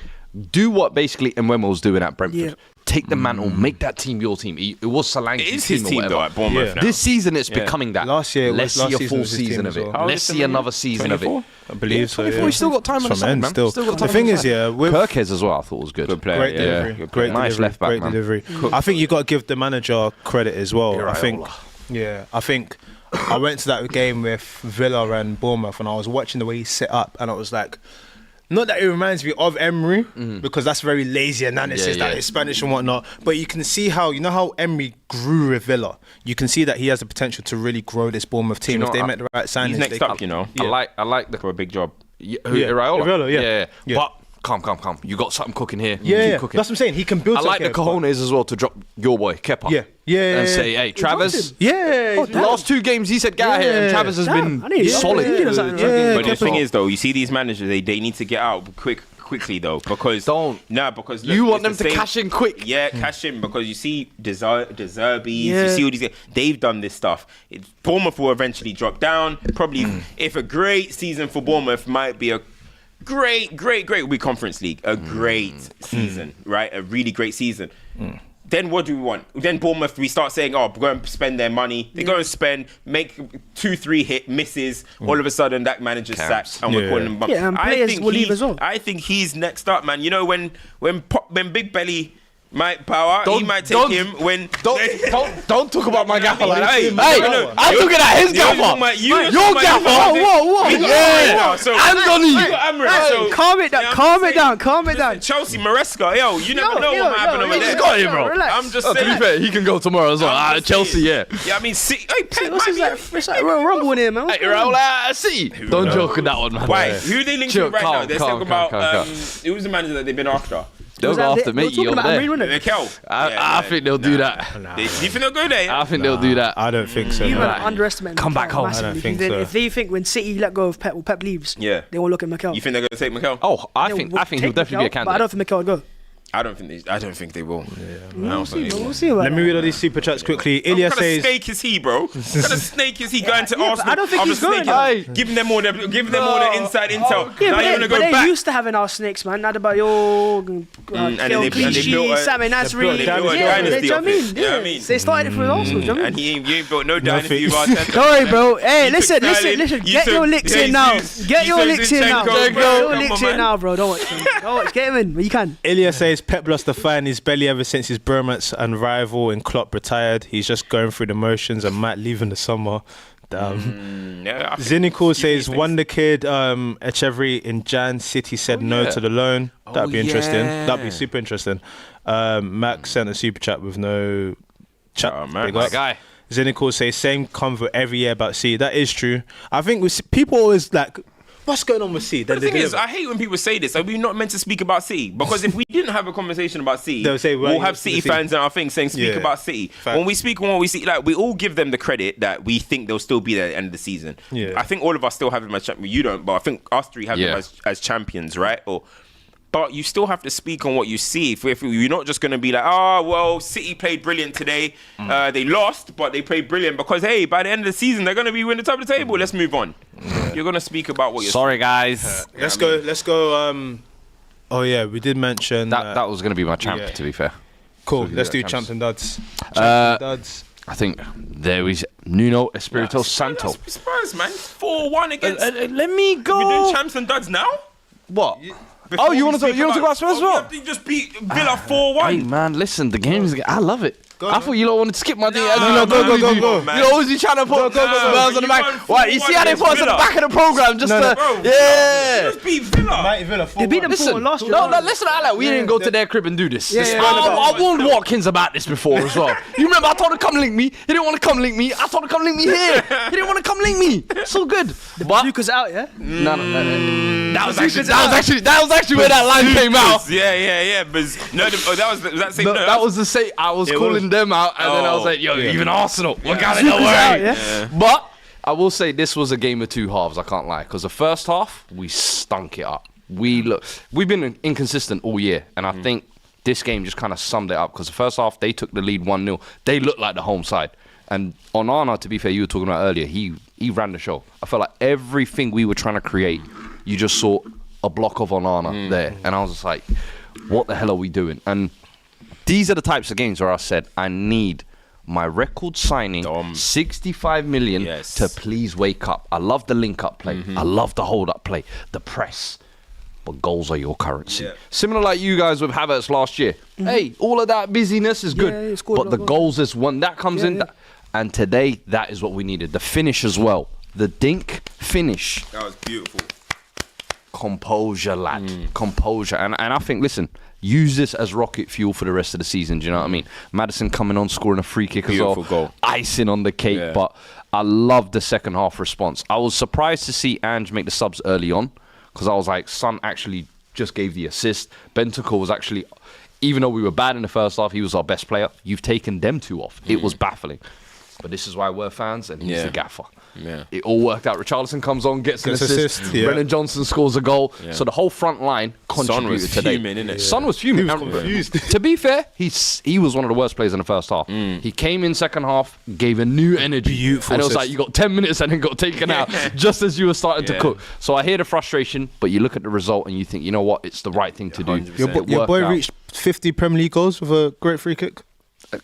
Do what basically Mbeumo's doing at Brentford. Yeah. Take the mantle, make that team your team. It was Solanke's It is team his or team whatever. though at Bournemouth now. This season it's becoming that. Last year let's was- see last a season full was his season team of as it. well. How old Let's is see Semenyo? another season of it. 24? I believe so. 24, he's still got time on From his side, end man. still. Still got The time thing on is, his yeah, with Kirkes as well, I thought was good. Good player. great yeah. delivery, Good great Nice delivery, left back, great man. delivery. I think you got to give the manager credit as well. You're I right, think, Ola. I think I went to that game with Villa and Bournemouth, and I was watching the way he set up, and I was like, not that it reminds me of Emery, because that's very lazy analysis, that is Spanish and whatnot. But you can see how, you know how Emery grew with Villa. You can see that he has the potential to really grow this Bournemouth team if they make the right signings. He's next up, you know. I like the For a big job. Iraola. Iraola, yeah. But calm. You got something cooking here. Yeah, Keep cooking. that's what I'm saying. He can build. I like the something here, cojones as well to drop your boy Kepa. Yeah. And say, hey, Travis. Yeah. Last 2 games he said get out here, and Travis has been solid. But the thing is, though, you see these managers, they need to get out quickly though, because because you look, want them it's the to same- cash in quick. Yeah, cash in, because you see De Zerbi, you see all these guys, they've done this stuff. Bournemouth will eventually drop down. Probably if a great season for Bournemouth might be a great will be Conference League, a great season, right? A really great season. Then what do we want? Then Bournemouth, we start saying, oh, we're going to spend their money. They go and spend, make 2-3 hit misses. All of a sudden, that manager's sacked, and we're calling them bums. Yeah, and players will leave as well. I think he's next up, man. You know, when Big Belly might power, he might take him when... Don't talk about my gaffer like that. Hey, I'm looking at his gaffer. Your gaffer. Whoa. Anthony. Calm it down. Chelsea, Maresca, you never know what might happen over you there. just got him, bro. Relax. I'm just To be saying. fair, he can go tomorrow as well. I'm just Chelsea, saying. yeah. Yeah, I mean, Pep What's might be... it's like Royal Rumble in here, man. Hey, Iraola, City. Don't joke with that one, man. Why? Who are they linked to right now? They're talking about... calm. Who's the manager that they've been after? They'll go after me over there. Mikel. I think they'll do that. Do you think they'll go there? I think they'll do that. I don't think so. You no. man underestimate Come back home. massively. I don't think Then so. If they think when City let go of Pep, or Pep leaves, Yeah. they won't look at Mikel. You think they're going to take Mikel? Oh, I They think will he'll take definitely be a Mikel, But I candidate. don't think Mikel will go. I don't think they will. We'll see. Let me read all these super chats quickly. Ilya What kind of says, snake is he, bro? What kind of snake is he going to but Arsenal? I don't think I'm a he's going. snake, Giving them all the inside intel. Yeah, now but you're they, gonna go but back. they used to having our snakes, man. Adebayor, and then they built Sammy Nasri. they built a Yeah, dynasty do you know off what I it. mean? You know what I Yeah. mean? They started it with Arsenal. Do you know what I And mean? you ain't built no dynasty with Arteta. Sorry, bro. Hey, You listen. took Sterling, you Get took your licks in now. Jesus, Get you your took licks in now. Zinchenko, Get bro. your Come licks on, in man. now, bro. Don't watch them. Don't watch. Get him in, but you can. Ilya says Pep lost the fire in his belly ever since his bromance and rival in Klopp retired. He's just going through the motions and might leave in the summer. Damn. Yeah, I think Zynical he says thinks- Wonder Kid Echeverry in Jan City said no to the loan. That'd be interesting. That'd be super interesting. Max sent a super chat with no chat. Max. Big up. My guy. Zynical says same convo every year about C. That is true. I think people always like, what's going on with C? But the thing is, I hate when people say this. Are we not meant to speak about City? Because if we didn't have a conversation about City, They'll say, well, we'll have it's City City. fans in our thing saying, speak Yeah. about City. Fact. When we speak on what we see, like, we all give them the credit that we think they'll still be there at the end of the season. Yeah. I think all of us still have them as champions. You don't, but I think us three have them as champions, right? But you still have to speak on what you see. If you're not just going to be like, well, City played brilliant today. They lost, but they played brilliant because, hey, by the end of the season, they're going to be winning the top of the table. Let's move on. You're going to speak about what you're Sorry, guys. Let's go. Oh yeah, we did mention That was going to be my champ, yeah. to be fair. Cool. So we Let's do do that, champs and duds. Duds. I think there is Nuno Espirito Santo. Spurs, man. 4-1 against... Let me We're go. doing champs and duds now? What? Before you we want to speak talk about Spurs as we well? have to just beat Villa 4-1. Hey man, listen, the game's. I love it. I thought you lot wanted to skip my thing. Nah, go. man. You're always trying to put Spurs on the You back. won Why? You 4-1 see how they put us at the against back of the program? Just Bro, yeah. just beat Villa Mighty Villa. They beat them 4-1 last year. No, let's not act like we didn't go to their crib and do this. I warned Watkins about this before as well. You remember I told him come link me. He didn't want to come link me. I told him come link me here. He didn't want to come link me. It's all good. But Lucas out, yeah? No. That was actually where that line came out. Yeah. But that was the same. I was calling them out, and then I was like, "Yo, even Arsenal, we got it. Don't worry." But I will say this was a game of two halves. I can't lie, because the first half we stunk it up. We've been inconsistent all year, and I think this game just kind of summed it up. Because the first half they took the lead 1-0. They looked like the home side, and Onana, to be fair, you were talking about earlier, he ran the show. I felt like everything we were trying to create, you just saw a block of Onana there, and I was just like, what the hell are we doing? And these are the types of games where I said I need my record signing 65 million to please wake up. I love the link up play. I love the hold up play, the press. But goals are your currency. Similar like you guys with Havertz last year. Hey, all of that busyness is good, but the goals is one that comes in. And today, that is what we needed. The finish as well. The dink finish. That was beautiful. Composure, lad. Composure. And I think, listen, use this as rocket fuel for the rest of the season. Do you know what I mean? Maddison coming on, scoring a free kick beautiful as well. Goal. Icing on the cake. But I love the second half response. I was surprised to see Ange make the subs early on, because I was like, Son actually just gave the assist. Bentancur was actually, even though we were bad in the first half, he was our best player. You've taken them two off. It was baffling. But this is why we're fans, and he's the gaffer. Yeah. It all worked out. Richarlison comes on, gets an assist. Brennan Johnson scores a goal. Yeah. So the whole front line contributed today. Son was fuming. He was confused. To be fair, he was one of the worst players in the first half. He came in second half, gave a new energy. Beautiful. And it was like, you got 10 minutes and then got taken out just as you were starting to cook. So I hear the frustration, but you look at the result and you think, you know what, it's the right thing to do. Your boy reached 50 Premier League goals with a great free kick.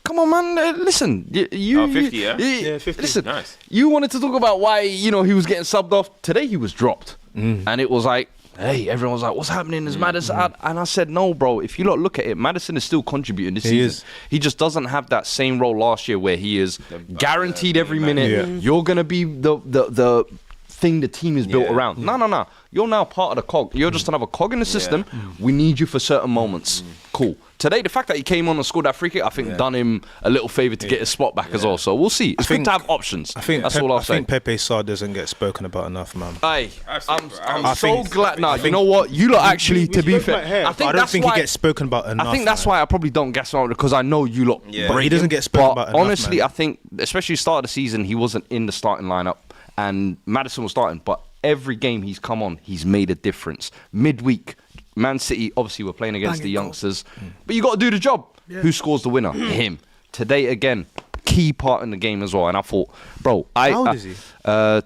Come on, man. Listen, 50, Yeah, 50. Listen, nice. You wanted to talk about why, he was getting subbed off. Today he was dropped. And it was like, hey, everyone was like, what's happening? Is Maddison out? And I said, no, bro. If you look at it, Maddison is still contributing this season. He just doesn't have that same role last year where he is guaranteed every minute. Yeah. You're going to be the thing the team is built around. No. You're now part of the cog. You're just another cog in the system. We need you for certain moments. Cool. Today, the fact that he came on and scored that free kick, I think done him a little favour to get his spot back as well. So we'll see. It's good to have options. That's all I'll say. I think Pepe Sarr doesn't get spoken about enough, man. I'm so glad. Now, you know what? You lot actually, to be fair, I don't think he gets spoken about enough. I think that's why I probably don't gas him out, because I know you lot. But he doesn't get spoken about enough. Honestly, I think, especially start of the season, he wasn't in the starting lineup, and Maddison was starting. But every game he's come on, he's made a difference. Midweek, Man City, obviously we're playing against the youngsters, but you got to do the job. Who scores the winner? Him. Today again, key part in the game as well. And I thought, bro, how old is he? I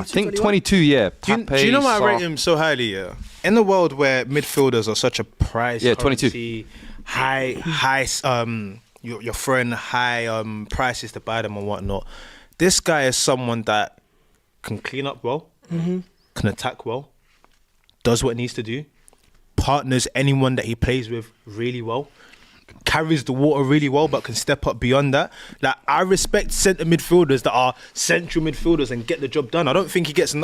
think 22. Yeah. Do you know why I rate him so highly? Yeah. In the world where midfielders are such a price, 22, high, you're throwing high prices to buy them and whatnot. This guy is someone that can clean up well, can attack well, does what it needs to do, partners anyone that he plays with really well, carries the water really well, but can step up beyond that. Like, I respect centre midfielders that are central midfielders and get the job done. I don't think he gets.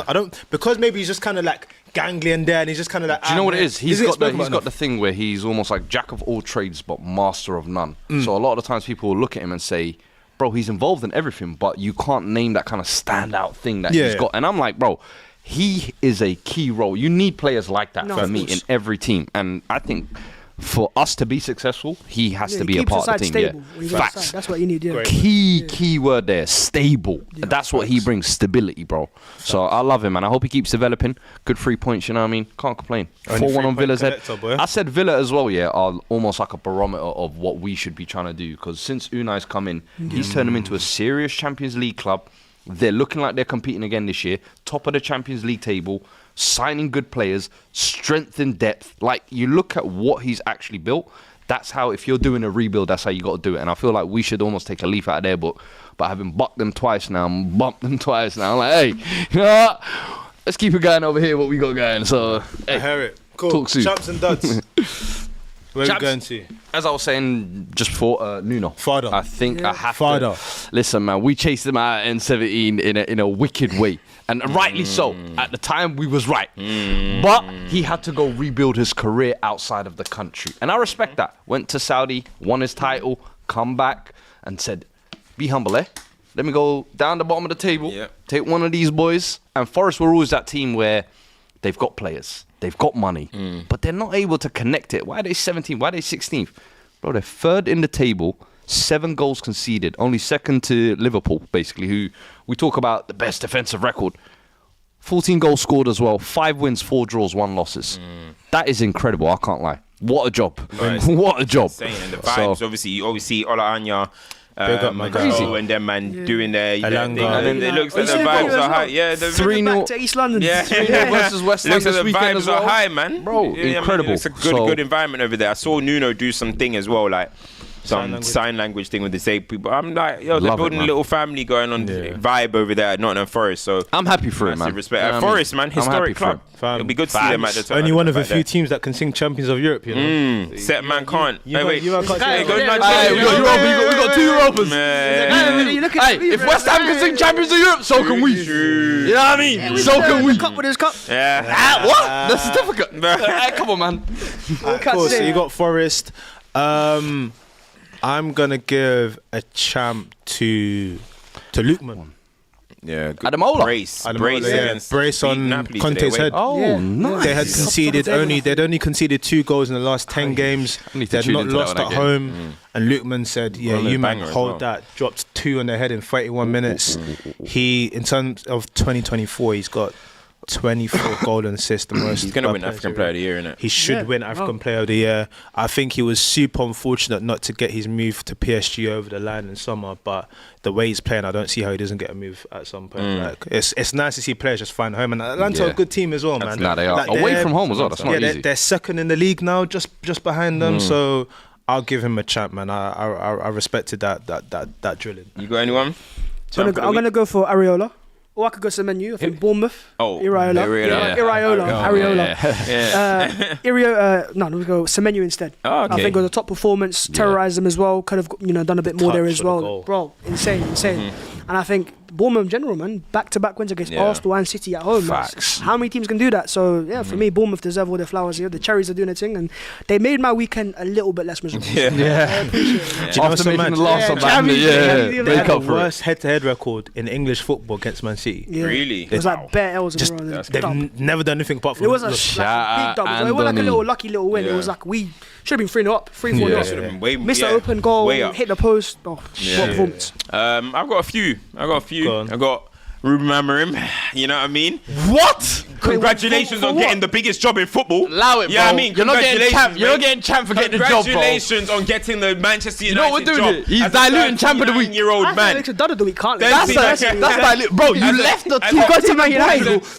Because maybe he's just kind of like ganglion there, and he's just kind of like. Do you know what it is? He's got the thing where he's almost like jack of all trades but master of none. So a lot of the times people will look at him and say, bro, he's involved in everything, but you can't name that kind of standout thing that he's got. And I'm like, bro, he is a key role. You need players like that for me in every team. And I think for us to be successful, he has to be a part of the team. Facts. That's what you need. Key word there, stable. That's what he brings, stability, bro. So I love him, and I hope he keeps developing. Good 3 points, you know what I mean? Can't complain. 4-1 on Villa's head. I said Villa as well, are almost like a barometer of what we should be trying to do, because since Unai's come in, he's turned them into a serious Champions League club. They're looking like they're competing again this year, top of the Champions League table, signing good players, strength in depth. Like, you look at what he's actually built. That's how, if you're doing a rebuild, that's how you got to do it. And I feel like we should almost take a leaf out of their book. But having bucked them twice now, bumped them twice now, I'm like, hey, you know what? Let's keep it going over here, what we got going. So, hey, I hear it. Cool. Talk soon. Champs and duds. Where are we going to? As I was saying just before, Nuno. Fada. I think I have to. Listen, man, we chased him out at N17 in a wicked way. And rightly so. At the time, we was right. But He had to go rebuild his career outside of the country. And I respect that. Went to Saudi, won his title, come back and said, be humble, Let me go down the bottom of the table, take one of these boys. And Forest were always that team where they've got players, they've got money, but they're not able to connect it. Why are they 17th? Why are they 16th? Bro, they're third in the table, 7 goals conceded, only second to Liverpool, basically, who we talk about the best defensive record. 14 goals scored as well, 5 wins, 4 draws, 1 losses. That is incredible, I can't lie. What a job. What a job. And the vibes, obviously, you always see Ola Anya, and them man doing their thing. And it looks like the vibes are high. Yeah, 3-0 to East London. Yeah, 3-0 versus West London this weekend as well. The vibes are high, man. Bro, incredible. It's a good environment over there. I saw Nuno do something as well, like some sign language thing with the disabled people. I'm like, they're building a little family going on vibe over there at Nottingham Forest. So I'm happy for it, man. Respect. Forest, man, historic club. It'll be good to see them at the top. Only one of a few teams that can sing Champions of Europe, you know. Set man can't. You can't say we got 2 Europers. If West Ham can sing Champions of Europe, so can we. You know what I mean? So can we. Cup with his cup. Yeah. What? The certificate. Come on, man. Of course, so you got Forest. I'm gonna give a champ to Lookman. Yeah, good. Ademola. Brace on Conte's head. Oh, nice. They had they'd only conceded 2 goals in the last 10 games. They'd not lost at home. And Lookman said, you man, hold that. Dropped 2 on their head in 31 minutes. In terms of 2024, he's got 24 golden assists. He's going to win African Player of the Year, innit? He should win African Player of the Year. I think he was super unfortunate not to get his move to PSG over the line in summer, but the way he's playing, I don't see how he doesn't get a move at some point. Like, it's nice to see players just find home. And Atlanta are a good team as well, man. Nah, they are. Like, away from home as well, that's not easy. They're second in the league now, just behind them, so I'll give him a champ, man. I respected that drilling. You got anyone? I'm going to go for Areola. Or I could go Semenyo. I think Bournemouth. Iraola. No, we go Semenyo instead. Oh, okay. I think it was a top performance. Terrorised them as well. Could have done a bit more there as well. Bro, insane. And I think Bournemouth in general, man, back-to-back wins against Arsenal and City at home. Facts. How many teams can do that? So for me, Bournemouth deserve all their flowers here. The cherries are doing their thing, and they made my weekend a little bit less miserable. I appreciate it. Do you know After making the last one, they had the worst head-to-head record in English football against Man City. Yeah. Really? It was like bare L's in a row. They've never done anything apart from it wasn't like big double. It wasn't like a little lucky little win. It was like we should have been 3-0 up, 3-4 up. Missed an open goal, hit the post. What performance? I've got a few. I got Ruben Amorim. You know what I mean? What? Congratulations on getting the biggest job in football. Allow it, bro. Yeah, I mean, you're not getting champ for getting the job, bro. Congratulations on getting the Manchester United job. You know what we're doing? He's diluting champ of the week. Year-old man. That's done of the week, can't That's diluting. Bro, you left the two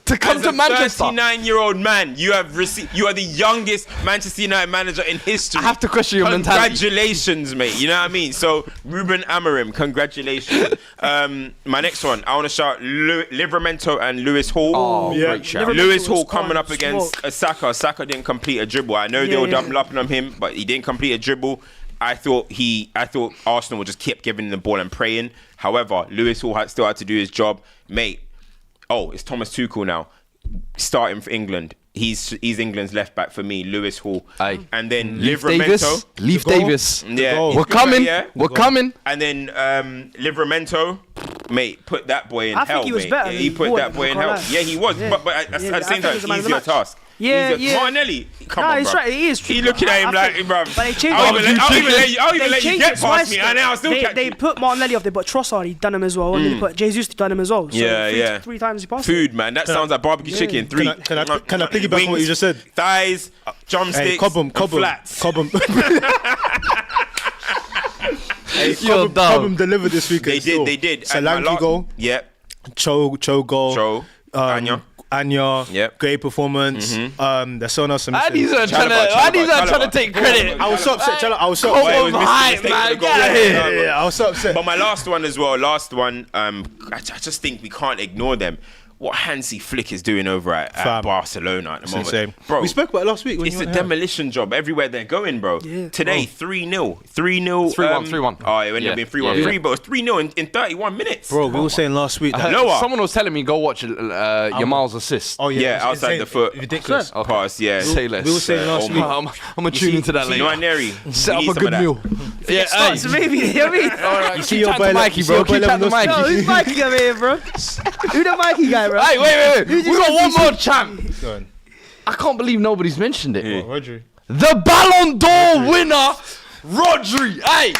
to come to Manchester. 39-year-old man, you are the youngest Manchester United manager in history. I have to question your mentality. Congratulations, mate. You know what I mean? So, Ruben Amorim, congratulations. My next one, I want to shout Livramento and Lewis Hall. Oh, great shout. Lewis Hall coming up against Saka. Saka didn't complete a dribble. I know they were double upping on him, but he didn't complete a dribble. I thought Arsenal would just keep giving him the ball and praying. However, Lewis Hall still had to do his job, mate. Oh, it's Thomas Tuchel now, starting for England. He's England's left back for me, Lewis Hall. Aye. And then Leave Livramento. Davis. Yeah, we're coming. We're coming. And then Livramento. Mate, put that boy in hell. I think he was better. He put that boy in hell. Yeah, he was. But at the same time, easier task. Yeah. Martinelli, come on, bro. Right, he is. He looking at him like, bro. But they changed. I'll even let you get past me, and I'll still catch you. They put Martinelli off there, but Trossard, he done him as well, and they put Jesus done him as well. So 3 times he passed. Food, man. That sounds like barbecue chicken. 3. Can I piggyback on what you just said? Thighs, drumsticks, flats. Cobham. Cobham delivered this weekend. They did. Solanke goal. Yep. Cho goal. Anya. Yep. Great performance. There's someone else. Andy's trying to take credit. I was so upset. I was so upset. I was so upset. But my last one as well. I just think we can't ignore them. what Hansi Flick is doing over at Barcelona at the moment. Insane. Bro, we spoke about it last week. It's a demolition job everywhere they're going, bro. Yeah, Today, 3-0. 3-0. 3-1. Oh, it ended up being 3-1. But it was 3-0 in 31 minutes. Bro, we were saying last week that someone was telling me go watch Yamal's assist. Oh yeah, outside insane. the foot. Ridiculous. Pass, yeah. Say less. We were saying last week. I'm gonna tune into that later. Nwaneri, Set up a good meal. Yeah, So maybe, you know what I mean? Alright, You see your boy Mikey, bro. Keep chatting to No, Mikey. who's Mikey over here, bro? Who the Mikey guy, bro? Hey, wait. We got one more champ. Go on. I can't believe nobody's mentioned it. Rodri. The Ballon d'Or winner, Rodri. Hey,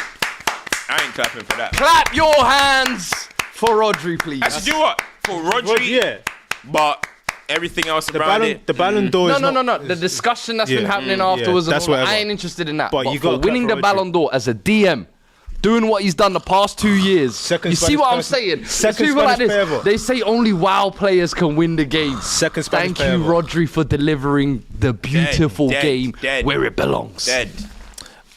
I ain't clapping for that. clap your hands for Rodri, please. Actually, do you know what? For Rodri, but everything else around it. The Ballon d'Or is No. The discussion that's been happening afterwards, that's and all that, whatever. I ain't interested in that. But But you for gotta clap winning for the Rodri. Ballon d'Or as a DM, doing what he's done the past 2 years. Second You see Spanish what I'm player- saying? second It's people like Spanish player this. ever. They say only WoW players can win the game. Second Spanish Thank player you, ever. Rodri, for delivering the beautiful game dead. where it belongs. Dead.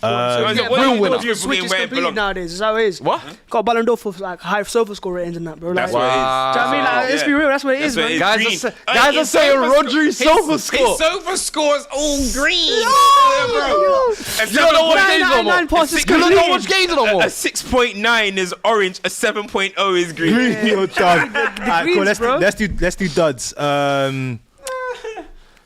real winner. Switch is complete nowadays. Is how it is. What? Got a Ballon d'Or for like high sofa score ratings and that, bro. That's Like, what it is. do you know what I mean? Like, let's be real. That's what it is, man. Guys are saying Rodri's sofa score. His sofa score's all green. Yo! You don't know what games no more. 9 passes You don't know complete. what games no more. A 6.9 is orange. A 7.0 is green. You're done. Alright, cool. greens, bro. Let's do duds.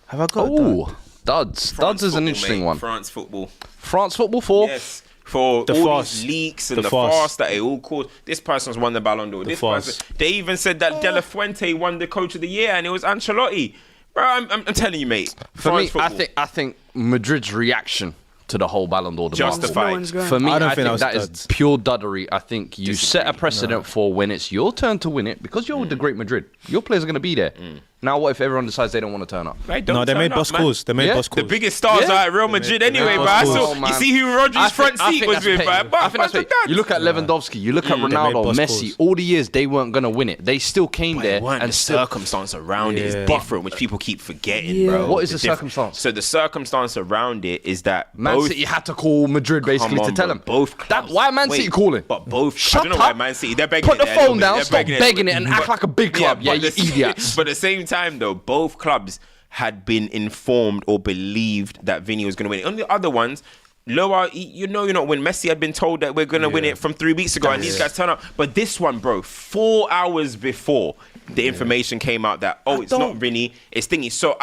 Have I got a dud? Oh, duds. Duds is an interesting one. France football. France football for? Yes. For The all farce. these leaks and The the farce. farce that it all caused. This person's won the Ballon d'Or. This farce. person, they even said that De La Fuente won the Coach of the Year, and it was Ancelotti. Bro, I'm telling you, mate. For France me, football. I think Madrid's reaction to the whole Ballon d'Or debacle. Justified. No one's going. For me, I don't I think think that that was is duds. pure duddery. I think you set a precedent for when it's your turn to win it because you're with the great Madrid. Your players are going to be there. Now, what if everyone decides they don't want to turn up? Right, don't No, they turn made up, bus man. calls. They made Yeah? bus The calls. biggest stars Yeah? are at Real Madrid anyway, made but bus calls. Oh, you man. see who Rodri's front seat was with, petty. but I think that's petty. You look at Lewandowski, you look at Ronaldo, bus Messi. calls. All the years they weren't going to win it. They still came there and and the still. circumstance around it is Yeah. different, which people keep forgetting, Yeah. bro. What is It's the different. circumstance? So the circumstance around it is that Man both, City had to call Madrid basically Come to on, tell bro. them. Both That, clubs. why Man City Wait, calling? But both. Shut I don't know why up. Man City. They're begging Put the it there a phone little down, bit. stop They're begging it, and act like a big club. Yeah, but you the- idiots. But at the same time, though, both clubs had been informed or believed that Vinny was going to win it. On the other ones, lower, you know, you're not when Messi had been told that we're going to win it from 3 weeks ago, and these guys turn up. But this one, bro, 4 hours before the information came out that it's not Vinny, it's thingy. So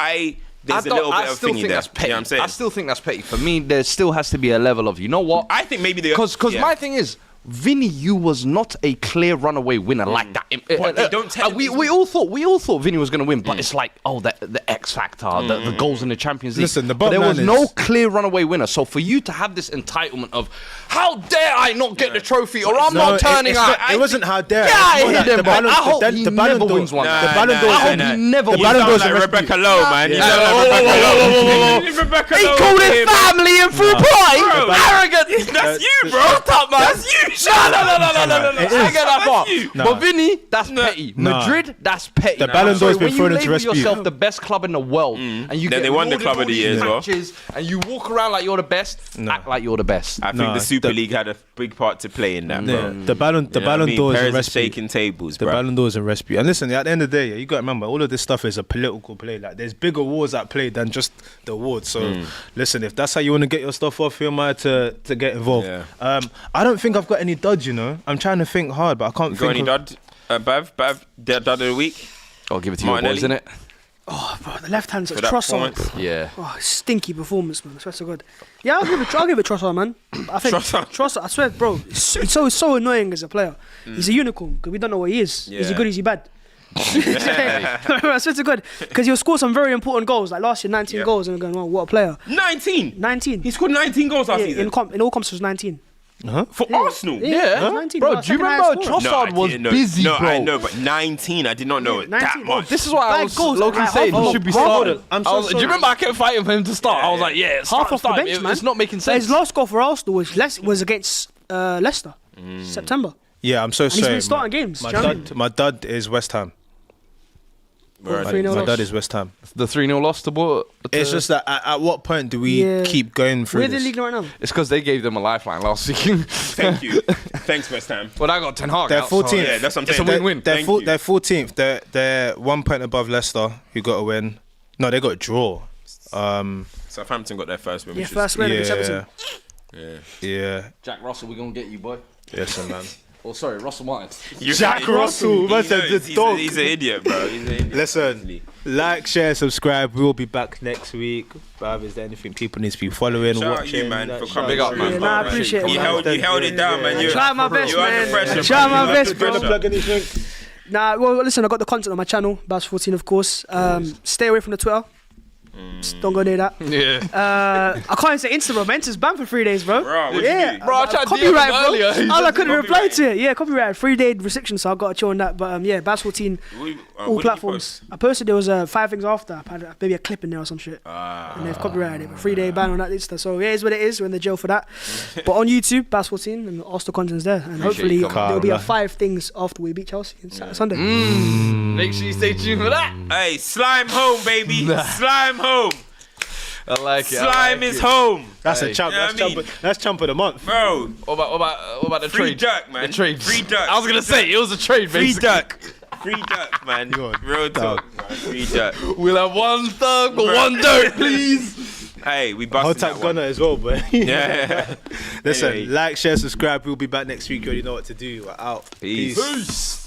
there's a little bit of still thingy think there. that's petty. You know what I'm saying? I still think that's petty. For me, there still has to be a level of, you know what? I think maybe Because my thing is, Vinny, you was not a clear runaway winner like that. But they don't tell him we he's- all thought Vinny was going to win, but it's like, the X factor, the goals in the Champions League. Listen, the but there was bottom no line is- clear runaway winner. So for you to have this entitlement of, how dare I not get the trophy, or I'm not turning out. It wasn't how dare. Yeah, I hate them, the man. Ballon- I hope the he Ballon never d'Or- wins one. The Nah, Ballon nah, d'Or. I hope nah. he never The wins Ballon one. d'Or's like a recipe. Rebecca Lowe, man. You Yeah. sound like Rebecca Lowe. He called his family in full play. Arrogant. That's you, bro. Shut up, man. That's you. No. It I is. get that far. Nah. But Vinny, that's petty. Nah. Madrid, that's petty. The Ballon d'Or's been when thrown you into label recipe. yourself the best club in the world, and you Then get they won the rewarded Club of all the Year these as well. matches, and you walk around like you're the best, act like you're the best. I think Nah, the Super the- League had a big part to play in that, Yeah, bro. the Ballon d'Or is a Perez is recipe. shaking tables, The bro. Ballon d'Or is a recipe. And listen, at the end of the day, you got to remember, all of this stuff is a political play. Like, there's big awards at play than just the awards. So, listen, if that's how you want to get your stuff off, who am I to get involved? Yeah. I don't think I've got any duds, you know. I'm trying to think hard, but I can't You got think any of... dud? Bav, dud of the week? I'll give it to you, Martinelli? boys, innit? Oh, bro, the left hand's For a that Trossard. performance? Yeah. Oh, stinky performance, man. I swear to God. Yeah, I'll give it Trossard, man. I think Trossard? I swear, bro, he's so annoying as a player. He's a unicorn because we don't know what he is. Is he Yeah. good? Is he bad? I swear to God, because he'll score some very important goals. Like last year, 19 goals, and we're going, wow, what a player. 19. 19. He scored 19 goals last Yeah, season. in all comps, it was 19. For Arsenal? Yeah. he's 19. Bro, He's do you second remember highest scorer. Trossard I was didn't know. busy, no, bro? I know, but 19, I did not know it that 19. much. This is why I Bad was goals, low-key like, saying half he of- should be half of starting. them. I'm so I was- do you sorry. remember I kept fighting for him to start? I was like, yeah, Half off the start. bench, man. It's not making His sense. last goal for Arsenal was against Leicester, September. Yeah, I'm so And he's sorry. been starting games. My do you know what I mean? dud is West Ham. My dad is West Ham. The 3-0 loss to what? It's just that at what point do we keep going through We're this? the league right now. It's because they gave them a lifeline last week. Thank you. Thanks, West Ham. Well, I got Ten Hag They're out, 14th. so Yeah, that's what I'm it's a saying. win-win. They're Thank you. 14th. They're 1 point above Leicester, who got a win. No, they got a draw. Southampton got their first win. Yeah, which is- first win against Everton. Yeah. Jack Russell, we're going to get you, boy. Yes, man. Oh, sorry, Russell Martin. Jack Russell, man said the dog. He's an idiot, bro. He's an idiot. Listen, like, share, subscribe. We'll be back next week. Bruv, is there anything people need to be following, Shout out watching? you, man, for Shout coming. Big up, through. man. Yeah, nah, I appreciate it, You man. held it down, man. I tried my best, You're under man. pressure, I tried my bro. best, bro. Plug anything? Nah, well, listen, I got the content on my channel, Bass14, of course. Stay away from the Twitter. Just don't go near that. Yeah. I can't even say Instagram. Mentor's banned for 3 days, bro. Bro, what'd Yeah, you do? Bro, I tried to DM copyright, him bro. earlier. All I couldn't reply Copyright. to it. Yeah, copyright. 3-day restriction, so I got to chill on that. But yeah, Bass14, What did all you platforms. I posted there was 5 things after. I had maybe a clip in there or some shit. And they've copyrighted it. But 3-day ban on that Insta. So yeah, it's what it is. We're in the jail for that. But on YouTube, Bass14, and all the content's there. And hopefully you coming. there'll be a 5 things after we beat Chelsea on Sunday. Make sure you stay tuned for that. Hey, slime home, baby. Slime home. I like it. Slime is home. That's Hey. a chump. You know That's what I mean? that's chump of the month. Bro, What about the free trade? duck, man. The trade. Free duck. I was gonna say it was a trade, Free basically. duck. Free duck, man. You're a Real talk, man. Free duck. We'll have 1 thug, but 1 dirt, please. Hey, we Hot busted tap that one. gunner as well, but Yeah. listen, Anyway. like, share, subscribe. We'll be back next week. You already know what to do. We're out. Peace. Peace.